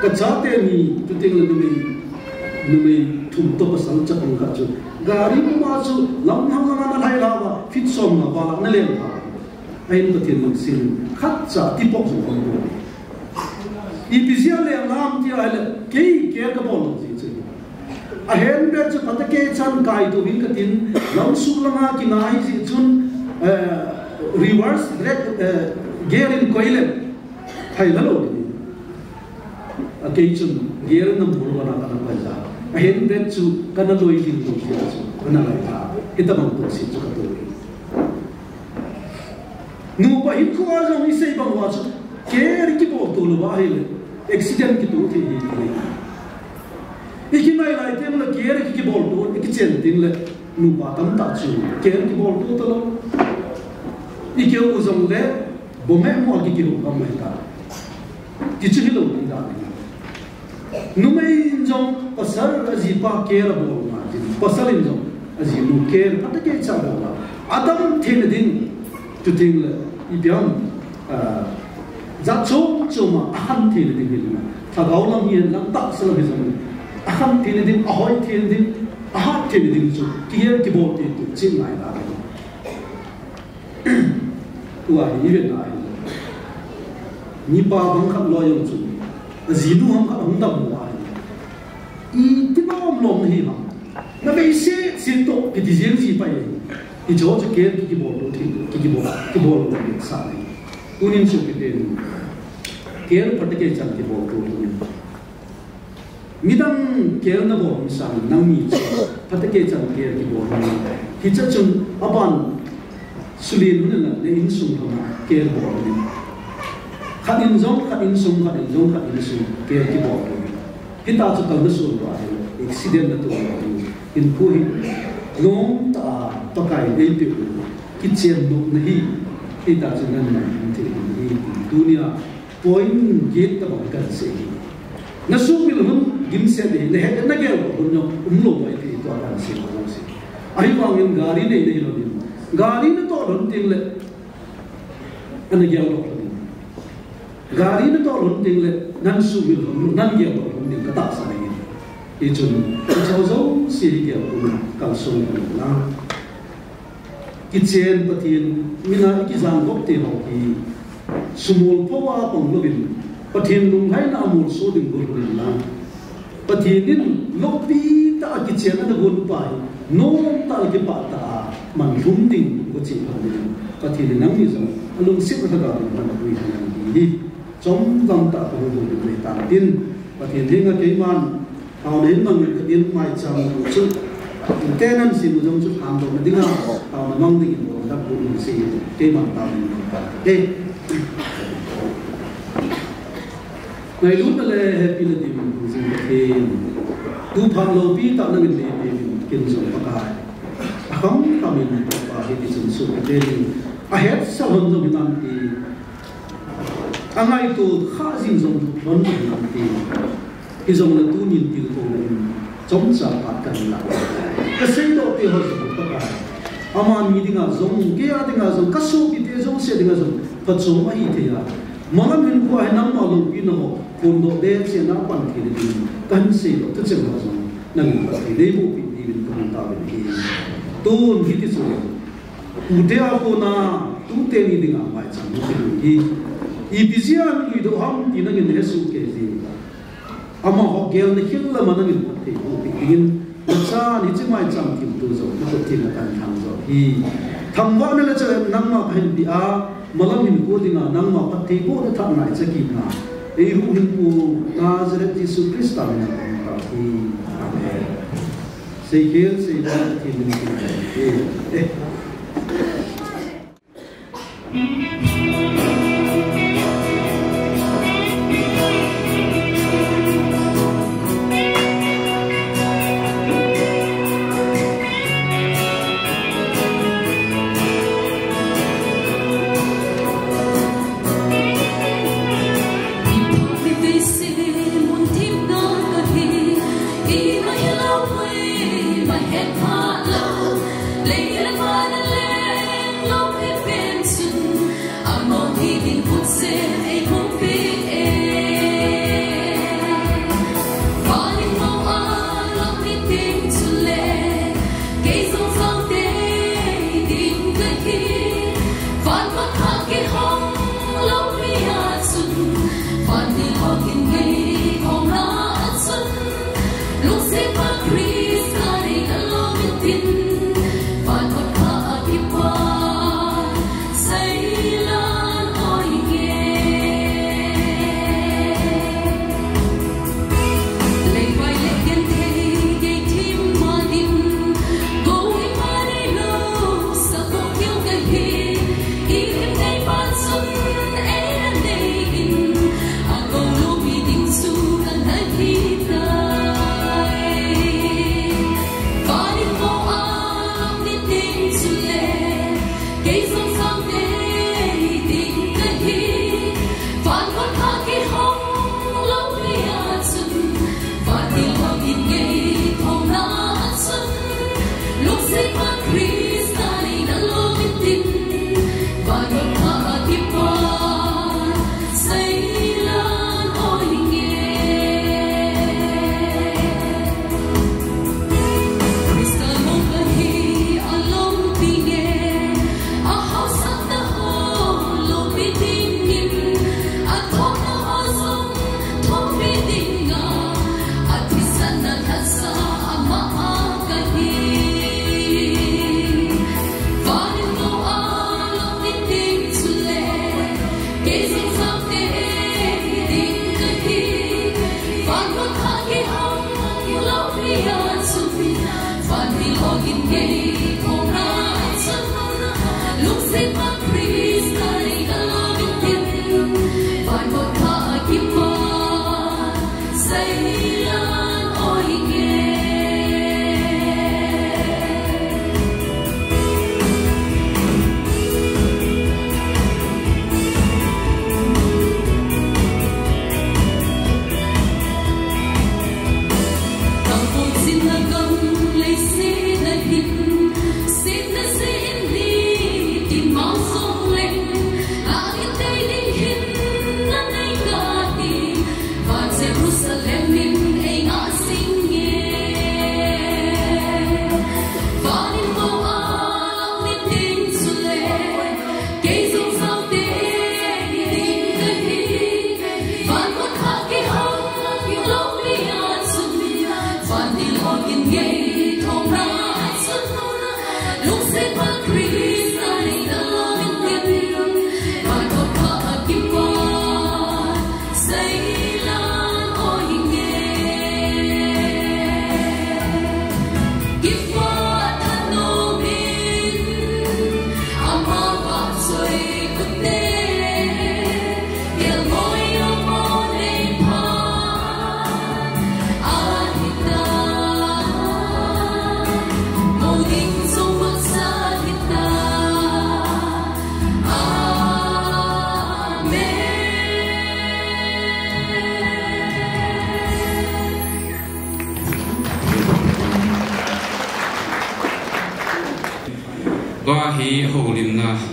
ka cha te ni tu ting la nu me thum to pa sang cha pang ka chu gari ma chu lam ham na lai la ba fit som na ba na le pha a hen ka tin sin khat cha ti pok zo ko I bizia le lam ti ai le ke ka bo lo si chu a hen be chu patake chan kai to bin ka tin lam su lama ki nai ji chun reverse gear in koile thai la lo a ke chun gear nam bur bana kana pa ja a hen be chu kana loi kin to ji chu kana lai ta ita bang to si chu ka to nu pa hin ko a jong i sei bang wa chu gear ki bo to lo ba hele accident ki to thi hi Iki mai lai tem la kier ki bol to iki chen tin le nu pa tam ta chu kier ki bol to lo iki u zong le bo me mo ki ro kam mai ta ki chu lo ni da nu mai zong pasar azi pa kier bol ma ji pasal in zong azi nu kier ata ke cha bo la adam tin din tu tin le I biam za chu ma han tin din ni ta gao lam yen lam ta sa le zong aham tin din ahoy tin din aha tin din chu kier ki bo ti tu chin lai la wa ni ve na ni pa bang khat lo yong chu zinu ham khat hum dam wa I ti ba om lom hi ma na be se sin to ki ti jing ji pa i jo je ke ki bol do thi ki bol do sa ni unin su ki den ker patake chan ki bol do ni midang ker na bol sang nang mi patake chan ker ki bol ni hi cha chun aban sulin na ne in sum na ker bol ni khat in sum ker ki bol ni kita chu kal na su ba accident na to in ko hi long ta pakai ei pe ki chen no na hi ita chu nan na thi hi dunia point gate ta bang kan se na su bil hun gim se de ne he na gel ko no lo mai ti to kan se ko se ai wang in gari nei nei lo din gari na to ron ting le ana gel lo gari na to ron ting le nan su bil hun nan gel lo din ka ta sa nei i chun chau zo si gel ko kal so na ki chen pathin mina ki zang gop te ho ki sumul powa pong lovin pathin lung hai na mul so ding gol rin la pathin nin lopi ta ki chen na gon pai no ta ki pa ta man lum ding ko chi ha ni pathin nang ni zo alung sip ra ga man wi ni chom dam ta ko go ni ta tin pathin ding a ke man ao đến bằng cái biến mai trong chút cái năm xí một trong chút hàng đồ mà tiếng nào ao mà mong tình của các cụ xí cái bằng tàu cái ngày lúc đó là happy là tìm mình gì thì tu phàm lâu pi tạo nên mình kiến dụng bậc hai không tạo mình và cái kiến dụng cái hết sau hơn rồi mình thì anh ấy tu khá dinh dụng hơn mình thì cái dòng là tu nhìn tiêu thụ chống trả phạt cần là cái sinh độ tiêu hao của tất cả aman mi dinga zong kia dinga zong kasu ki te zong se dinga zong pat so mai the ya malam hin ko ai nam ma lo pi no phun do de se na pan ki de kan se lo tu chang ma zong nang pa ki de bo pi ni bin kan ta ben ki tu ni ti so u de a ko na tu te ni dinga mai chang ni ki i bizia mi do ham ti na ngi ne su ke zi ama ho gel ne khil la mana min te bo pi in sa ni chi mai chang kim tu zo na ko ti na kan thang zo hi tham wa na la cha nang ma phen bi a malam hin ko dinga nang ma pat te bo na tha nai cha ki na e ru hin ku Nazareth Jesus Christ ta na ta hi amen sei gel sei da ti ni ki Hãy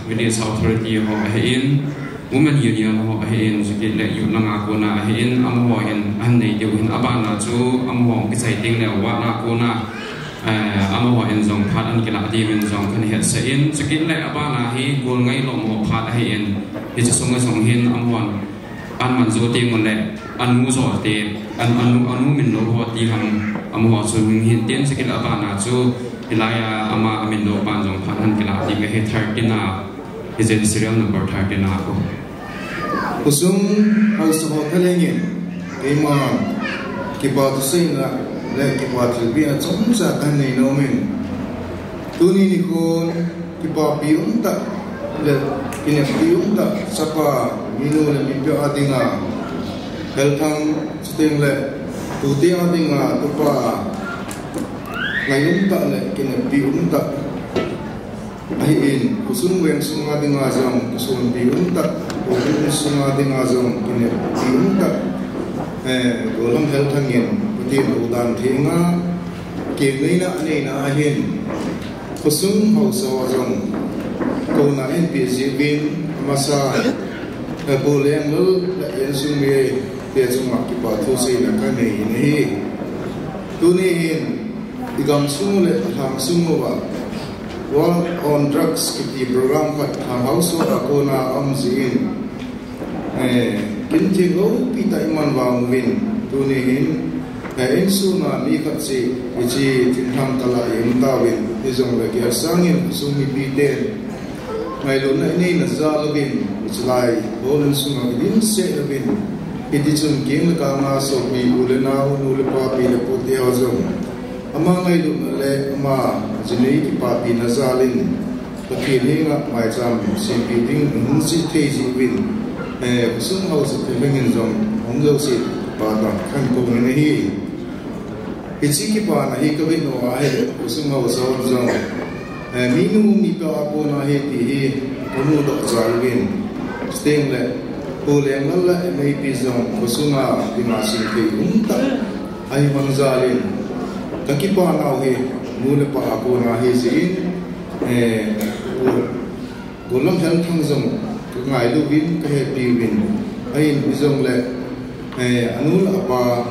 Village Authority ho hein Women Union ho hein sikit le yu nanga ko na hein amho hen an nei de hin abana chu amho ki sai ting le wa na ko na amho hen zong phat an kila di win zong kan het sa in sikit le abana hi gol ngai lo mo phat hein hi chu song hin amho an man zo te mon le an mu zo te anu min lo ho ti ham amho chu hin ten sikit abana chu Ilaya ama amin do panjong phanan kila di me he 13 na is in serial number 13 na ko kusum house ho thalengin keima ki ba tu singa le ki ba thilbi a chom sa kan nei no men tuni ni kon ki ba piun ta le ine piun ta sapa minu le mi pyo adinga helthang sting le tu ti adinga tu pa ngayon ta le kina biun ta ai in kusung wen sunga dinga jong kusun biun ta kusung sunga dinga jong kina biun ta golam hel thangin puti udan thinga ke neina neina hin kusung hausa jong ko na NPC bin masa boleng lu la en sumi te suma ki pa thu sei na ka nei nei tu ni igam sumule ham sumuwa war on drugs ki program pat ham house ko na amzin kinti go pita iman wang win tuni hin en suna ni khat si ichi tinham tala yim dawin izong le ya sangin sumi piten mai lo na ni na zalwinichlai holen suma din se bin idi chum king ka ma so mi ulena ulu pa pi le puti ozong amang ay le ma jinei ki papi na zalin pakili nga mai cham simpi ding si teji win sun house pe bengin zong ongzo si pa ta kan ko ne hi ichi ki pa na hi ko bin no ai sun house zong minu mi pa ko na he ti hi komu do zalwin sting le ko le ngala mai pi zong ko sunga dinga simpi unta ai mang zalin Kakipa nau he mula pa ako na he sin golam hel thang zong ngai lu win ka he pi win ai zong le anul apa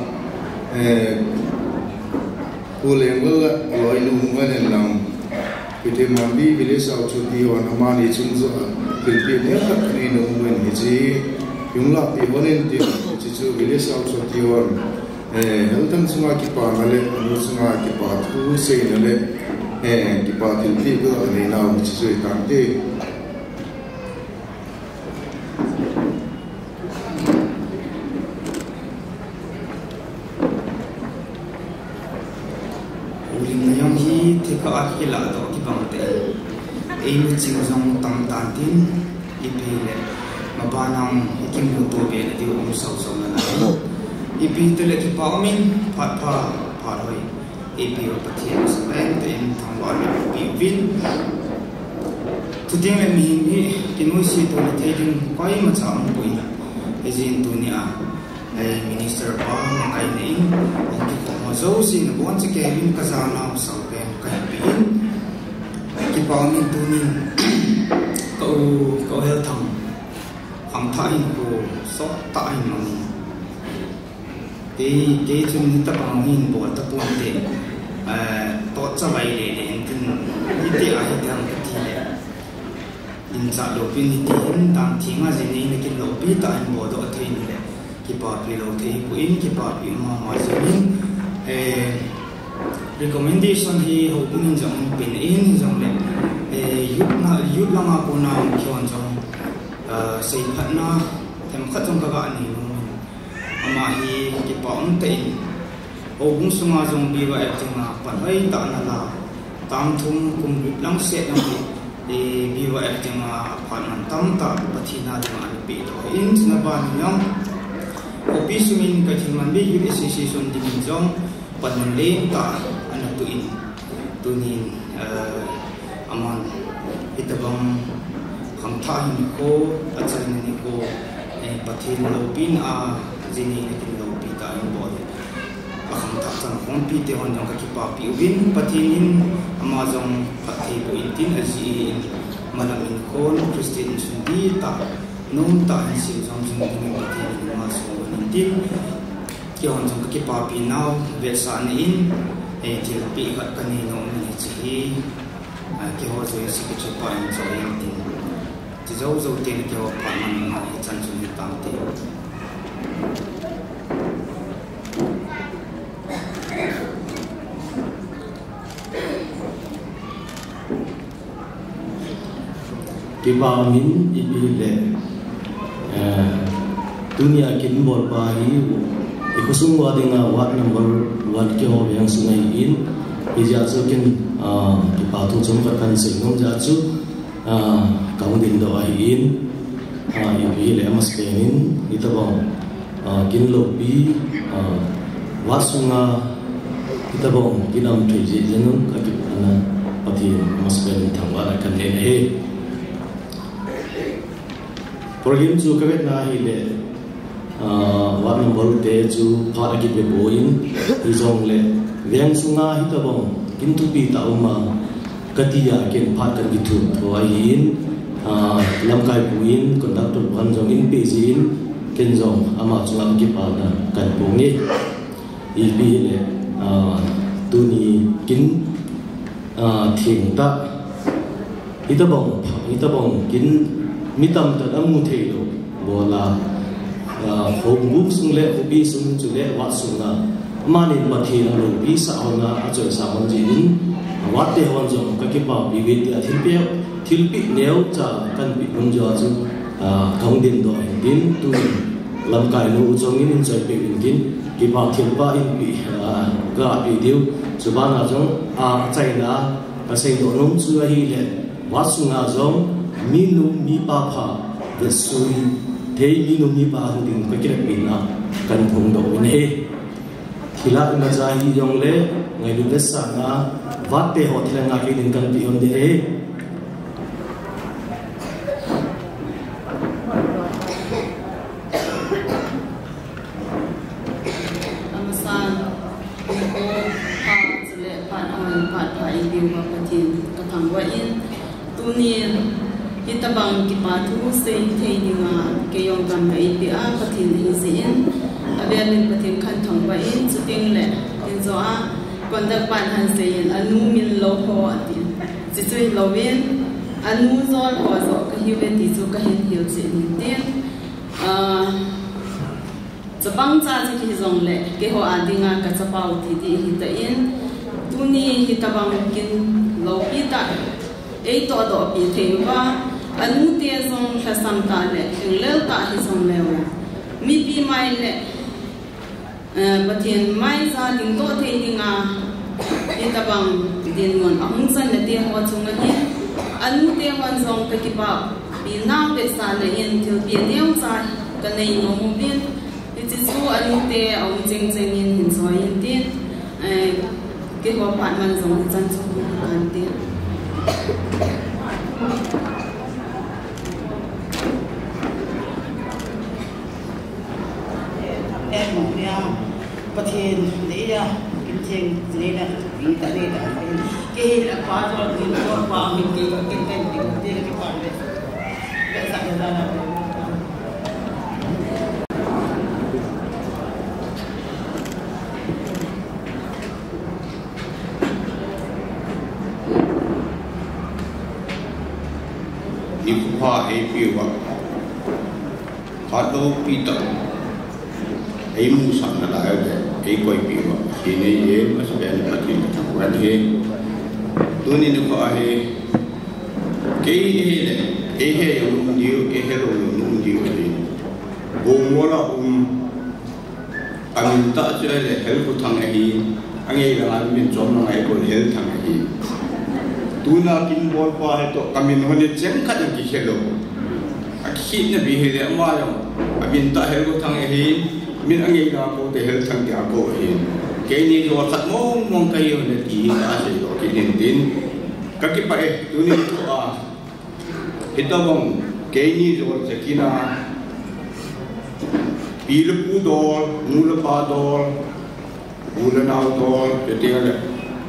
kuleng la loi lu ngan lang pite mambi bile sau chu ti on amani chung zo pil pi ne khat ni no wen hi chi yung la pi bonen ti chi chu bile sau chu ti on Heltan sunga ki pa nale anu sunga ki pa tu sei nale ki pa til ti go ne na u chi soi tan te uling na yong hi te ka aki la do ki pang te e mu chi go jong tam tan tin i pe le ma ba nang ki mu to be ne ti um sau sau na na ipi tu le ki paumin pha hoi ipi o pathian sang te in thang wa le pi vin tu ding le mi hi kinui si tu le te ding koi ma chang pui ezin tu ni a minister pa na kai nei ki ko ma zo si na bon che ke lim ka za na sau pe kai pi in ki paumin tu ni ko thai ko so ta in mang ke chun ta pang hin bo ta pon te to cha vai le le tin ite a hi dang ka ti le in cha lo pin ni tin dang thinga je ni ne kin lo pi ta in bo do the ni le ki pa pi lo the ku in ki pa pi ma je ni recommendation hi ho kun jong pin in jong le yut la ma ko na kyon jong sei phat na them khat jong ka ga ni no ama hi ki pa on te o bung sunga jong bi wa ek tinga pan hai ta na la tam thum kum bit lang se na bi wa ek tinga pan man tam ta pathina jong an pi to in na ba ni nyam o bi sumin ka thin man bi yu association din jong pan man le ta an tu in tu ni aman itabang kham tha hin ko achal ni ko pathin lo pin a jini kin lo pi ta in bo kham tha chang hon pi te hon jong ka ki pa pi win pathin in amazon pathi ko in tin aji malam in ko christian sundi ta nom ta hin sim jong jing ni pathin in ma so in tin ki hon jong ka ki pa pi now ve sa ni in til pi khat ka ni no ni chi ki ho zo si ki pa in so in tin chỉ dấu dấu tiền kiểu phải mình hỏi chân chung như tám tiền cái bao nín ít lệ dunia kin bol bahi ikusung wa dinga wat number wat ke ho yang sungai in ija chu kin ki pa thu chung ka kan sing ngom ja chu kaung din do ai in i le mas penin itabong kin lo bi wasunga itabong kinam thei je jenun ka ki ana pati mas penin thangwa la kan le he program chu ka vet na hi le wat number te chu phara ki be boin i jong le veng sunga hitabong kin tu pi ta uma katia ken phat kan gi thu thoi in lamkai puin conductor ban jong in pejin ken jong ama chunga ki pa na kan pongi i bi le tu ni kin thing ta itabong kin mitam ta amu thei lo bola hom buk sung le hobi sung chu le wa sunga mani pathi na lo bi sa ona a choi sa mon ji in wat te hon jong ka ki pa bi wi ta thil pi neu cha kan pi mun jo chu kaung din do din tu lam kai lu jong in choi pi din ki pa thil pa in pi ga pi diu chu ba na jong chai na pa sei do nom chu hi le wat sunga jong mi nu mi pa pha de sui thế mi nu mi pa din ka ki pi na kan phung do in he khila na ja hi jong le ngai du de sa na wat te ho thila nga ki din kan pi on de he amasan ko pa chule pa on pa thai bi wa patin ka thang wa in tunin itabang ki pa thu se thei ni nga ke yong kam na ipi a patin hi sin abian patin khan thang wa in chuting le in zo a kondak pan han se in anu min lo ho atin chi chui lo win anu zol ho zo ka hi wen ti chu ka hin hil chi ni ten zabang cha chi ki zong le ke ho adinga ka chapau ti ti hi ta in tuni hi tabang kin lo pi ta ei to do pi theiwa anu te zong ka sam ta le lel ta hi zong le mi pi mai le pathian mai za ding to thei dinga itabang din ngon ahung san le te ho chunga hi anu te wan zong ka ki ba pi na pe sa le in til pi neu cha ka nei no mu bin it is so anu te au jing jing in hin so in tin ke ho pat man zong chan chu kan ti em một nhau bất thiên để ra kinh thiên để là bị tại đây là cái là quá rồi thì nó quá mình cái cái cái cái cái cái cái cái cái cái cái cái ni kuha e piwa hado pita e musa na la e koi piwa ini ye mas ben pati wan he tuni ni ko he ke he yo dio ke he ro no dio ni o mola amin ta che le hel ku thang hi angai la min chom no ai ko hel thang hi tuna kin bol pa he to kamin hone chen khat ki khelo akhi na bi he le ma yo amin ta hel ku thang hi min angai la ko te hel thang ya ko hi ke ni lo khat mong kai yo ne ti ta se lo ki nin tin ka ki pa e tuni to a hitamong ke ni lo chakina Pilepu dol, nulapa dol, ulanau dol, ketingale,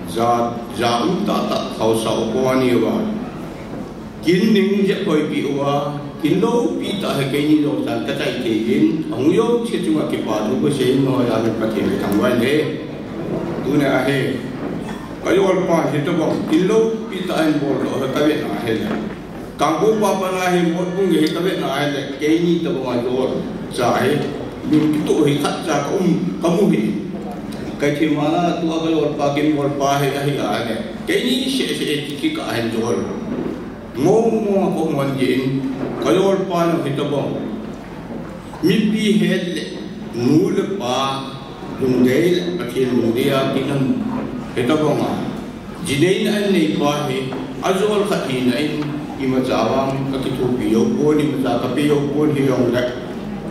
jauh tak kau sah puani awak. Kining je koi piwa, kindo pita hekeni dol dan kacai kein, angyo cuma kipadu bersih no yang pakai betangwan le, tu ne ahe. Kalau orang itu bang, kindo pita en bol lo hekawe na ahe le. Kampung papa na ahe bol pun hekawe na ahe le, keni tu bang dol, cai. Itu hikat cak kamu hi, kaci mana tu agal orpa kim orpa he ada. Kini se kita anjol, ngomong aku manjin, kalau orpa nak kita bang, mimpi head nul pa, lundel, akhir lundia kinam kita bang ah, jidain ane pa he, azol khatin ain imajawang kakitu piyopon imajakapi yopon hiyong lek.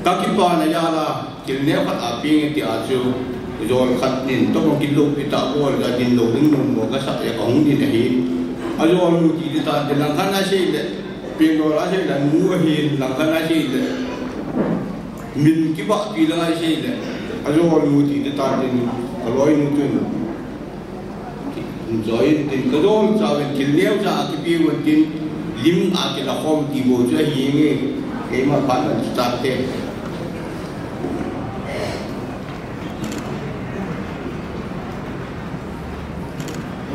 Kaki pa na yala kilne pat aping ti ajo jol khat nin to mo kilo pita bol ga din lo ning mo ga sa ya kong din hi ajo lu ti ta de lang kana se de ping do la se la nu hi lang kana se de min ki ba pi la se de ajo lu ti ta din aloi nu tu join din ko do sa wen kilne ja ki pi won din lim a ki la khom ti bo ja hi nge ke ma pa na ta te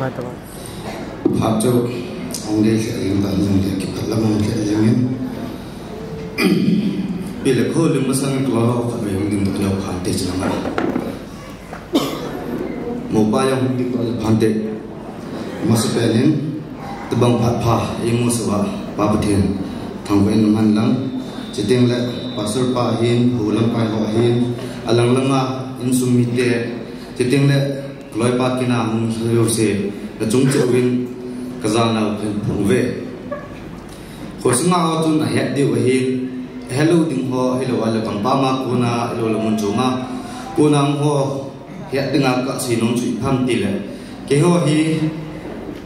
Hak tu, orang dia yang tak jom dia kita lama kita jamin. Bila kau lima sang keluar kau yang din tu kau hantar jangan. Mobile yang din kau hantar masuk pelin, tebang patah yang musuh papatin, tangguin manlang, jadi le pasal pahin, hulang pahin, alang lengah insumite, jadi le Loi pa kina hung yo se na chung chawin kazana pen phungve ko singa o tun na het de hin hello ding ho hello ala pang pa ma kuna hello mun chunga kuna ho het ding ka sinong chui pham ti le ke ho hi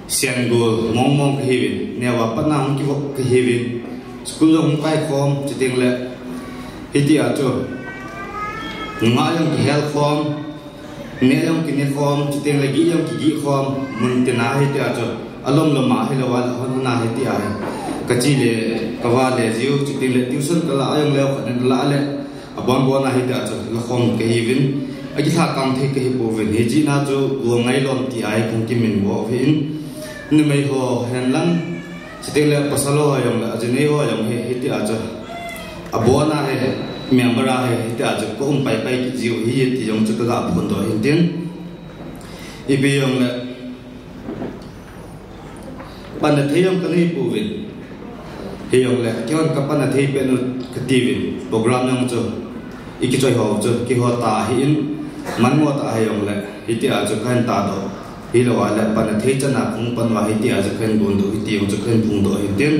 sian go mong ke hewin ne wa pa na ki ho ke hewin school long kai khom chiting le hitia cho nga yang ki hel khom ne yang kini khom chiting lagi yang ki khom mun tena he ta cho alom lama he lawal hona he ti ai kachi le kawa le jiu chiting le tuition kala ayang le khan la le abon bona he ta cho la khom ke hivin agi tha kam the ke bo ven he ji na jo go ngai lom ti ai kong ki min bo hin ni mai ho hen lang chiting le pasalo ayang la ajne ho ayang he ti a cho abona he member he ta jo ko pai pai ki jiu hi ti jong chu ka phon do hin tin ibe yong le pan the yong ka ni pu vin he yong le kyon ka pan the pe no ka ti vin program yong chu iki choi ho chu ki ho ta hin man mo ta he yong le hi ti a chu kan ta do hi lo wa le pan the chana khung pan wa hi ti a chu kan gun do hi ti yong chu kan phung do hin tin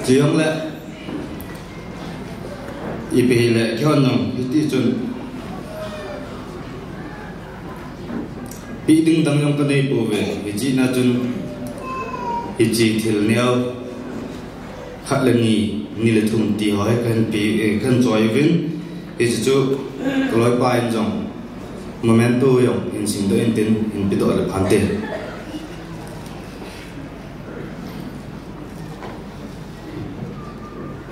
jiang le ibe le kyon no ti chun bi ding dang yong ka nei po ve ji na chun ji thil neo khat le ni le thum ti hoi kan pi kan joy vin chu kloi pa in jong momento yong in sing do in tin in pi do le phan te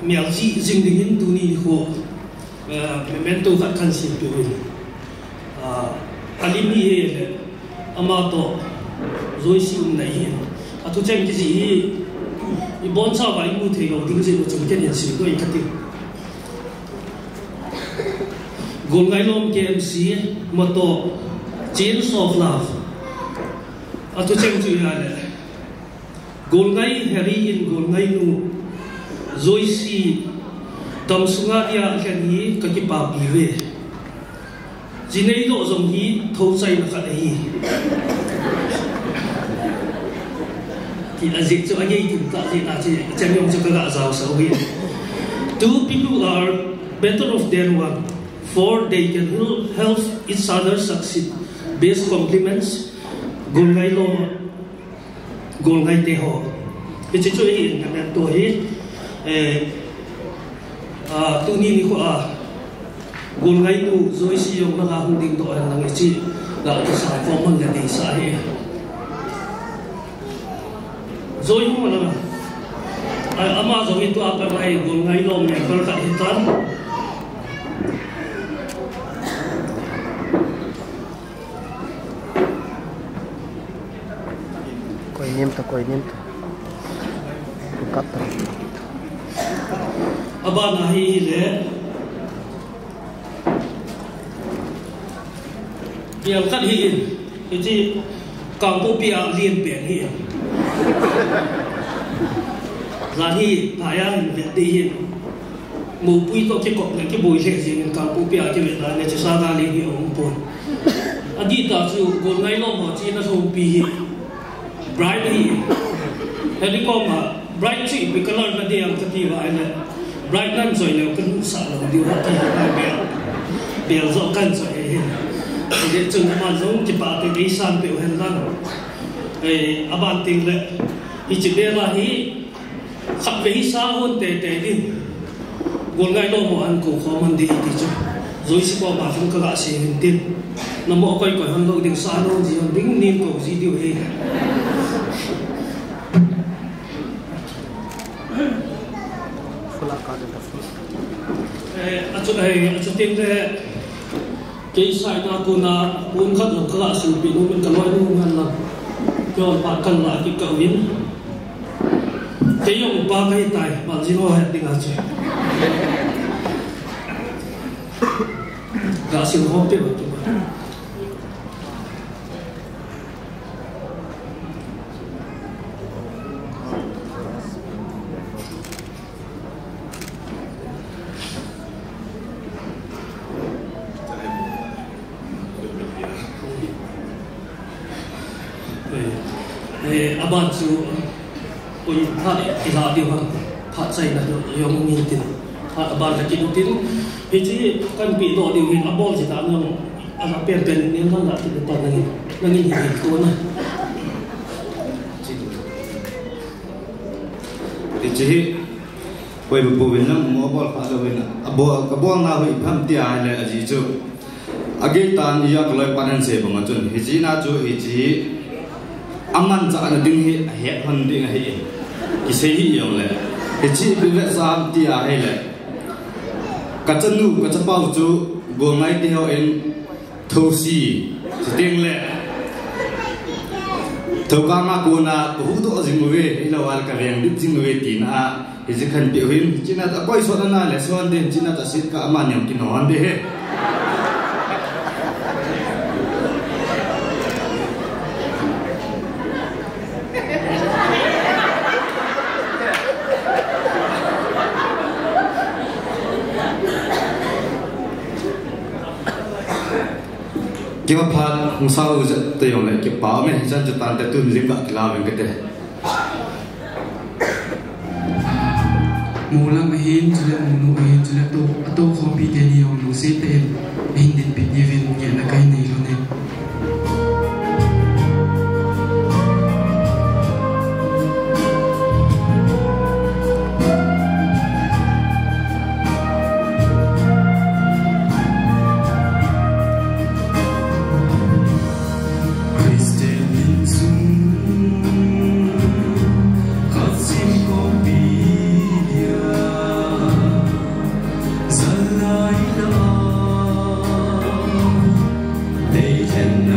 miao ji jing ding in tu ni ho memento ka kan sin tu alim ni he ama to zoi si nai hin thu chen cái gì bốn sao vậy mua thì đầu tiên gì của chúng cái nhận sự của cái tiền gồm ngay lom KMC một tổ Chains of Love thu chen chuyện này gồm ngay heroin gồm ngay nu Joyce tâm sunga dia khen hi cái bà bị về chỉ này độ giống hi thâu say là cái gì thì là dịch cho anh ấy thì ta thì là chỉ chẳng用这个打造社会 two people are better off than one for they can help each other succeed based compliments gồm ngay thế họ cái chuyện cho ý là tuổi tôi nhìn qua gồm ngay nu rồi sử dụng nó không định tội là người chị là cái sản phẩm mình là để xã hội rồi không mà ama giống như tôi apa này gồm ngay lom này còn cả hiện toán coi niệm cắt aba nahi le biar cắt hi jadi kampung biar liên biển hi là hi phải ăn việc đi hi mù bụi to cái cọc này cái bụi hiện gì mình kampung biar cái việc này chỉ sao ra liên hi ông bồn anh đi ta chịu còn ngay lo mà chỉ nó không bị bright hi thế con mà bright chỉ bị cái lần đi ăn cái gì vậy này bright năm rồi nếu cần sợ là điều họ thì biểu rõ cần rồi để chừng mà giống chỉ bảo cái san biểu hiện ra aban ting lệ thì chỉ biết là hi khắp về xa hơn tệ đi còn ngay đâu mà ăn cổ khó mình đi thì chứ rồi sẽ qua bà chúng các bạn sẽ hình tin nó mỗi quay quay hơn đâu tiếng xa đâu gì hơn đính niên cổ gì điều gì chỗ này chỗ tiếng thế cái sai na kuna muốn khắc được các bạn sự bị nó bên cái loại luôn hơn là cho bạn cần lại cái cậu biến cái dùng ba cái tài bạn chỉ nói định là gì cả sự hấp tiếp của chúng ta aban su oi ha ila điều hàng phát say là điều yong nhìn tin ha aban là cái tin thì chỉ cần bị độ điều hình abol chỉ tạm用anh bên nên nó là cái toàn là nhìn hình của nó thì chỉ quay bộ bên nó mua bol phát ra bên abo cái bol nào bị pham tia hay là gì chứ agi tan iya kalau panen se bang chun hiji na chu hiji aman cha na ding hi he hon ding hi ki se hi yo le hiji bi ve sam tia hai le ka chanu ka chapau chu go ngai ti ho en thosi ding le thoka ma ko na hu do jing we ila wal ka reng dik jing we tin a hiji khan bi him china ta koi so na le so den china ta sit ka aman yam ki no han de he cái mà phát không sao rồi tôi用lại cái bảo mình chân cho tan tới tuần liên lạc làm cái đấy mùa lăng hiến cho nên mùa hiến cho nên tôi không bị cái điều nó sẽ tên hình định bị như vậy nhận là cái này luôn này and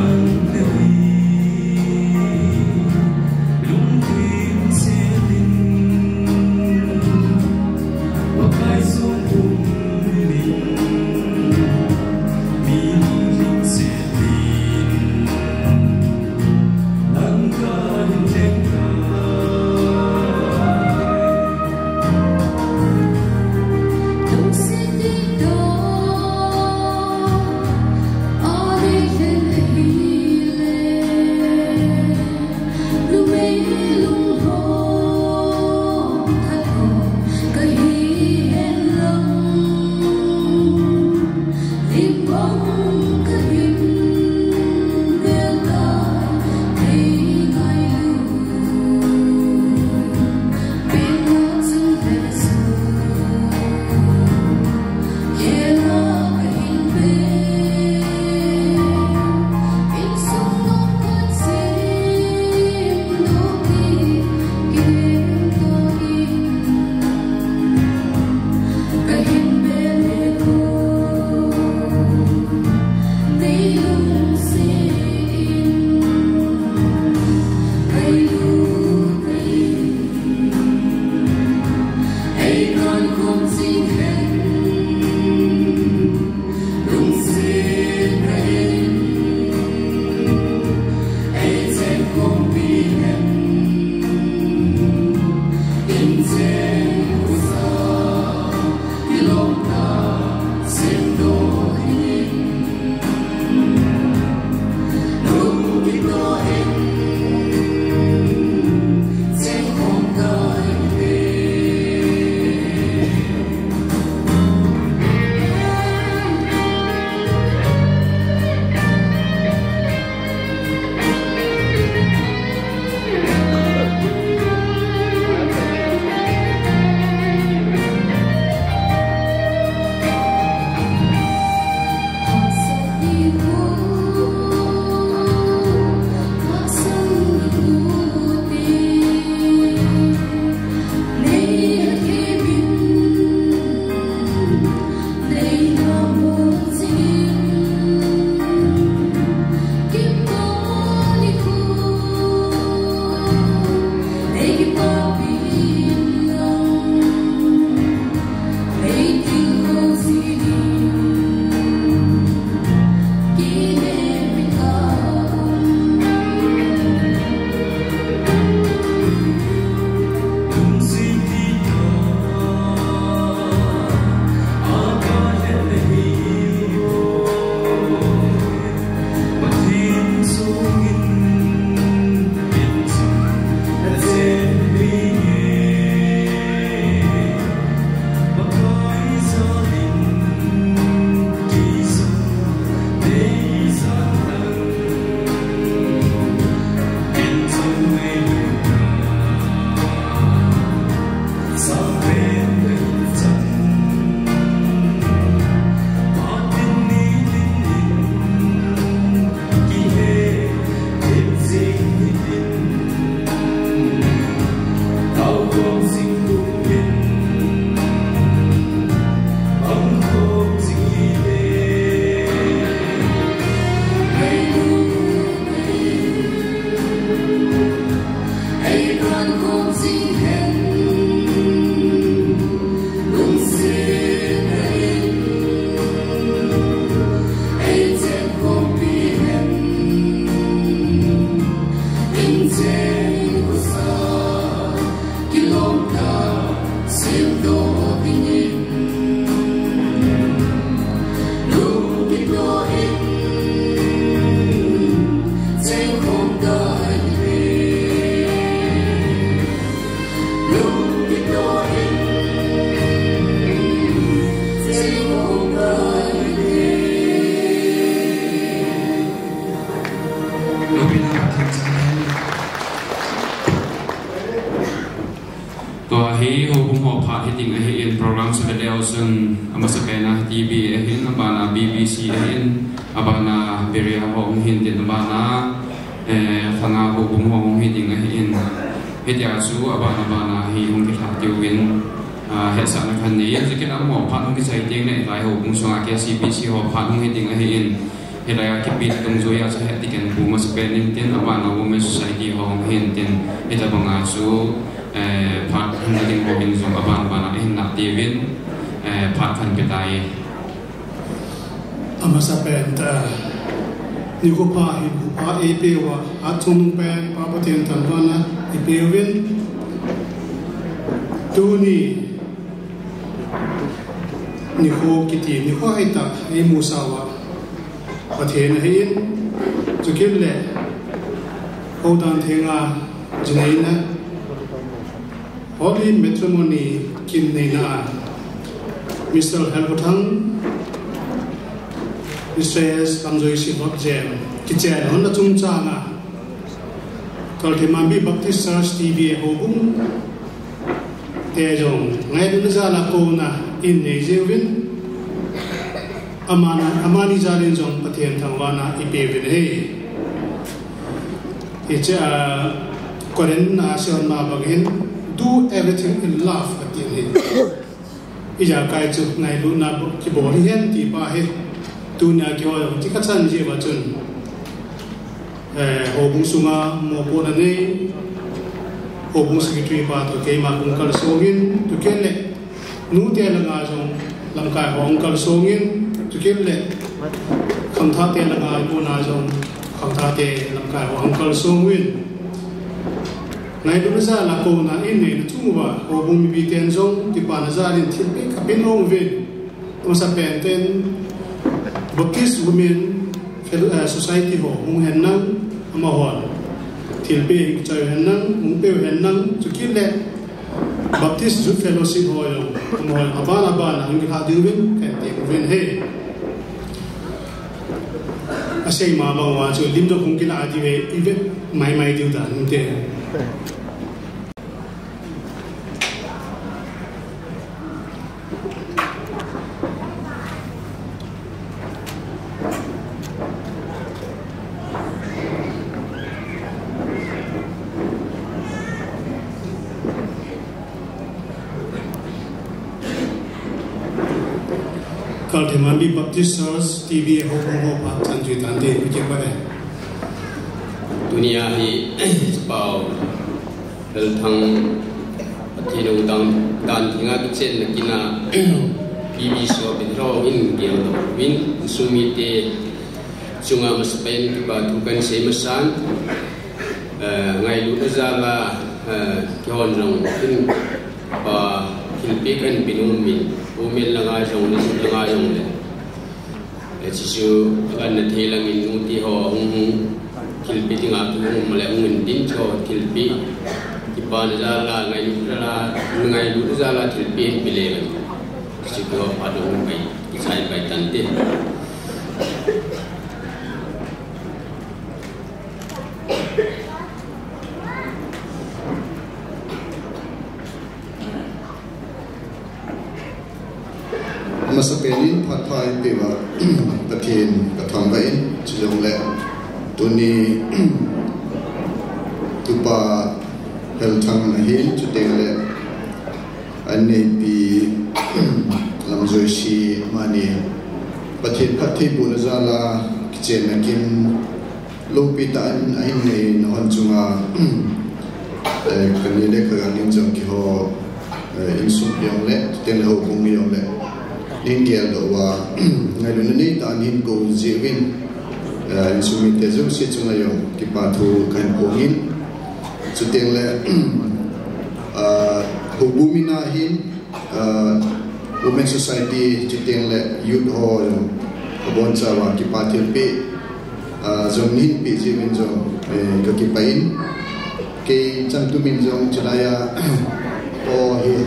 hi ho bung ho pha hitting a hi in program so le osun amasapena TV a hin abana BBC a hin abana beria ho hin tin abana khanga ho bung ho hitting a hi in hetia su abana bana hi hung ki tha tiu win he sa na khan ni jikin am ho pha hung ki sai ting ne lai ho bung so a ke CBC ho pha hung hitting a hi in helaya ki pit tung zo ya sa hetiken bu mas penin tin abana women society ho hin tin eta banga su part handling robin zong aban bana in na divin part kan betai amasa penta ni ko pa hi ko pa e pe wa atung pen pa paten tan bana e pe win tu ni ko kiti ni ko aita e musawa paten hin to kille ko dan thenga jinaina Holy matrimony kin neina Mr. Helvatang Mrs. Kamzoi Sibok Jem Kichen Honda Tumchanga Kaltimambi Baptist Church TV Hobung Tejong Ngai Dunazala Kona in Nejewin Amani Jalin Jong Patien Tangwana Ipevin He It's a Korean Asian Mabagin do everything in love at the end. Ija kai chu nai lu na ki bo hi hen ti pa he tu nya ki wa ti ka chan je wa chun ho bung sunga mo po na ne ho bung secretary pa to ke ma kung kal songin tu ken le nu te la nga jong lam kai hong kal songin tu ken le kham tha te la nga ko na jong kham tha te lam kai hong kal songin Ngai du za la ko na in ne tu wa ho bum bi ten zong ti pa na za rin thil pe ka pin hong ve to sa pen ten Baptist Women Society ho hung hen nang ama hon thil pe chai hen nang hung pe hen nang chu ki le Baptist Youth Fellowship ho yo mo abana bana hung ha du win kan te ven he asai ma ba wa chu lim do hung ki la di ve even mai diu da hung te Kaltimambi Baptist Church TV ho ho pa tan ju tan de ku je ba dunia hi pau hel thang athino dan thinga ki chen na kina bibi so bin ro in gel do win sumite chunga maspen ki ba tu kan se masan ngai lu zala kyon long in ba hilpi kan binum min umil langa jong ni langa jong le chisu an na thelang in muti ho hilpi tinga tu male ngin din cho hilpi ki ba zala ngai lu zala hilpi bilegan chisu adu ngai ki sai bai tante Masapenin patpai pewa patin kathambain chijong le tuni tupa helthang na hin chuteng le anne pi lamjoi shi mani patin pathi bunazala kichen na kim lopi tan ahin nei non chunga kanile kaganin jong ki ho insum yong le ten ho kung yong le India doa ngai lu ni ta nin ko jewin insumi te zo se chunga yo ki pa thu kan ko hin chuteng le hubumina hin women society chuteng le youth hall bon chawa ki pa thil pe zong nin pe jewin zo ka ki pain ke chang tu min zong chalaya o he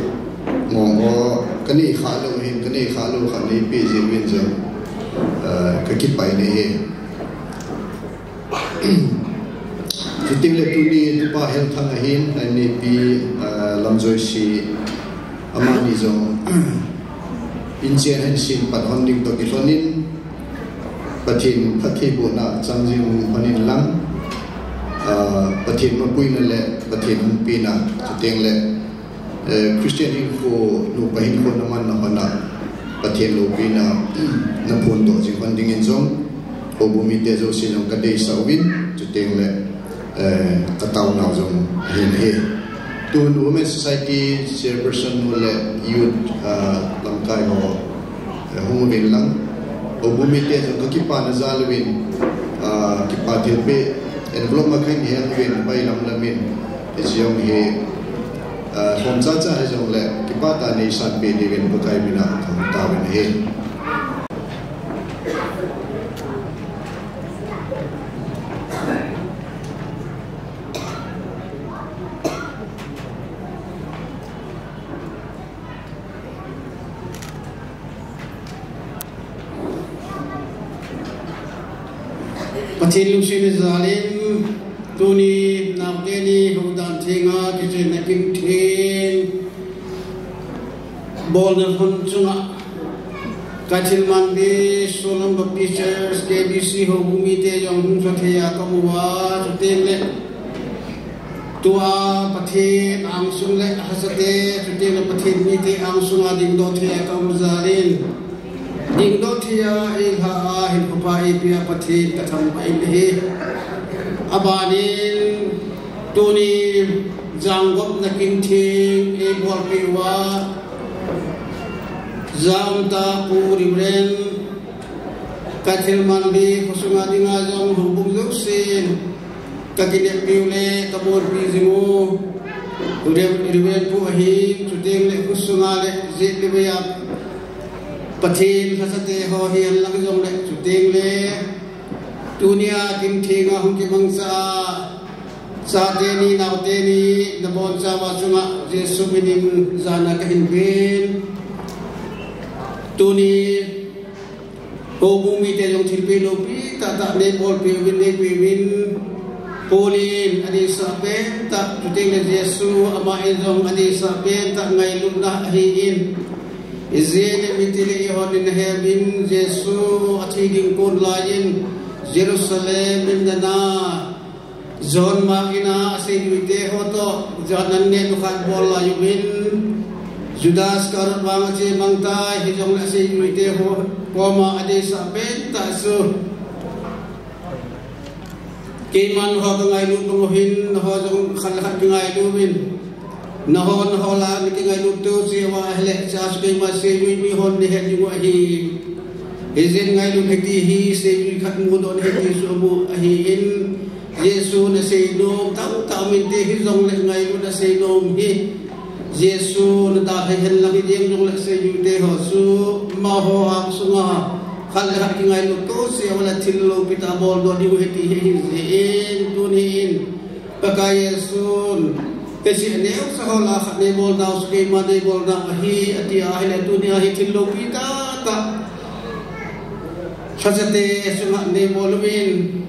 ngo kani khalo hin kani khalo khani pe je win jo ka ki pai ne he fiting le tu ni tu pa hel thang hin ani pi lamjoi shi amani jo injen hen sin pat hon ding to ki lonin pathin phathi bu na changjing panin lang pathin ma pui na le pathin pi na chuteng le Christian info no pahin ko naman na hana pathen lo pina na phone do jing funding in zong obumite zo sinong kadai sawin chuteng le kataw na zong hin he to women society chairperson le youth lamkai ho humumin lang obumite zo kipa na zalwin kipa thilpe envelope makhain helwin bai lam lamin ejong he hom cha cha hai jong le ki pa ta nei san pe ni wen bakai bina thong ta wen he Pathin lu sin zalim tuni nabdeni hudan thinga kichen na king thin bol na hun chunga kathil man bi solam teachers KBC ho bumi te yong hung so theya kamuwa chuteng le tua pathin ang sung le hasate chuteng le pathin ni te ang sunga ding do theya kamuzalin ding do theya e ha hin papa e pia pathin katham ai le abanin tuni janggop na kinting e bol piwa zamta puri bren kathil manbi kusunga dinga jong hubung joksin kakine piule kabor pizimu udem riben pu ahi chuteng le kusunga le zit le ya pathin khasate ho hian lang jong le chuteng le dunia kim thinga hum ki mangsa sa deni naw deni na bon sa wa chunga jesu minim zana ka hinbin tuni ko bumi te jong thilpe lo pi ta ta ne bol pi win ne pi win polin ani sa ben ta tuting le jesu ama enjong ani sa ben ta ngai lu na hi in izene mitile hodin hebin jesu athiging kon lain Jerusalem indana zon magina ase yuite hoto janan ne dukan bola yumin Judas karut banget si mangta hijong ase yuite ho poma ade sa benta su Kiman ho ngai lu penguhin ho jong khalat ngai lu win naho la ni ngai lu tu si wa hele cha skai ma se yu mi hon ni he ni wa hi izin ngai lu heti hi se yu khat mu don heti su mu hi in Yesu na se no tam min te hi jong le ngai lu na se no hi Yesu na da he hen la hi ding jong le se yu te ho su ma ho ang su nga khal ha ki ngai lu to se wala thil lo pita bol do di heti hi in tunin paka Yesu kasi neo sa hola khat ne bol daw skai ma ne bol na hi ati a hele tunia hi thil lo pita ta sajate sunga ne bol win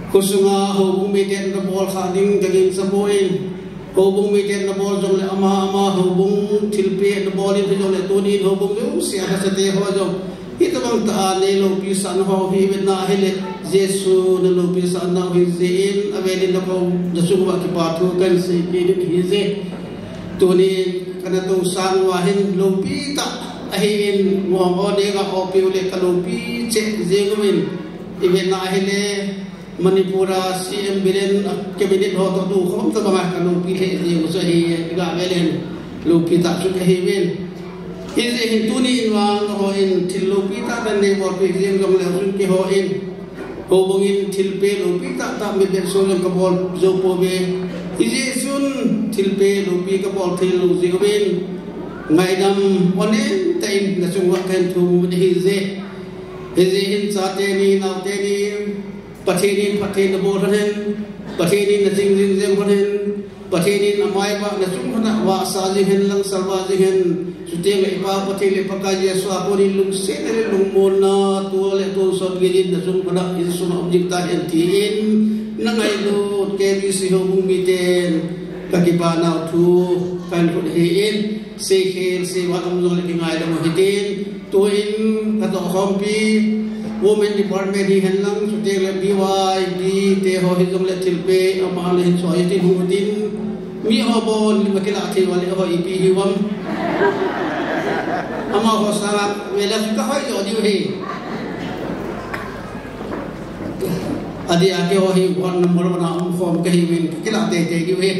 kusunga ho bumi den na bol khading daging saboin ho bumi den na bol jong le ama ho bung thilpe na bol in jong le tunin ho bung lu sia sajate ho jong ito bang ta ne lo pisan ho hi na hele Yesu na lo pisan na hi zin aveli na ko na sungwa ki pathu kan se ki hi ze tunin kana to sang wa hin lo pi ta ahin mo mo de ga ho pi le ka lo pi che ze gumin iben na hele Manipura CM bilen cabinet ho to du khom ta ba ka lo pi le ze mo se hi ga velen lo pi ta su ka hi ben Hizi hintuni inwang ho in tilopita dan nebor pizim jong langsung ki ho in hubungin tilpe lopita tak mibet solong kabol zopo be hizi sun tilpe lopi kabol tilu zigobin ngaidam onen tain nasung wakan tu hizi hin sate ni naute ni pateni boranen pateni nasing zing boranen pateni namai ba nasung hana wa sajihen lang salwajihen Suting ipa patili pakaji aswa puri lung senere lung mona tuole tu sot gidin nasung pada insuna objek tahen tiin nangai lu KBC hubung miten kaki panau tu kan pun hin sekhir se wakam zole kingai damo hitin tuin kato hompi women department hi henlang suting le BY di te ho hizong le tilpe amal hin so hitin humutin mi hobon makila thi wale ho ipi hiwam ama ho sala wela ka ho yo di he adi ake ho hi one number bana form ka hi win kila te gi he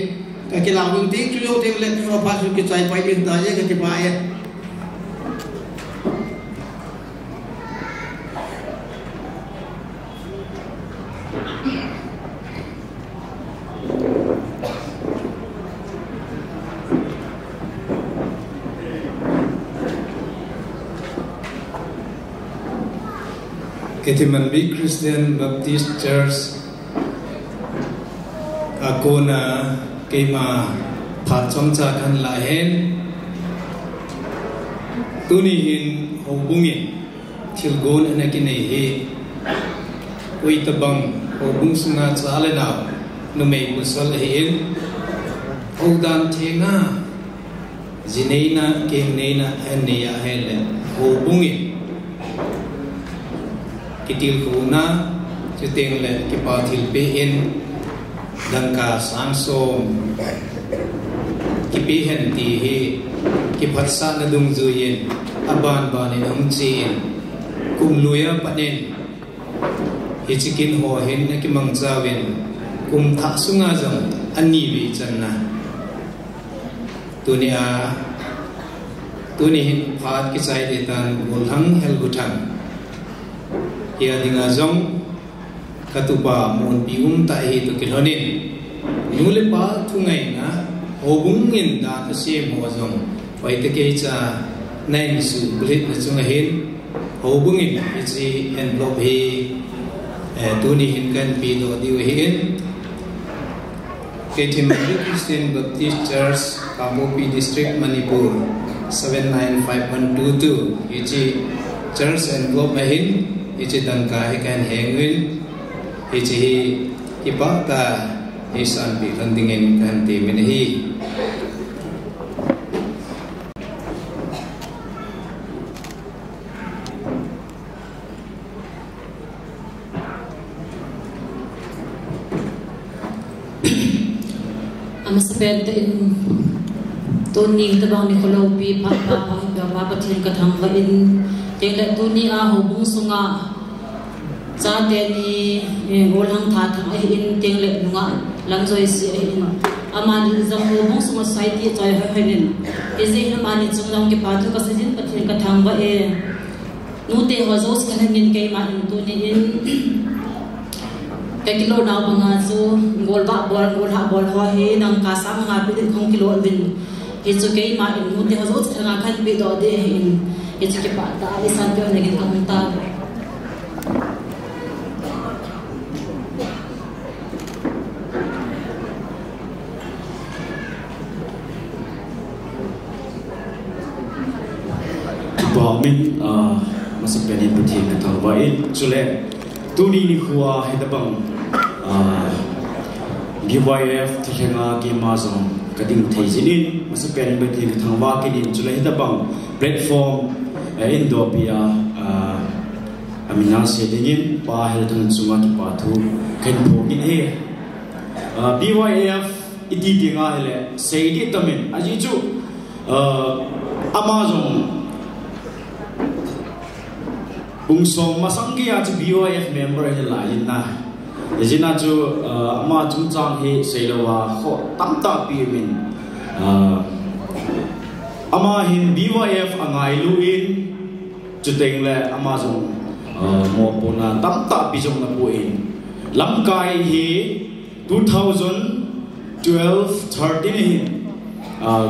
ka kila wing ting chu yo te le ho pa su ki chai pai din ta ye ka ti pa ye Ketimanbi Christian Baptist Church Akona Kema Patsom Chakan Lahen Tunihin Hobungin Tilgon Anakine He Uitabang Hobung Sunga Chalena Numei Musal Hin Hodan Tenga Zineina Kenena Ania Hele Hobungin Kitil kuna Chuting le kipatil pein Dangka sangsom Kipihen tihi Kipatsa na dungzuyin Aban banin amchin Kumluya panin Hichikin hohin na kimangzawin Kum taksunga zang Aniwi channa Tunihin paat kisay ditan Gulhang helgutang Ia dengan zong katuba mon bium tahi tu kilonin nule pa tungai na hobungin da ta se mo zong wai te ke cha nai su blit na chunga hin hobungin ichi envelope he tuni hin kan pi do di hin Ketimali Christian Baptist Church Kamopi District Manipur 795122 ichi church envelope hin ichi dangka ikan hengwin ichi ipata isan bi kandingen kanti menehi Amasapet in Tony tabang ni Kolopi papa gawa patin katang in tela Tony hubung sunga cha te ni ngol hang tha thang in teng le nunga lang zoi si in amani zam ho bong suma society chai hainin eze amani chunglam ke pathu ka sejin pathen ka thang ba e nu te ho zos kan nin ke ma in tu ni in cái kilo nào bằng ngà chú ngồi bạ ngồi hạ bol hoa he nang cá sam ngà bị đến không kilo vin cái chú cái mà in muốn theo dõi thằng ngà khăn bị đỏ đi in cái chú cái bạn ta đi sang cái này cái công ta bỏ mình masuk penin putih ke thang baik chule tu ni khua he da bang GYF thihenga ki ma zong kading theijinin masuk penin putih ke thang wa kinin chule he da bang platform Indopia amina se dingin pa hel thang chuma ki pa thu khen pho kin he BYF iti dinga hele seidi tamin aji chu Amazon Bungsong masanggi aja BYF member aja lain nah, jadi naju ama jumjang he selawa ho tamta pimin ama hin BYF angai luin juteng le ama jong mo puna tamta bijong na puin lamkai he 2012-13 hin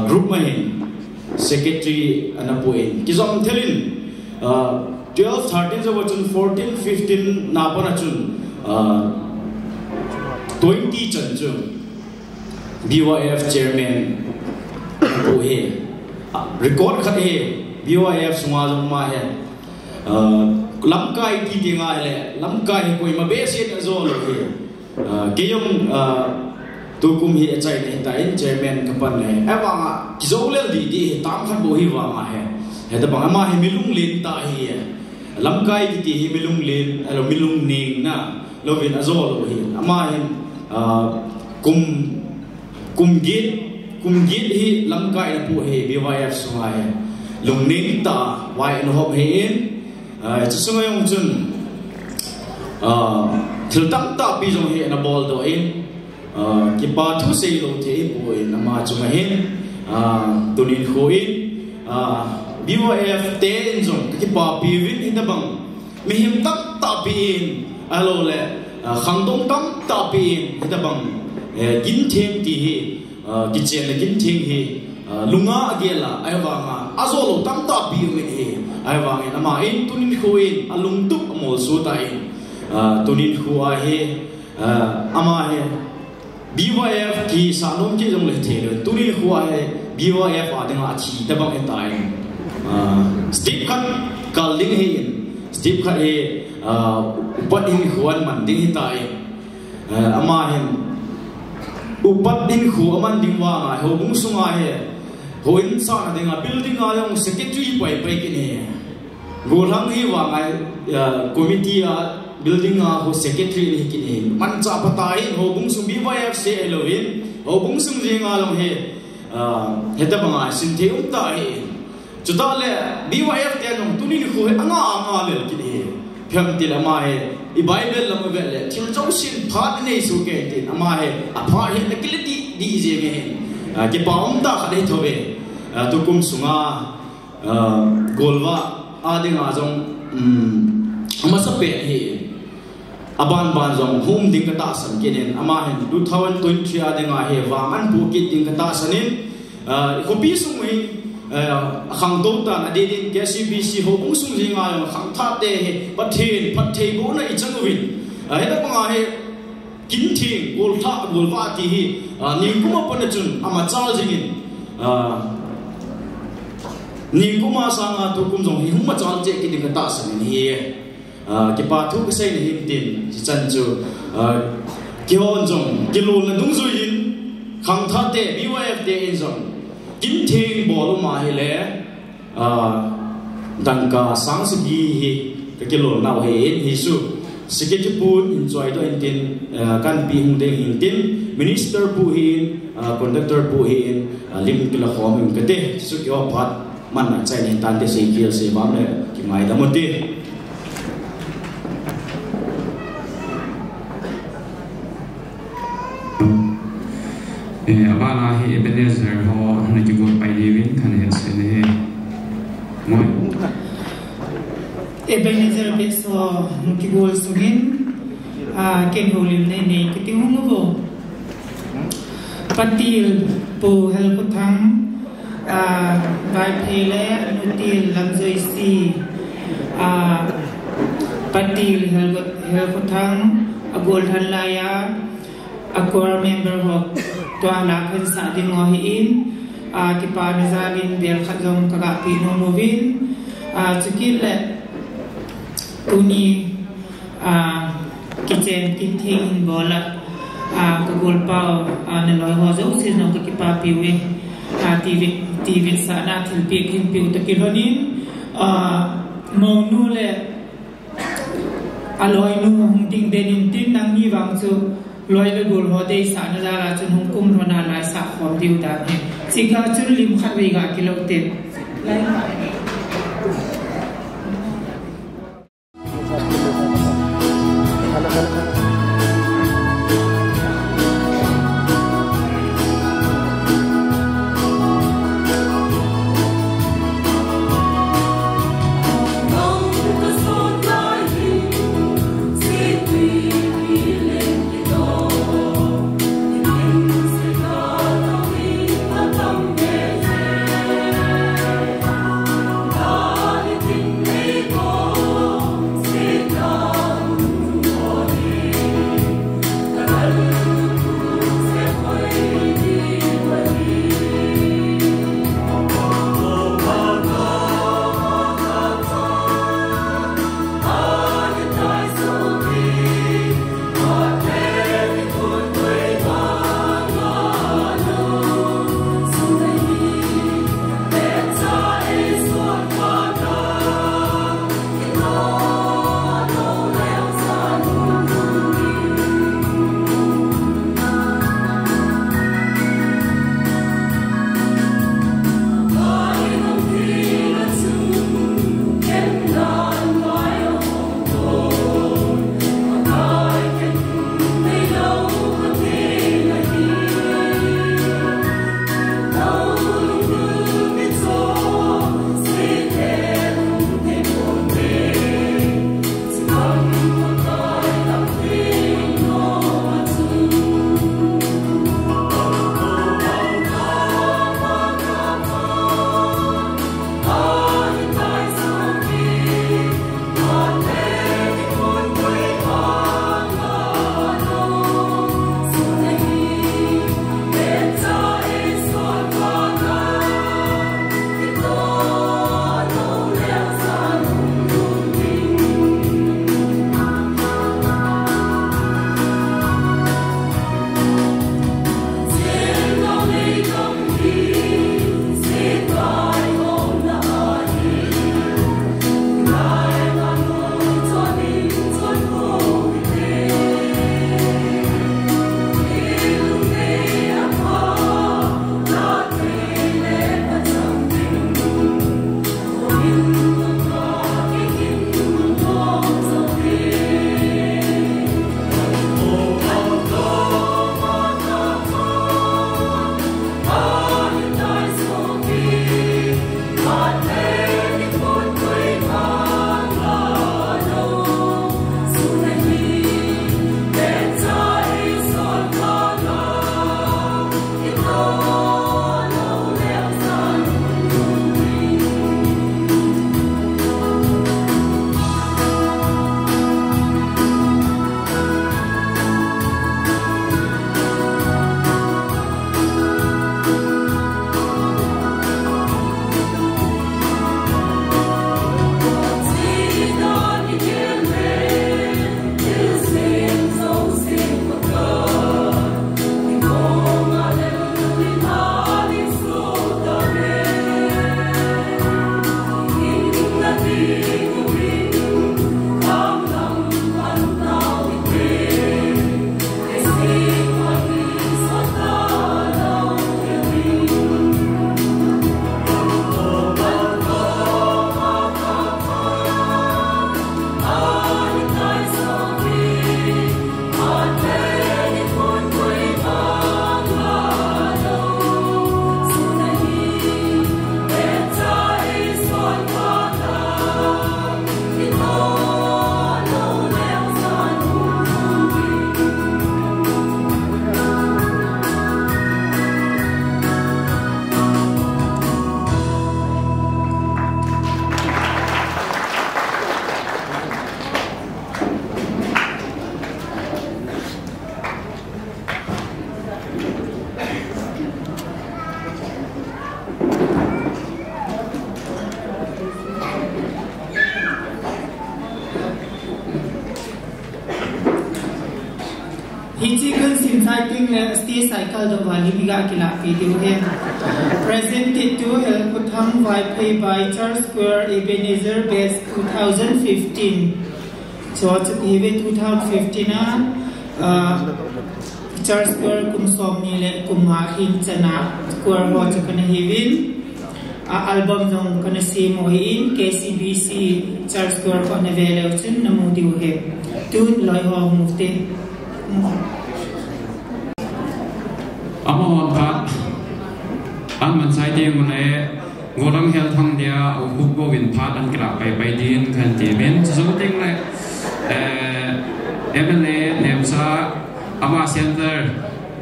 group mahin secretary anapuin kizom thelin 12, 13, 14, 15, na pa na chun 20 chan chun BYF chairman po he record khat he BYF sunga jong ma he lamkai ti ti nga le lamkai koi ma be se na zo lo he keyong tukum hi achai ne ta in chairman kapan le awanga kizolel di di tam khat bo hi wa ma he he da bang ma he milung lin ta hi lamkai ki ti milung lin alo milung ning na lovin azol lo hi ama hin kum git hi lamkai na pu he BYF sunga he lung ning ta wai no hop he in sunga yong chun thil tam ta pi jong he na bol do in ki pa thu sei lo the pu in ama chunga hin tunin ho in BYF ten jong ki pa pi win in da bang mi him tam ta pi in alo le khang dong tam ta pi in da bang gin theng ti hi ki chen le gin theng hi lunga agela ai wa nga azolo tam ta pi mi hi ai wa nga ma in tunin khu in alung tuk amol su ta in tunin khu a he ama he BYF ki sanom ki jong le the tunin khu a he BYF a ding a chi da bang ta in Steve Cut calling him Steve Cut he upat him huan man ding tai ama him upat ding hu aman ding wa nga ho bung sunga he ho in sa na ding a building a yong secretary pai pai kin he golang hi wa nga committee a building a ho secretary ni kin he man cha patai ho bung sung BYF se eloin ho bung sung jinga long he heta banga sin the ta he Juta le BYF te nong tuni ni khu anga le ki ni pham ti la ma he I Bible la ma ve le thil chau sin phat nei su ke ti ama he a pha he na kiliti di je me ke pa om ta kha dei thobe tu kum sunga golwa adinga jong ama sa pe he aban ban jong hum ding ka ta san ke nen ama he 2023 adinga he wa man bu ki ding ka ta sanin ko bi sung he khang dong ta na de din KCBC ho bung sung jinga yo khang tha te he pathin pathe bo na I chang win he da pa he kin thing gol tha gol wa ti hi ni kuma pan chun ama chal jingin ni kuma sanga tu kum jong hi hum ma chal che ki ding ta san ni he ki pa thu ke sai ni him tin chi chan chu ki hon jong ki lu na dung zu yin khang tha te BYF te in jong Kim Thing bolu ma hi le dangka sang sigi hi ke lo na he hi su siketi pun enjoy do intin kan pi hung de hintin minister pu hin conductor pu hin lim kila khom im kate su kyo phat man na chai ni tan de se kiel se bam le ki mai da mo ti Ebenezer ho na jugol pai livin kan he sene moi Ebenezer beso jugol sugin ken holim ne ne kiting mo patil po hel puthang vai phele nutil lamjoi si patil hel puthang agol thanlaya akor member ho to ala khan sa din ngo hi in ti pa nizalin bel khajong ka pi no movin chikil le tuni kitchen tin thing bola ka gol pao ne loi ho zo sin no ki pa pi we tv sa na thil pi kin pi to ki honin mo nu le aloi nu hung ting denin tin nang ni wang chu loi le gol ho dei sa na la chun hung kum rona lai sa khom diu da ne sikha chun lim khat we ga kilo te lai Hãy subscribe cho kênh Ghiền Mì Gõ để không bỏ lỡ le sti cycle do wali biga kila video he presented to Helkuthang by play by Charles Square Ebenezer Best 2015. So even 2015 Charles Square kumsom ni le kumha hin chana square ho chakana hivin album dong kana si mo in KCBC Charles Square ko na vele uchun namudi he tun loi ho mufte Amon Pat An Man Sai Ding Mune Godang Hel Thang Dia Hubbo Win Pat An Gra By Din Kan Timin So Ting Le MLA Nemsa Ama Center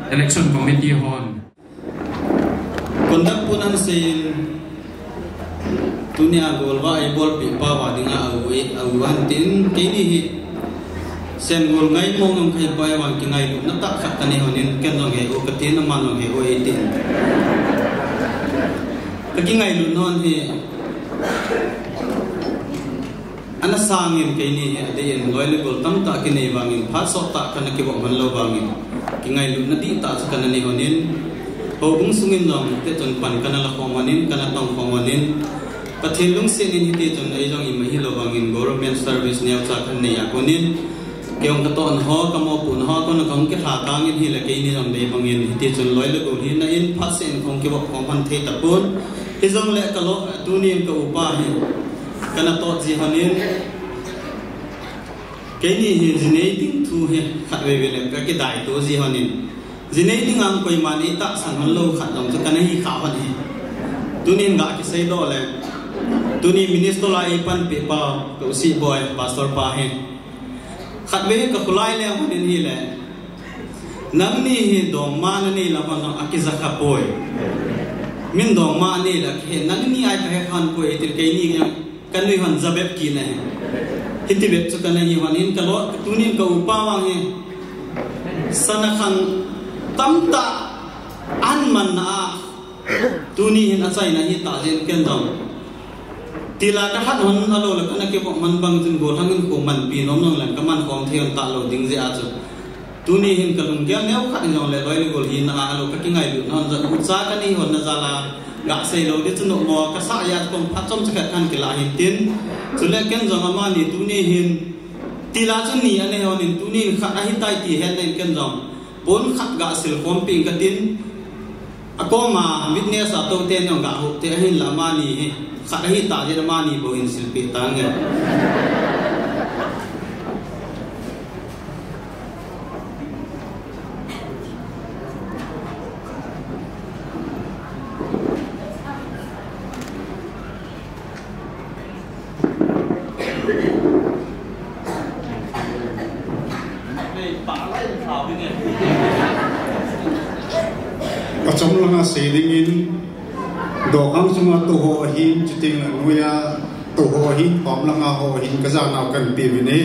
Election Committee Hon Kondak Punan Sin Tunia Golwa Ibol Pipa Wadinga Awan Tin Kini Sen gol ngai mong kai pai wang ki ngai lu na ta khat tani honin ken jong he o katin na man jong he o 18 ka ki ngai lu non he ana sangin kai ni he de en loi le gol tam ta ki nei wangin pha so ta kan ki bong man lo wangin ki ngai lu na ti ta kan ni honin ho bung sungin jong te ton pan kan la khomanin kan tong khomanin pathelung sen in hi te ton ai jong i ma hi lo wangin government service ne cha kan nei akonin Kiong katon ho kamo pun ho kon kong ke ha kang in hi la ke ni jong dei bangin ti chun loi le ko hi na in phasen kong ke bok kong pan the ta pun hi jong le ka lo tu ni ko upa hi kana to ji hanin ke ni hi jinei ding thu he khat ve ve le ka ke dai to ji hanin jinei ding ang koi mani ta san han lo khat dong cha kana hi kha han hi tu ni ga ke sei do le tu ni minister la i pan pe pa ko si boy pastor pa he khát về các loại lẽ của nên hi lẽ nang ni hi dong ma ni la ban akiza khapoi min dong ma ni la khe nang ni ai ka khan poi tir ke ni kan ni han zabeb ki na hiti bet chu kan ni wanin ka lo tunin ka upa wang he sana khan tamta an man na tuni hin achai na hi ta jen ken dong tila ka hat hon alo la kana ke man bang jin gol hangin ko man pi nom nong lan ka man kom thian ta lo ding je a chu tuni hin ka lung gyang neu khat nong le loi gol hin na alo ka ki ngai lu non za u cha ka ni hon na za la ga sei lo de chu no mo ka sa ya kom phat chom cha kan ke la hin tin chu le ken jong ama ni tuni hin tila chu ni ane hon in tuni khat a hi tai ti hen len ken jong bon khat ga sil kom ping ka tin akoma witness a to ten yong ga hu te hin la ma ni he khát hi ta je ma ni bo in silpi tang nge Trong lăng xây đình in đồ khang sung tu ho hin chiting nuya tu ho hin pom langa ho hin kaza naw kan pi vini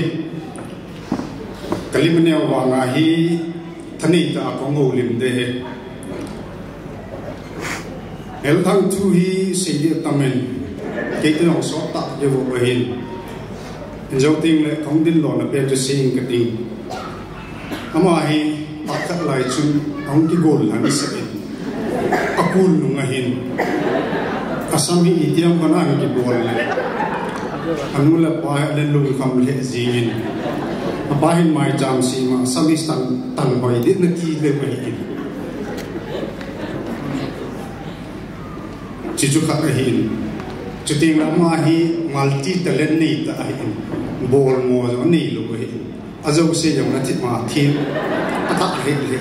kalimne wa nga hi thani ta ko ngol lim de el thang tu hi sei tamen ke tu no so ta je wo hin jong ting le thong din lo na pe to sing ka ting ama hi pakhat lai chu ong ki gol han se akul nunga hin asam hi itiam kana ang ki bol le anula pa le lung kham le zingin apa hin mai jam si ma sami tan hoi dit na ki le mai hin chi chu kha hin chu ting la ma hi multi talent ni ta hin bol mo ni lo hi azo se yam na ti ma thim ata he le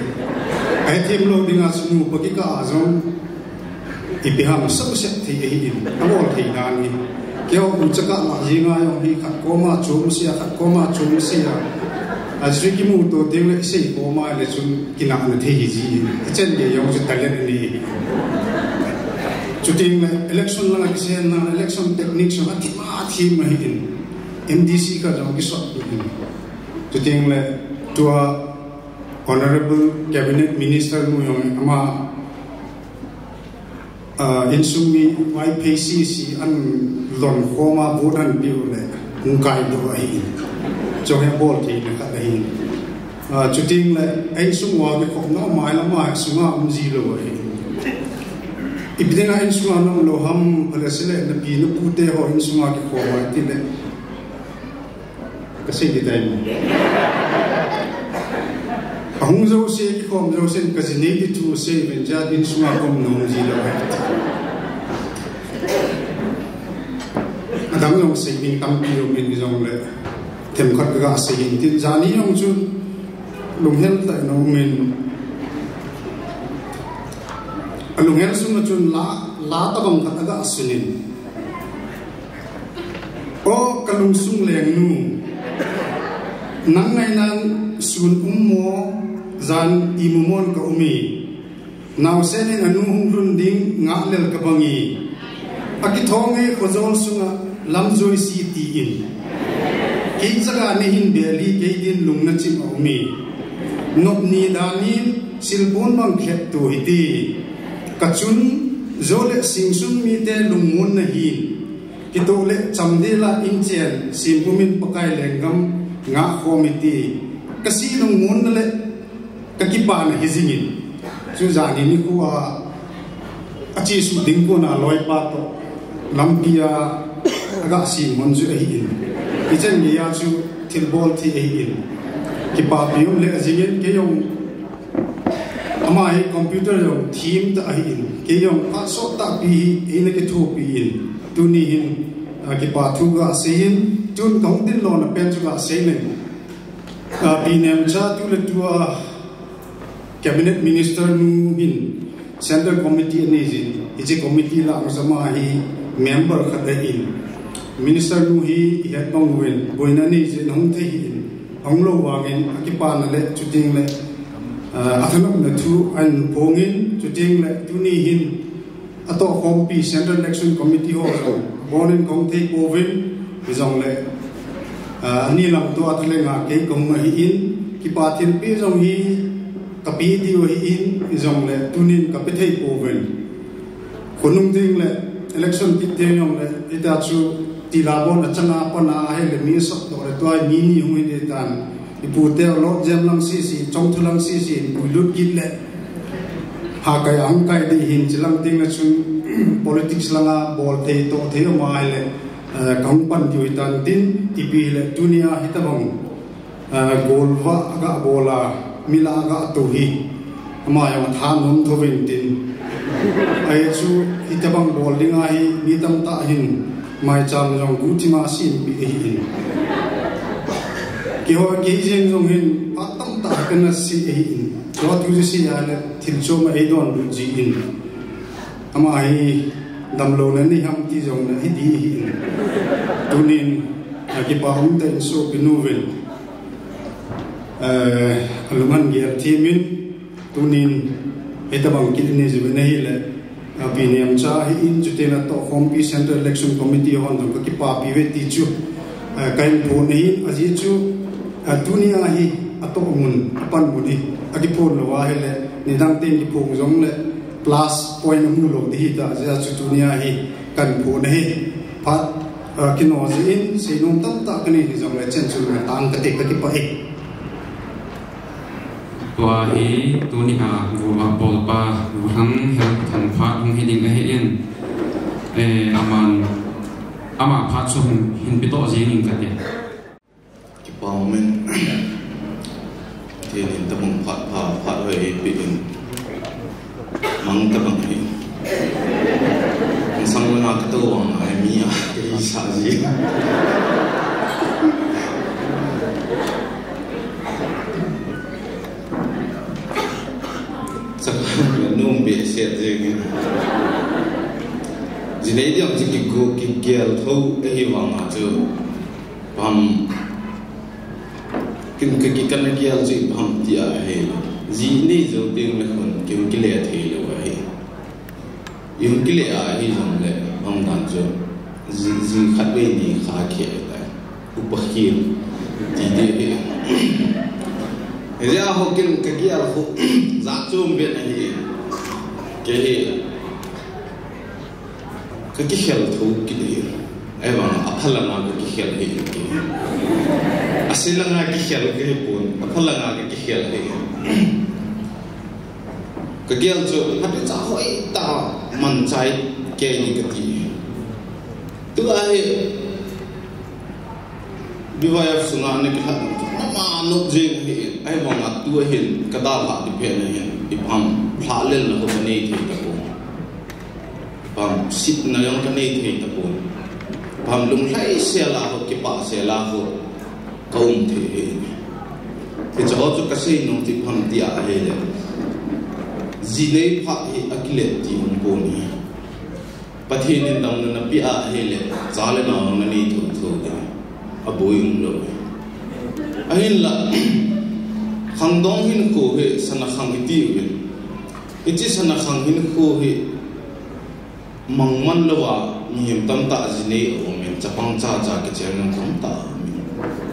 ai thim lo dinga sunu pa ki ka azom ipiham सब से थी यही अमोल थी नानी क्यों उनका माजिंगा यों ही खत कोमा चुमसिया खत कोमा चुमसिया अजरी की मुँह तो देवले इसे कोमा ले चुन किना न थी ही जी चल ये यों जो तलेन नहीं चुटिंग में इलेक्शन लगा किसे ना इलेक्शन टेक्निक से ना थी महिन MDC का जो किस्सा चुटिंग में तो honorable cabinet minister मुयों अमा insumi YPCC an lon khoma budan biu le ngai do ai cho he bol thi na ka hi chuting le ai sungwa ke khop no mai la ma sunga umji lo ai ibdinga in sunga no lo ham palasile na bi no pute ho in sunga ke kho wa ti le kasi di dai ahung zo se ki khom zo sen kasi ne di tu se ben ja in sunga kom no ji lo ai adam long se ning tam pi lo min jong le them khat ga se yin tin jani yong chu lung hel ta no min lung hel sum chun la ta bang khat ga asunin o kalung sung leng nu nang nai nan sun ummo zan imumon ka umi naw senin anu hung run ding nga lel ka bangi akithong e khozol sunga lamjoi si ti in ke jaga ne hin beli ke din lung na chim umi nop ni danin silbon bang khet tu hiti kachun zole singsun mi te lungmun na hin kitole chamdela inchen simpumin pakai lengam nga khomiti kasi lungmun le kakipa na hizingin chu jani ni kuwa achi su ding ko na loi pa to lampia aga si monju a hin kichen ni ya chu tilbol ti a hin kipa bium le azingin ke yong ama hi computer yong team ta a hin ke yong pa so ta bi ine ke thu bi in tu ni hin kipa thu ga se hin chun kong tin lo na pen chu ga se ne bi nem cha tu le tu cabinet minister nu hin central committee ni ji ije committee la sama hi member khata in minister nu hi het bang wen boina ni je nong the hi ong lo wangin akipa na le chuting le athanok na thu an pongin chuting le tu ni hin ato kompi central election committee ho so bonin kong the povin bizong le ani lam to atle nga ke kong ma hi in kipa thin pe jong hi kapi di hi in bizong le tunin kapithei povin khonung ding le election ki te yong le ita chu ti labon achanga pana he le mi sok do le toy mi ni hui de tan ipu te lo jam lang si si chong thulang si si bulut git le ha kai ang kai de hin chilang ding na chu politics langa bol te to the ma le kang pan ju tan tin ti pi le dunia hitabong golwa ga bola mila ga to hi ma ya than nom thovin tin ai chu hitabang bol ding ai mi tam ta hin mai cham jong gutima sin bi hin ki ho ki jing jong hin patam ta kana si hin to tu si ya le thil cho ma ai don du ji in ama ai dam lo na ni ham ti jong na hi di hin tunin ki pa hum ten so binuvel aluman ger thimin tunin etabang kidney je na hi le apiniam cha hi in jutena to kompi central election committee hon to ki pa pi ve ti chu kain pho nei aji chu dunia hi ato mun apan muni agi pho lo wa hele ni dang ten ki phong jong le plus point mu lo di ta ja chu dunia hi kan pho nei phat kino ji in se nom tam ta kani ni jong le chen chu na tang ka te ka ki pa e tua hi tu ni a gua bol pa hang hel than pha hung heding a heden aman ama pha chu hin pi to ji ning ka te ki pa men te nin ta mong pha hoi pi in mang ta bang hi sang na ka to wang ai mi a ke sa ji nung be set jeng jinai diam ji ki go ki gel tho hi wang a chu pam kin ki kan gel ji pam ti a he ji ni zo ting le khon ki ki le the le wa he yum ki le a hi jong le pam dan chu ji khat be ni kha khe ta upakhir ti de he ya ho kin ka gel ho za chum be na hi ke cái khel thu ki de bang aphalanga ki khel he asilanga ki khel ke pun aphalanga ki khel he ka gel jo hat cha hoi ta man chai ke ni ka ti tu ai biwaya sunga ne ki hat ma no jing he ai bang tu hin ka da la di phe ne hin ipam phla lel na ko ne thi ta ko pam sit na yang ka ne thi ta ko pam lung lai se la ho ki pa se la ho kaum thi he ke jo jo ka se no ti pam ti a he le zinei pha hi akile ti un ko ni pathin in dang na pi a he le zale na na ni thu thu da aboyum lo ahin la khang dong hin ko he sana khang ti wi ichi sana khang hin ko he mangman lo wa mi tam ta zinei o men chapang cha cha ke chen tam ta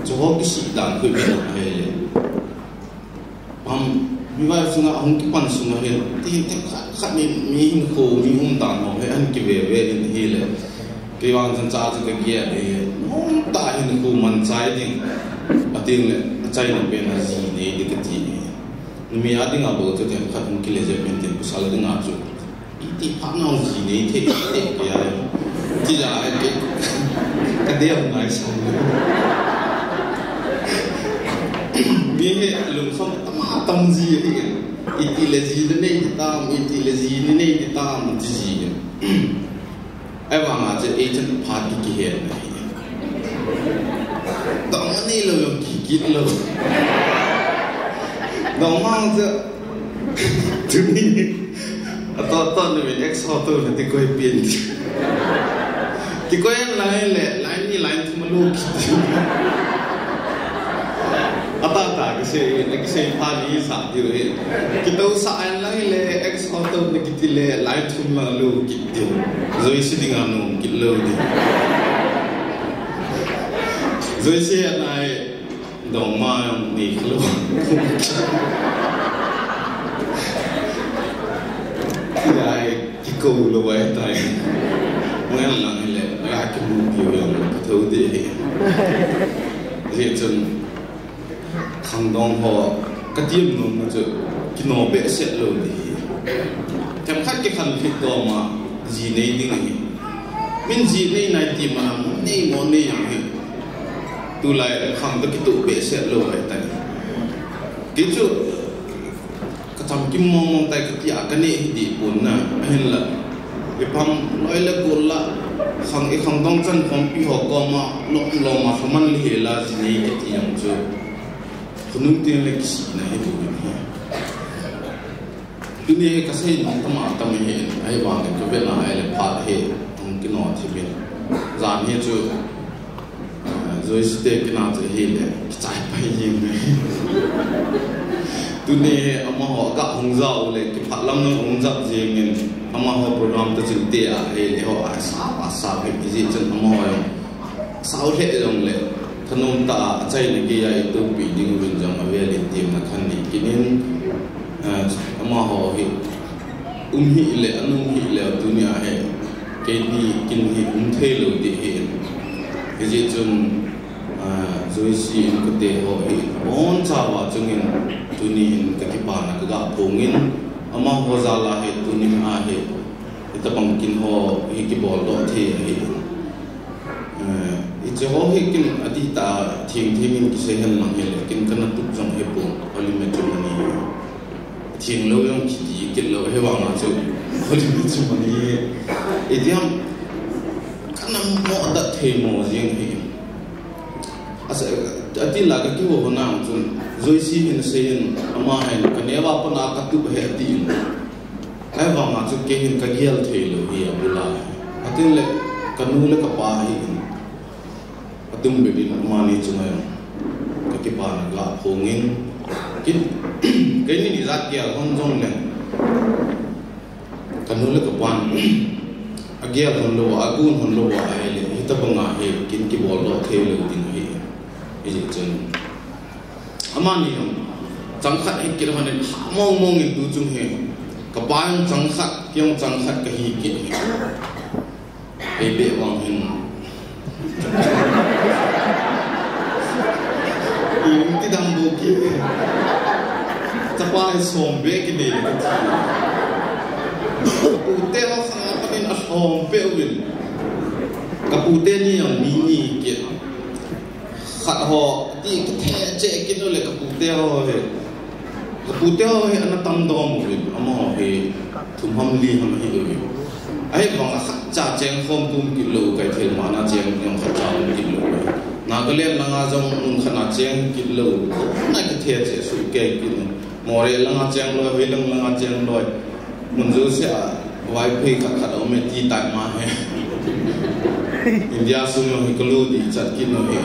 jo ho ki si dan ko bi na he le pam biwai sunga hong ki pan sunga he ti ti khat ni mi hin ko mi dan ho he an ki ve in he le ke wang chan cha cha ke ye he ta hin ko man chai ding ating le chai na pe na ji ne de ke ti mi a ding a bo to tem khat ki le je men tin ku sal ding a chu ti pa na ji ne the te ke ya ti ja ke ka de ngai sa mi he lung som ma tam ji he iti le ji de nei tam iti le ji ni nei tam ji ji ai wa ma je agent party ki he na dong ni lo ki lo dong mang je tu ni to ni ex hotel na ti ko pin ki ko lai ni lai tu lu ki ata ta ke se pa ni sa ti re ki to sa an lai le ex hotel ni ki ti le lai tu ma lu ki ti zo isi ding anu ki lo di zo isi anai dong ma ni lo ai ki ko lo wa tai ngal lang le ai ki bu ki yo to de he chen khang dong ho ka tiam no ma chu ki no be se lo di tem khat ki khan phit do ma ji nei ding hi min ji nei nai ti ma nei mo nei yang hi tu lai khang da ki tu be se lo ai tai ki chu ka tam kim mong mong tai ka ti a ka ne di pun na hen la e pam loi la ko la khang dong chan khom pi ho ko ma lo ma khaman li la ji nei ki ti yang chu kunung tin le kisi na he bu ni dunia ka sai na tama tama he ai wa ne ko bela ai le pha he ong ki no thi bin zan he chu zo iste ki na te he le chai pai yin ne dunia ama ho ka hong zao le ki pha lam no hong zap je ngin ama ho program ta chin te a he le ho a sa he ji chen ama ho sao he dong le thanom ta chai ne ki ya tu pi ding win jang ave le tim na khan ni kinin ama ho hi hi le anum hi le dunia he ke ni kin hi the lo de he ji chun zoi si ko te ho hi on cha wa chungin tuni ka ki pa na ka pongin ama ho za la he tuni a he ita pang kin ho hi ki bol do the he je ho he kin ati ta thing min ki se hen mang hele kin kana tu jong he po ali me chu mani thing lo yong ki di kin lo he wa na chu ali me chu mani idiam kana mo da the mo jing he asa ati la ka ki ho na chu zoi si hin se hin ama hen ka ne wa pa na ka tu he ti ai wa ma chu ke hin ka gial the lo hi abula atin le kanu le ka pa hi tum be bin mani chunga ka ki pa na la phongin kin ke ni zat kia hong jong le kanu le ka pan agia hon lo agun hon lo wa ai le hita banga he kin ki bol lo the le ding he e chen amani no chang khat he ki han mong mong in tu chung he ka pan chang khat kyong chang khat ka hi ki e be wang hin Yung tidambo ki. Tapay sombe ki de. Kapute ho sa panin as sombe win. Kapute ni yang mini ki. Khat ho ti ke che ki no le kapute ho he. Kapute ho he ana tam dom win amo he thum ham li ham hi win. Ai bang cha cheng khom kum kilo kai thel mana cheng yang kha cha kilo Nagaland langa jong nun khana cheng kilo na ke the che su ke kin more langa cheng lo velang langa cheng lo munju se wifi kha kha o me ti tai ma he India su no kilo di chat kin no he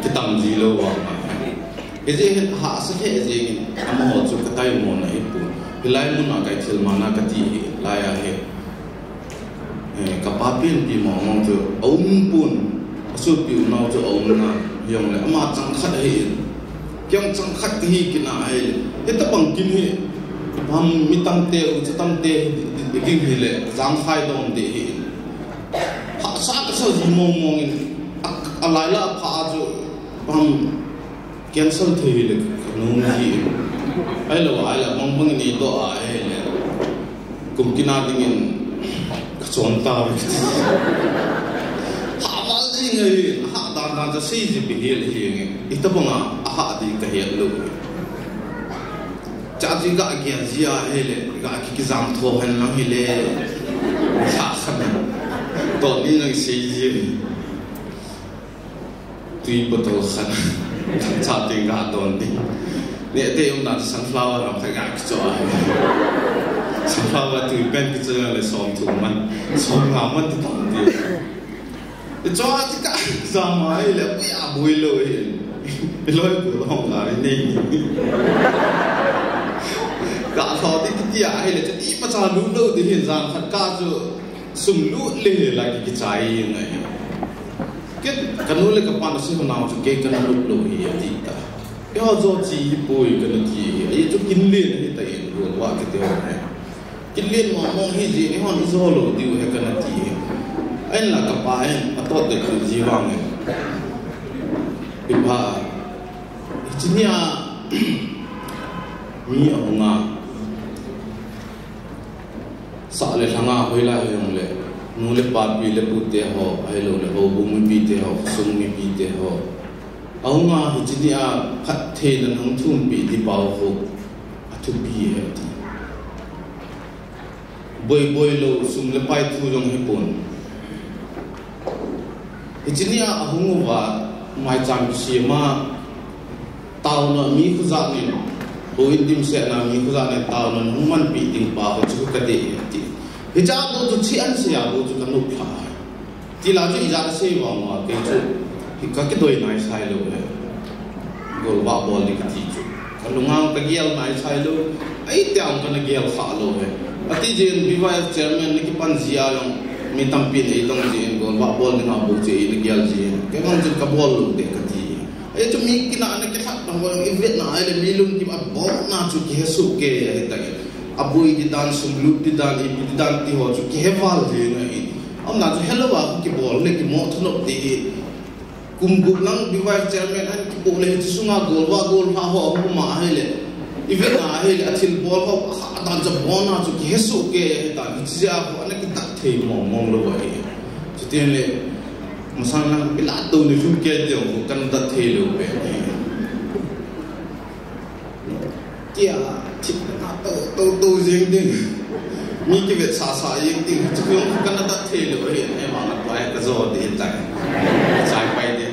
ki tam ji lo wa ma e je ha sa ke je kin am ho chu ka tai mo na he pu hilai mun na kai thel mana ka ti la ya he kapapin pi mo mo tu pun su pi no tu na yong le ma chang khat he kyang chang khat hi kina ai e ta bang kin he bam mi tam te u tam te king hi le jang khai dom de hi ha sa ka so ji mo mo a lai la pha ju bam cancel the hi le no hi ai lo ai la mong bang ni to ai le kum kina dingin Sonta, hamal ini hak dan jasi je behel ini. Itu bunga hak di kahiyat lu. Jadi gak kian zia hele, gak kikizam thohan lang hele. Sakhan, to ni nang seji. Tui betul kan, chatting gak don di. Ni ada nak sunflower am kagak kecoa. Sunflower tu ben kita le som tu man ngaman tu tak dia. Itu aja sama le ya builo he. Loi ku long la ni. Ka so ti dia he le ti pa cha lu lo ti hin sang khat ka ju sum lu le la ki chai ngai. Ke kanu le ka pan si na ju ke kan lu lo he ti ta. Yo zo ji bui kan ti. Ai ju kin le ni ta yin ru wa ke te ho. Kilin mo mong hiji ni hon izolo diu he kana ti ai la ka pa en atot de ku jiwang iba ichnia mi onga sa le thanga hoila yong le nu le pa pi le pu te ho ai lo le ho bu mi pi te ho sung mi pi te ho aunga ichnia phat the na nong thum pi di pau ho atu bi he ti boy lo sum le pai thu jong he pon ichnia ahungu wa mai cham si ma taw na mi khu za ni bo indim se na mi khu za ne taw na human pi ding pa ho chu ka de ti he ja bo chu chi an se ya bo chu ka no pha ti la chu ja se wa ma ke chu hi ka ke doi nai sai lo he gol wa bol ni ti chu ka lunga ka gial nai sai lo ai tiang ka na gial kha lo he ati jen BYF chairman ni ki pan zia long mi tampi nei tong jen go wa bol ni ma bu che ni gyal jen ke mang jen ka bol de ka ti e to mi ki na ke khat na wa event na ai mi lum ki ba bo na chu ki hesu ke ai ta abui di dan sum lu di dan i di dan ti ho chu ki he wal je na i am na chu hello wa ki bol le ki mo thno de kum gu nang BYF chairman an ki bol le chi sunga gol wa gol ha ho ma ai le even na he atil bol ho dan ja bona chu ki hesu ke ta chi ja ko ana ki tak thei mo mong lo wa he chu tien le masang lang bila to ni fu ke de ko kan da thei lo be tia chi na to jing ding mi ki vet sa ying ding chu ko kan da thei lo he e ma na pa ka zo de ta sai pai de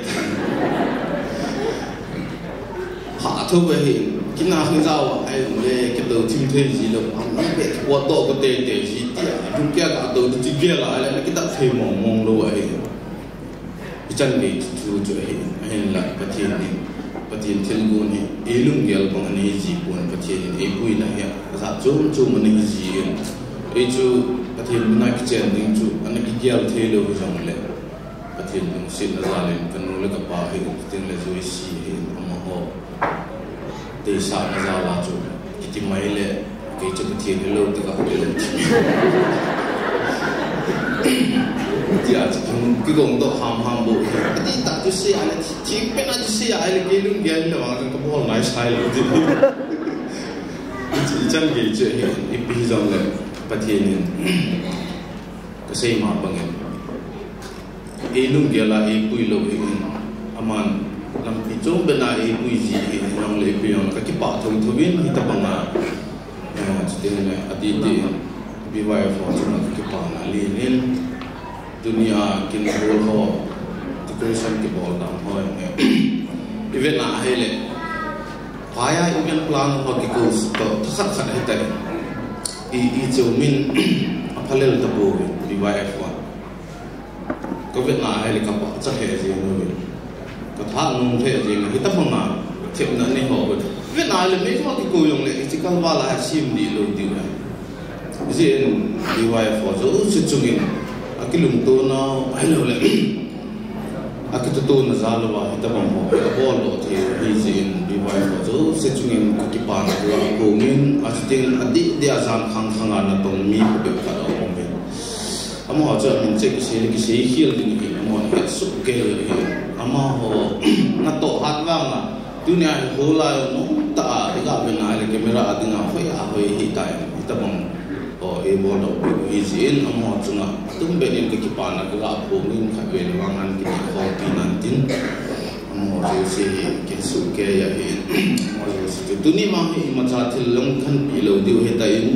ha to be he kina hang zao ai le ke do tim the ji lo am be wa to ko te ji tia jung kya ga do ji ge la le ke ta the mo mong lo ai chan ni chu chu ai la ka thi ni patin thil gu ni elung gel ko ani ji pon ka thi ni e pui na ya sa chu chu man ni ji e chu patin na ki chen ding chu an ki gel the lo jong le patin ni sin na za le kan lo le ka pa he tin le zo si he ma ho te sa na za la chu ki ti mai le ke chu ti ni lo ta ka ke le ti à cái gồm độ ham bộ cái ta chú sĩ anh chỉ biết là chú sĩ anh là cái lưng ghen là mà cái bố nói sai rồi chứ chỉ chân cái chuyện hiện bây giờ là bắt hiện cái gì mà bằng cái lưng ghen là cái bùi lội aman làm cái chỗ bên này cái bùi gì yang lấy cái yang cái bảo thông thông viên thì ta bằng là chỉ là adi đi vì vậy phải cho nó cái bảo là liền dunia kin bol ho decoration ke bol dam hoi event na hele paya event plan ho ki ko to khat khat heta i chumin aphalel ta bo bi wa f1 ko vet na hele ka pa cha he ji no ka tha nung the ji na hita phong na thep na ni ho ko vet na le me ko ki ko yong le chi ka wa la sim di lo di wa ji bi wa f4 zo chu chungin akilum to na hello le akito to na zalwa hita bang ho bol lo the easy in bi wa zo se chungin ki pa na ko min asting adi dia zan khang khanga na tong mi ko ka ro me amo ha cha min che ki se hil din ki amo het su ke amo ho na to hat wa na dunia ho la no ta ga be na le camera adina hoi a hoi hi ta hita bang e bol do easy in amo chunga tum benin ke kipana ka ko min kha be wangan ki ko pinantin amo se ke su ke ya he amo se duni ma hi ma cha thil long khan pi lo diu he ta in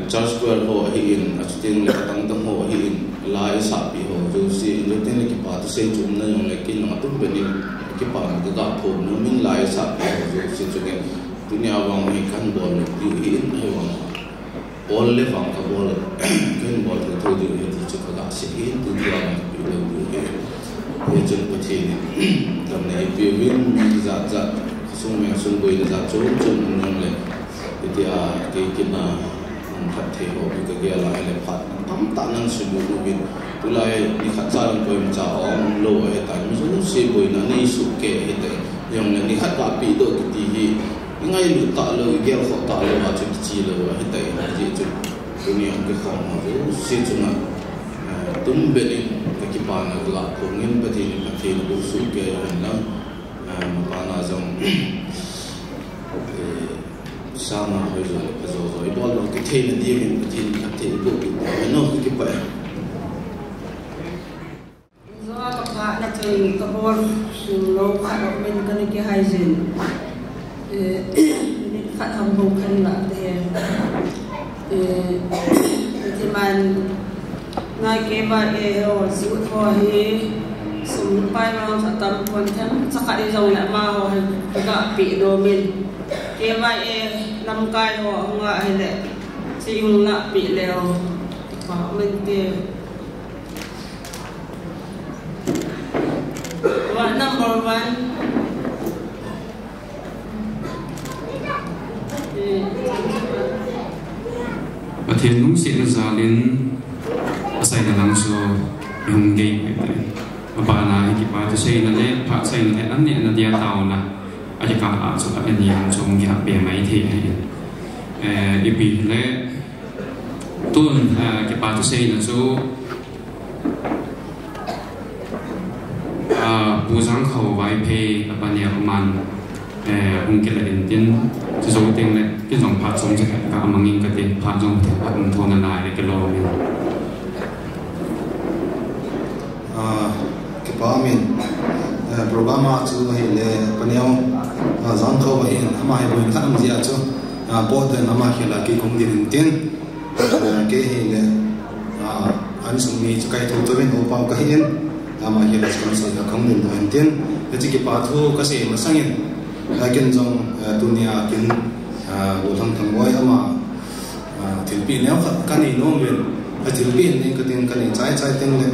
charge square ho hi in achuting le tang tang ho hi in lai sa pi ho jo se le ten ki pa to se chum na yong le kin ma tum benin ki pa ka ko no min lai sa pi ho jo se chuge dunia wang hi kan bol diu hi in he wang all le fam ka bol ken bol to to du he chu ka ga se hi tu dia ma pi lo du he chen pa thi ni tam ne pi win mi za za sung me sung boi za chu chu nong le dia ke kin na khat the ho bi ka ga la le phat tam ta nan su du du bin tu lai ni khat cha lang ko cha ong lo he ta mi su se boi na nei su ke he te yong le ni khat ka pi do ti hi ngay lu ta lo gel kho ta lo ma chu chi lo he tai ji chu dunia ke khom ma si chu na tum be ni ke ki pa na la ko ngin pa thi ni pa thi lu su ke na ma pa na jong sa na ho zo ka zo zo i bol lo ke the ni di ni pa thi ni thi lu ki no ki pa zo ka pa na thei ka bol su lo ka ro men ka ni ki hai jin khát hồng bông khăn là thế thì mình ngay cái bài ở siêu thoa hi sum pai mà họ tâm quan tâm chắc cả đi dòng lại mà họ gặp bị đồ mình cái bài năm cái họ ngại hay lệ chỉ dùng lại bị leo họ mình thì và number one và thiên nung sĩ là gia đình sai là làm số dùng game vậy đấy và bà là cái bà tôi xây là lẽ phá xây là anh nhẹ là dia tàu là anh chỉ cả ở chỗ anh nhẹ trong cái bề máy thì hay bị lẽ tuần cái bà tôi xây là số bù giang khẩu vài phe và bà nhẹ man ông cái là tiềnจะส่งเต็งเลยที่ส่งผ่านส่งจะกับมังยิงกระเทียมผ่านส่งถึงผ่านทนนายเลยกันรอเลยcái bao mình program chú hay là cái nhau giang khâu vậy mà hay buồn khát làm gì à chú bộ đời nó mà khi là cái công điện tiền cái hay là anh sống mi chú cái thủ tục bên hậu bao cái hiện mà khi là chúng tôi là công điện tiền cái bao thu cái gì mà sang hiện cái trong dunia kin bộ thằng thằng boy ama thil pi neo cái này nó về thil pi này cái tiền cái này trái tiền lên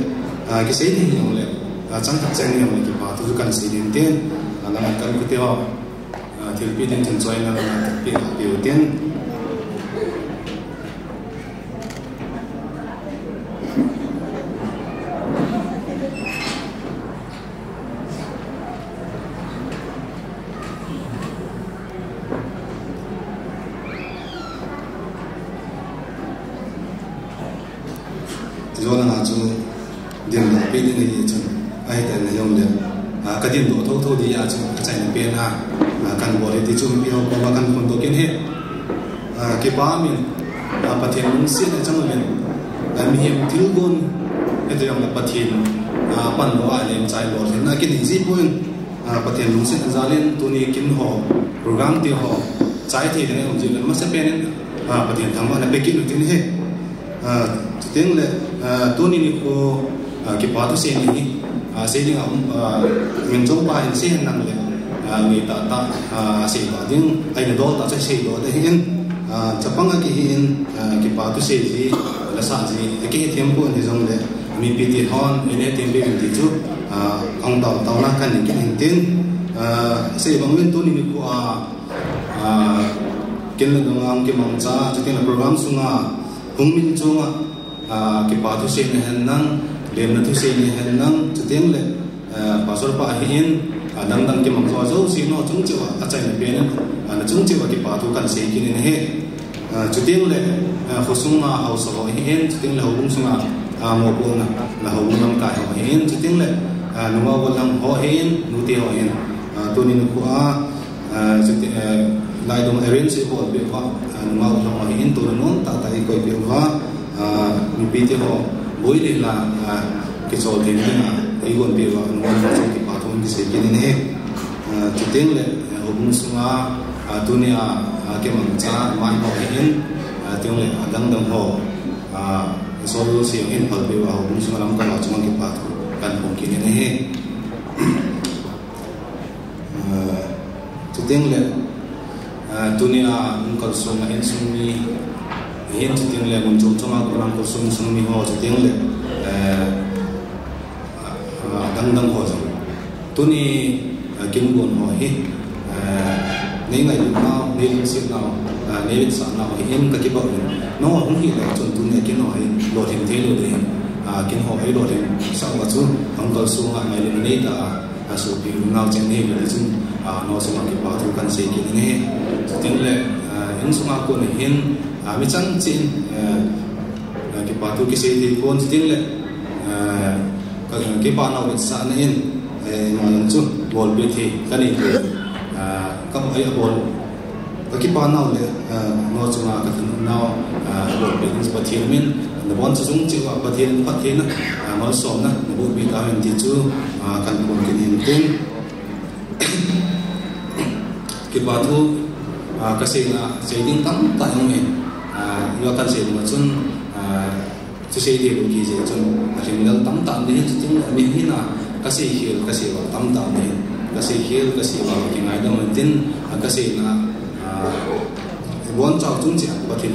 cái gì thì nhiều lên chẳng hạn chẳng nhiều cái bảo tôi cần sử dụng tiền là cái cái tiêu thil pi tiền chân chơi là cái biểu tiền rồi là chú din la pe ni ni chun ai ta na yong le ka din do tho di ya chun ka chai na pe na kan bo le ti chum pi ho ba kan khon do ken he ke pa min pathian mun si na chang len mi hem thil gon e de yong la pathian pan lo a lem chai lo len na kin ji puin pathian mun si za len tu ni kin ho program ti ho chai thi de om ji len ma se pe nen pathian thang ma na pe kin lu tin he tiếng lệ tôi nên có cái bảo tôi xem này xem đi ngắm mình trong bài xem năng lệ người ta xem đó tiếng ai là đó ta sẽ xem đó để hiện chấp bằng cái hiện cái bảo tôi xem gì là sao gì cái thêm của người trong lệ mình bị thiệt hon nên thêm bị thiệt chút ông tàu là cần những cái hình tin xem bằng mình tôi nên có cái là đồng cái mong cha cho cái là program sung hùng minh chung cái bảo thu sen này năng liền là thu sen này năng cho tiếng lệ bảo số ba hiện đang cái mong cho dấu xin nó chúng chịu chạy này bên nó chúng chịu cái bảo thu cần sen kia này hết cho tiếng lệ hồ sung hậu sở hiện cho tiếng là hậu sung một buồn là hậu năm cải hậu hiện cho tiếng lệ nó vào làm họ hiện nụ tiêu họ hiện tôi nên qua lại đồng arrange sẽ bỏ việc họ nó vào làm họ hiện tôi nó tạo tại coi việc họ mình biết thì họ bối đi là cái số tiền thế nào ấy còn bị vào nó vào trong cái bảo thông cái sự kiện này chủ tiếng là hôm qua tôi này cái mảng cha mai họ hiện tiếng là đang đồng hồ số lượng tiền hiện phải bị vào hôm qua làm cái vào trong cái bảo thông cần hôm kia này chủ tiếng là tôi này còn số là hiện số mi hiện cho tiếng lệ một chút trong áo của cô sung sung mi ho cho tiếng lệ đăng ho rồi tôi ni kinh buồn hỏi hết nếu ngày nào nếu sự nào nếu sáng nào hiện cái bảo nó không hiểu là chuẩn tôi này cái nói đồ hình thế đồ đấy kinh hỏi đồ đấy sau một chút ông cô sung ngày lên đây là số biểu nào trên đây là chúng nó sẽ làm cái bảo thủ cần xây cái này tiếng lệ những số áo của này hiện mình chẳng xin cái bảo thủ cái gì thì con tiếng lệ cái bảo nào bị sạn nên mà làm chung bol bị thì cái này các ấy bol cái bảo nào lệ nó chung là cái nào bol bị cái bảo thiền mình nó bọn sử dụng chữ bảo thiền phát thiền nó sớm nó bol bị cái hình thì chú cần bol cái hình tiếng cái bảo thủ cái gì là xây dựng tấm tại ông mình do cần xây mà chung cho xây dựng cái gì chung hình là tấm tạm đấy chung mình nghĩ là cái gì vào tấm tạm đấy cái gì vào cái ngày đó mình tin cái gì là muốn cho chúng chỉ có thể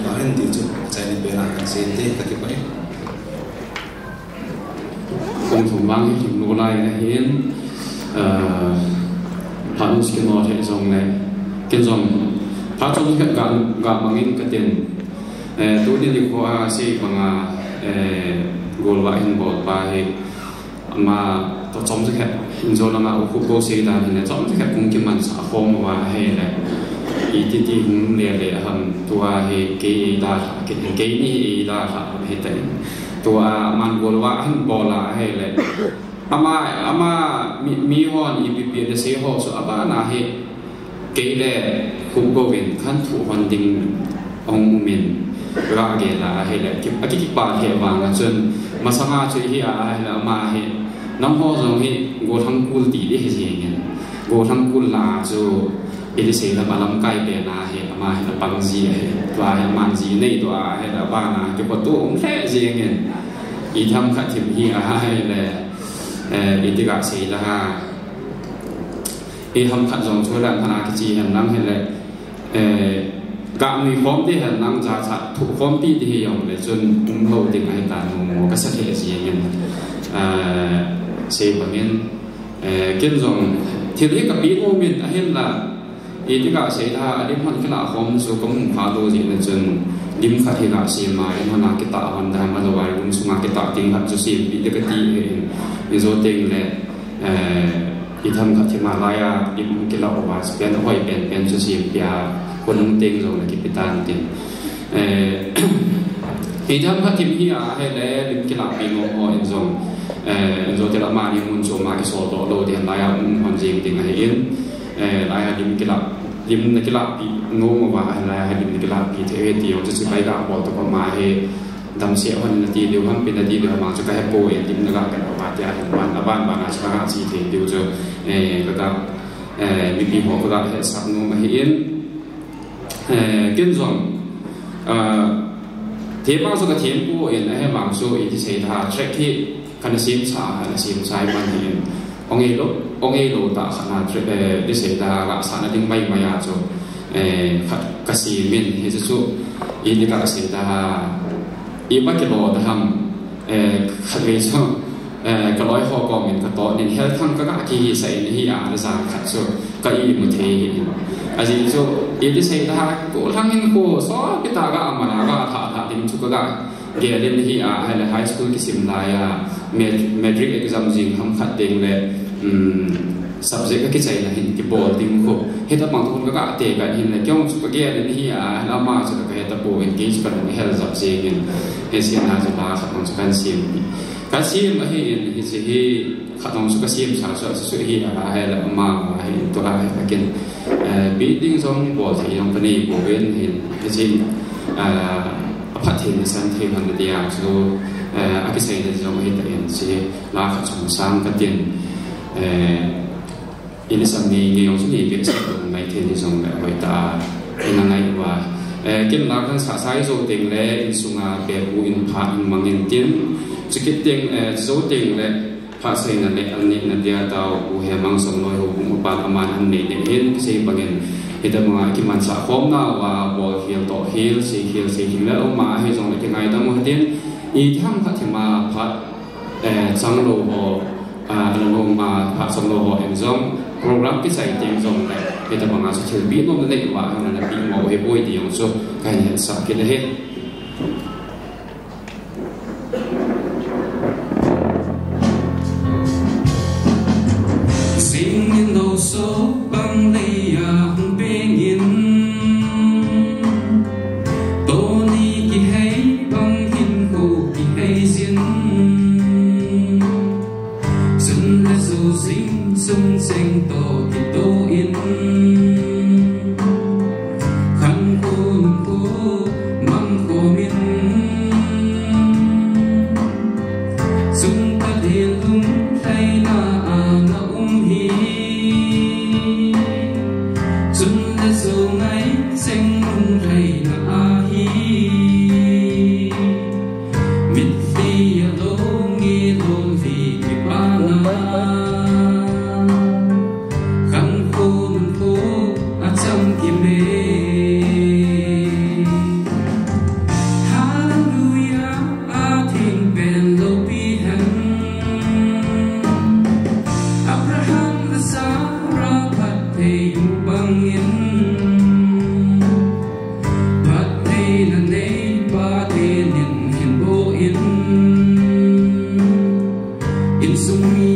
có hình thì chung chạy đi về là cái gì thế cái vậy cùng thủ mang cái hình nô lai này hiện hắn sẽ nói thế dòng này cái dòng phát trong cái gạo bằng in cái tiền tôi đi qua si bằng gồm lại hình bột bài mà tôi trong cái hình rồi là mà ở khu phố si ta thì là trong cái cũng kiếm mình xã hội mà hay là ý thì cũng lệ hầm tôi hay cái này đã hay tại tôi mang gồm lại hình bột là hay là ama mi hon ipi de se ho so aba na he keile khum go wen khan thu hon ding ong min ra ge la he le ki pa he wa nga chen masanga chui hi a he la ma he nam ho jong hi go thang kul ti de he je ngen go thang kul la jo ele se la balam kai pe na he ama he la pang ji he twa ya man ji nei twa he la ba na ke ko tu ong the je ngen i tham kha thim hi a he le itu gak sih lah, ham kat jong cuma dan tanah kecil yang nang hele, gak mi form dia yang nang jasa tu form pi dia yang le jun umlo dengan hitan umlo kesat dia sih yang sih bagian kian jong tiada kapi umin akhir lah, itu gak sih lah, dia pun kena form so kamu padu je jun dim kat hilang sih mai, mana kita awan dah mana warung semua kita tinggal jusip di dekat izo ting le itham kha Himalaya im kila owas pen hoi pen so si pia konung ting lo le kipitan tin thì thăm phát thêm hi hay là lim cái làm pin ngô in rồi thì là mà đi muốn số mà cái số đó đâu thì lại hoàn gì thì ngày yên lại lim cái làm ngô mà lại lim cái làm pin thế thì ông sẽ phải gặp bọn tụi mà hay đam xéo hơn thì điều hắn bên thì điều mà cho cái bồi lim nó cái là thì anh bạn là cho cái gì thì điều cho cái đó mình họ có cái sắp ngô mà yên kiến dòng thế bao giờ cái thiên của yên hay bằng số ý thì sẽ là track thì cái sim sai mà hiện ông ấy lúc ta khả năng track để sẽ là lại sản định bay mà ya cho cái sim mình thì số ý thì cái sẽ là ý bắt cái lỗ ta ham khát về cho cái lối họ có mình cái đó nên hết thằng cái cái sẽ này là ra khát số cái ý một thế aji so ini saya dah ulangin ko so kita agak mana agak tak tim cukup agak dia ni hay là high school kisim laya metric exam jing ham khat ding le subject cái chạy là hình cái bộ tim ko hết tất bằng thôn các te cái hình là kyong cukup dia ni là mà cho cái hết bộ engage phần health subject in hết xin là cho ba khát con sim cái sim ở hiện thì chỉ khát con cái sim sao sao hi hay là mà hay tôi hay là cái building trong bộ thì trong phần này bộ bên thì cái phát triển sản phẩm hàng địa so cái xây dựng trong hiện tại sẽ là phát triển sang cái tiền ini sang ni yang sini kita sebut mai thiên trong vậy ta ini ngay và cái là cái xã sai số tiền lệ sunga be u in pha in mangin tiền chỉ cái tiền số tiền lệ phát sinh là lệ anh nên dia tao u he mang song loi hu mu pa aman an nei nei hin sei bangin ita mga ki man sa khom na wa bo hial to hial sei le o ma he jong le ke ngai dam ha tin i tham kha thima phat sang lo ho lo ma phat sang lo ho en jong program cái sai tiền jong le ita mga sa chil bi no le wa na bi mo he boy ti yong so kai hen sa ke le he Singing those so bang lay hung bengin Tony ki hay bang hin ko ki hay zin Sun la so sing sung sing to ki to in Khăn cô nung cô mang cô min Sung ta thiên lung thay na sinh rầy na hi mit fi lo ngi lon vi ki pa na khăn khôn phố a chăm ki me hallelujah a thing ben lo pi han Abraham the Sarah pat te bang in Hãy subscribe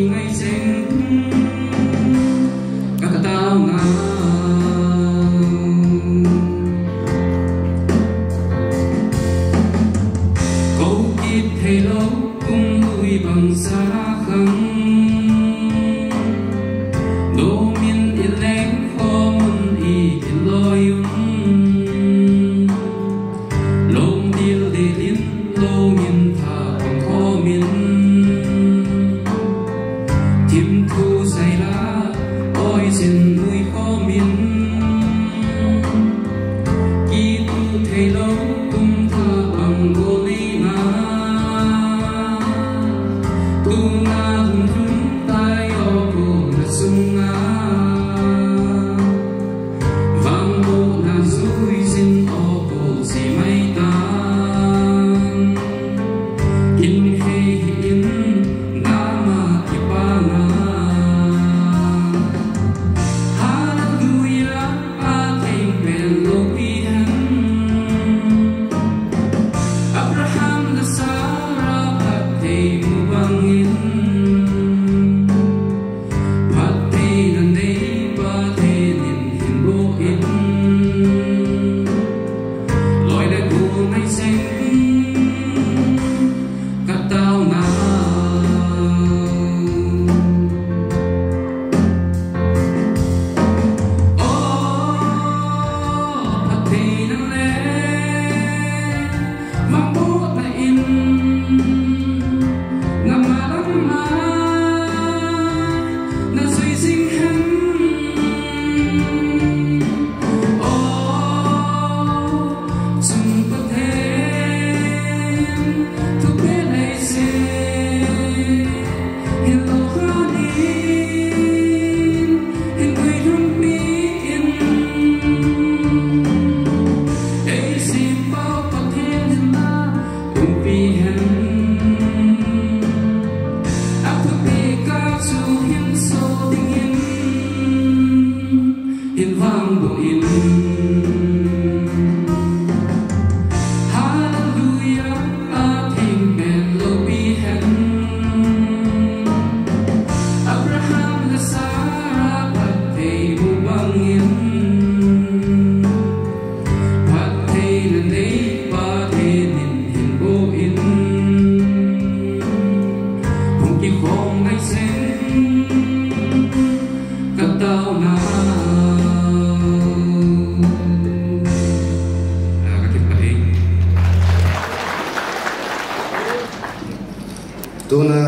tu na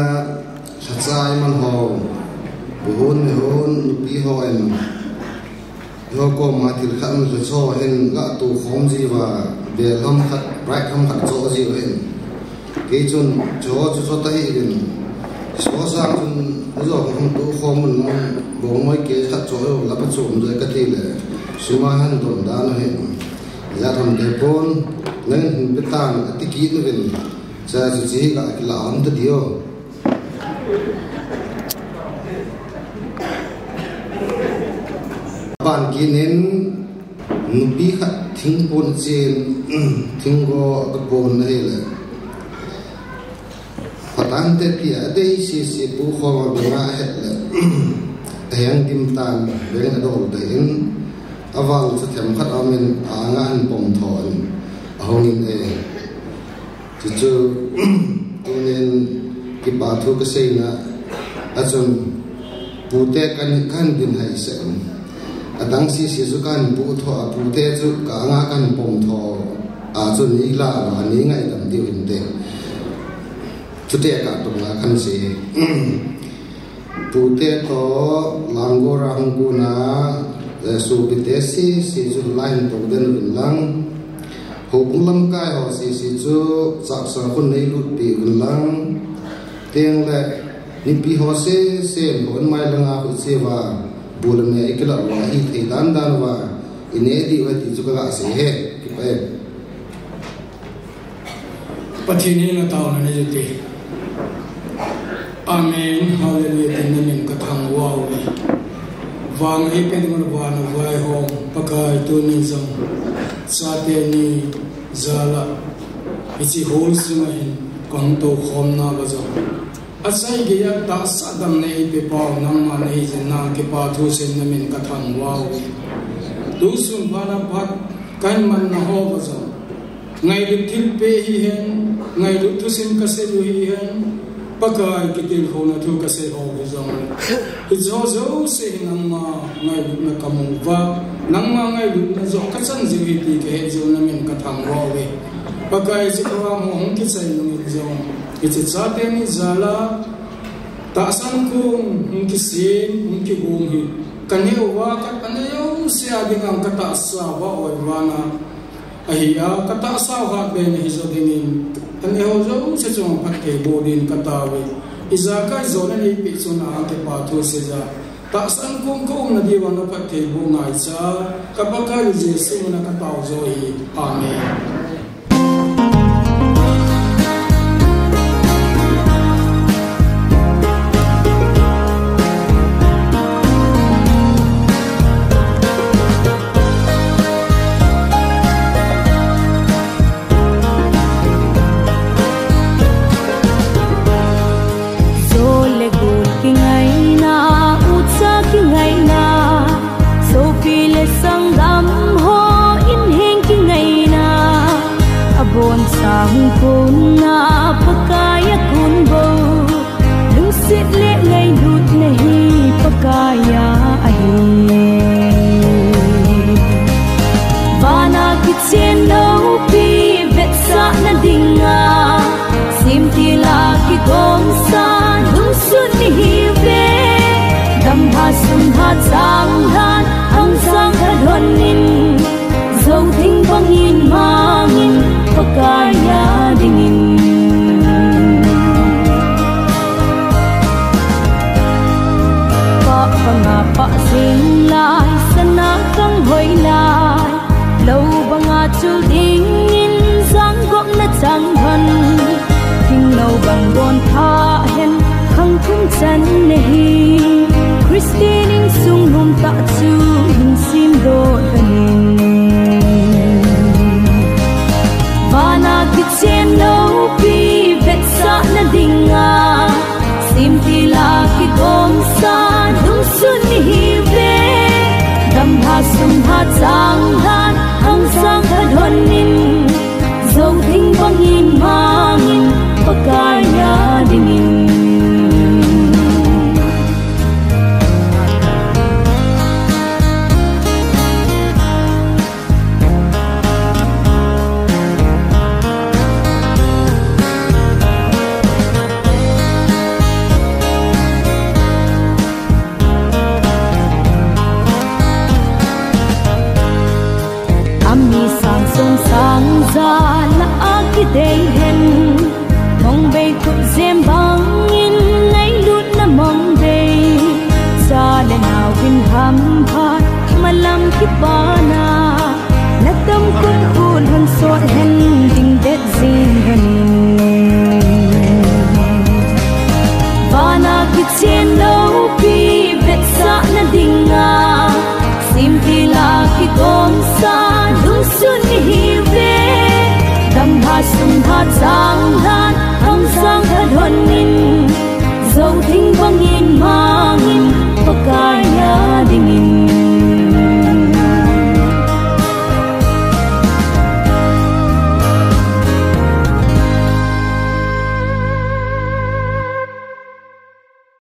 satsai man ho buhun pi ho en ho ko ma til khan zo so en ga tu khom ji wa be ham khat right ham khat zo ji en ke chun zo ta hi gen so sa chun zo ham tu khom mun bo moi ke khat zo la pa chum zo ka ti le suma han don da no he ya tham de pon nen pe tan ti ki no gen cha ji ga la am ta dio ban kinin nupi khat thing pon chen thing go ka pon nei le patan te ti adei si pu kho ba nga het le ayang tim tan beng adol de in awal sa them khat amen anga an pom thon ahongin e chu tunen ki pa thu ka sei na achon pu te kan din hai se adang si su kan pu tho pu te chu ka nga kan pom tho a chu ni la wa ni ngai dam di in te chu te ka to nga kan se pu te to lango rang ku na su bi te si chu line to den bin lang ho kum lam kai ho si chu sak sa kun nei lu pi kun lang teng le ni pi ho se hon mai langa ku se wa bul me ikla wa hi the dan wa ine di wa ti chu ka se he ki pe pathini na taw na je te amen hallelujah in the name ka thang wa wang e pen mon wa na vai hom pakai tu ni zong sa te ni zala ichi hol sima hin kong to khom na ba zo asai ge ya ta sadam nei pe paw nang ma nei je na ke pa thu sen na min ka thang wa tu sun bana phat kan man na ho ba zo ngai du thil pe hi hen ngai du thu sin ka se du hi hen pakai ke til ho na thu ka se ho ba zo zo zo se nang ma ngai du na kamu wa nang ma ngai du na zo ka chan ji hi ti ke he zo na min ka thang wa we pakai si ko mo hong ki sai ni zo it's a ni zala ta san ku ki sin ki gum hi kan he wa ka kan yo se ading ang kata sa wa oi wana ahia kata sa ha be ni zo dingin kan he zo se chong phat ke bodin kata we iza ka zo na ni pi so na ke pa thu se za ta san ku ko na di wa na phat ke bo ngai cha ka ba ka je se na ka ta zo hi amen. Sang kun na pakaya kun bo lung sit le ngai lut nahi pakaya ahi vana kitchen no pi vet sa na dinga sim ti la ki gom sa lung sun ni hi ve dam ha sum ha sang han ang sang ha don nin zo thing bang in mangin pakaya dingin pa panga pa sing lai sana kang hoi lai lâu banga chu ding in sang gom na chang han thing lâu bang don tha hen khang thum chan nei Christine in sung hum ta chu in sim do danin vana kitchen no pi vet sa na dinga sim ti la ki gom sa dung sun ni hi ve dam ha sum ha chang han hang sang ha don nin zo thing bang in mangin pakaya dingin hen ding det zin hen vana kitchen no pi vet sa na dinga sim ti la ki kom sa lung sun hi ve dam ha sum ha chang han hong sang ha dhon nin zo thing bang in mang in pakaya ding in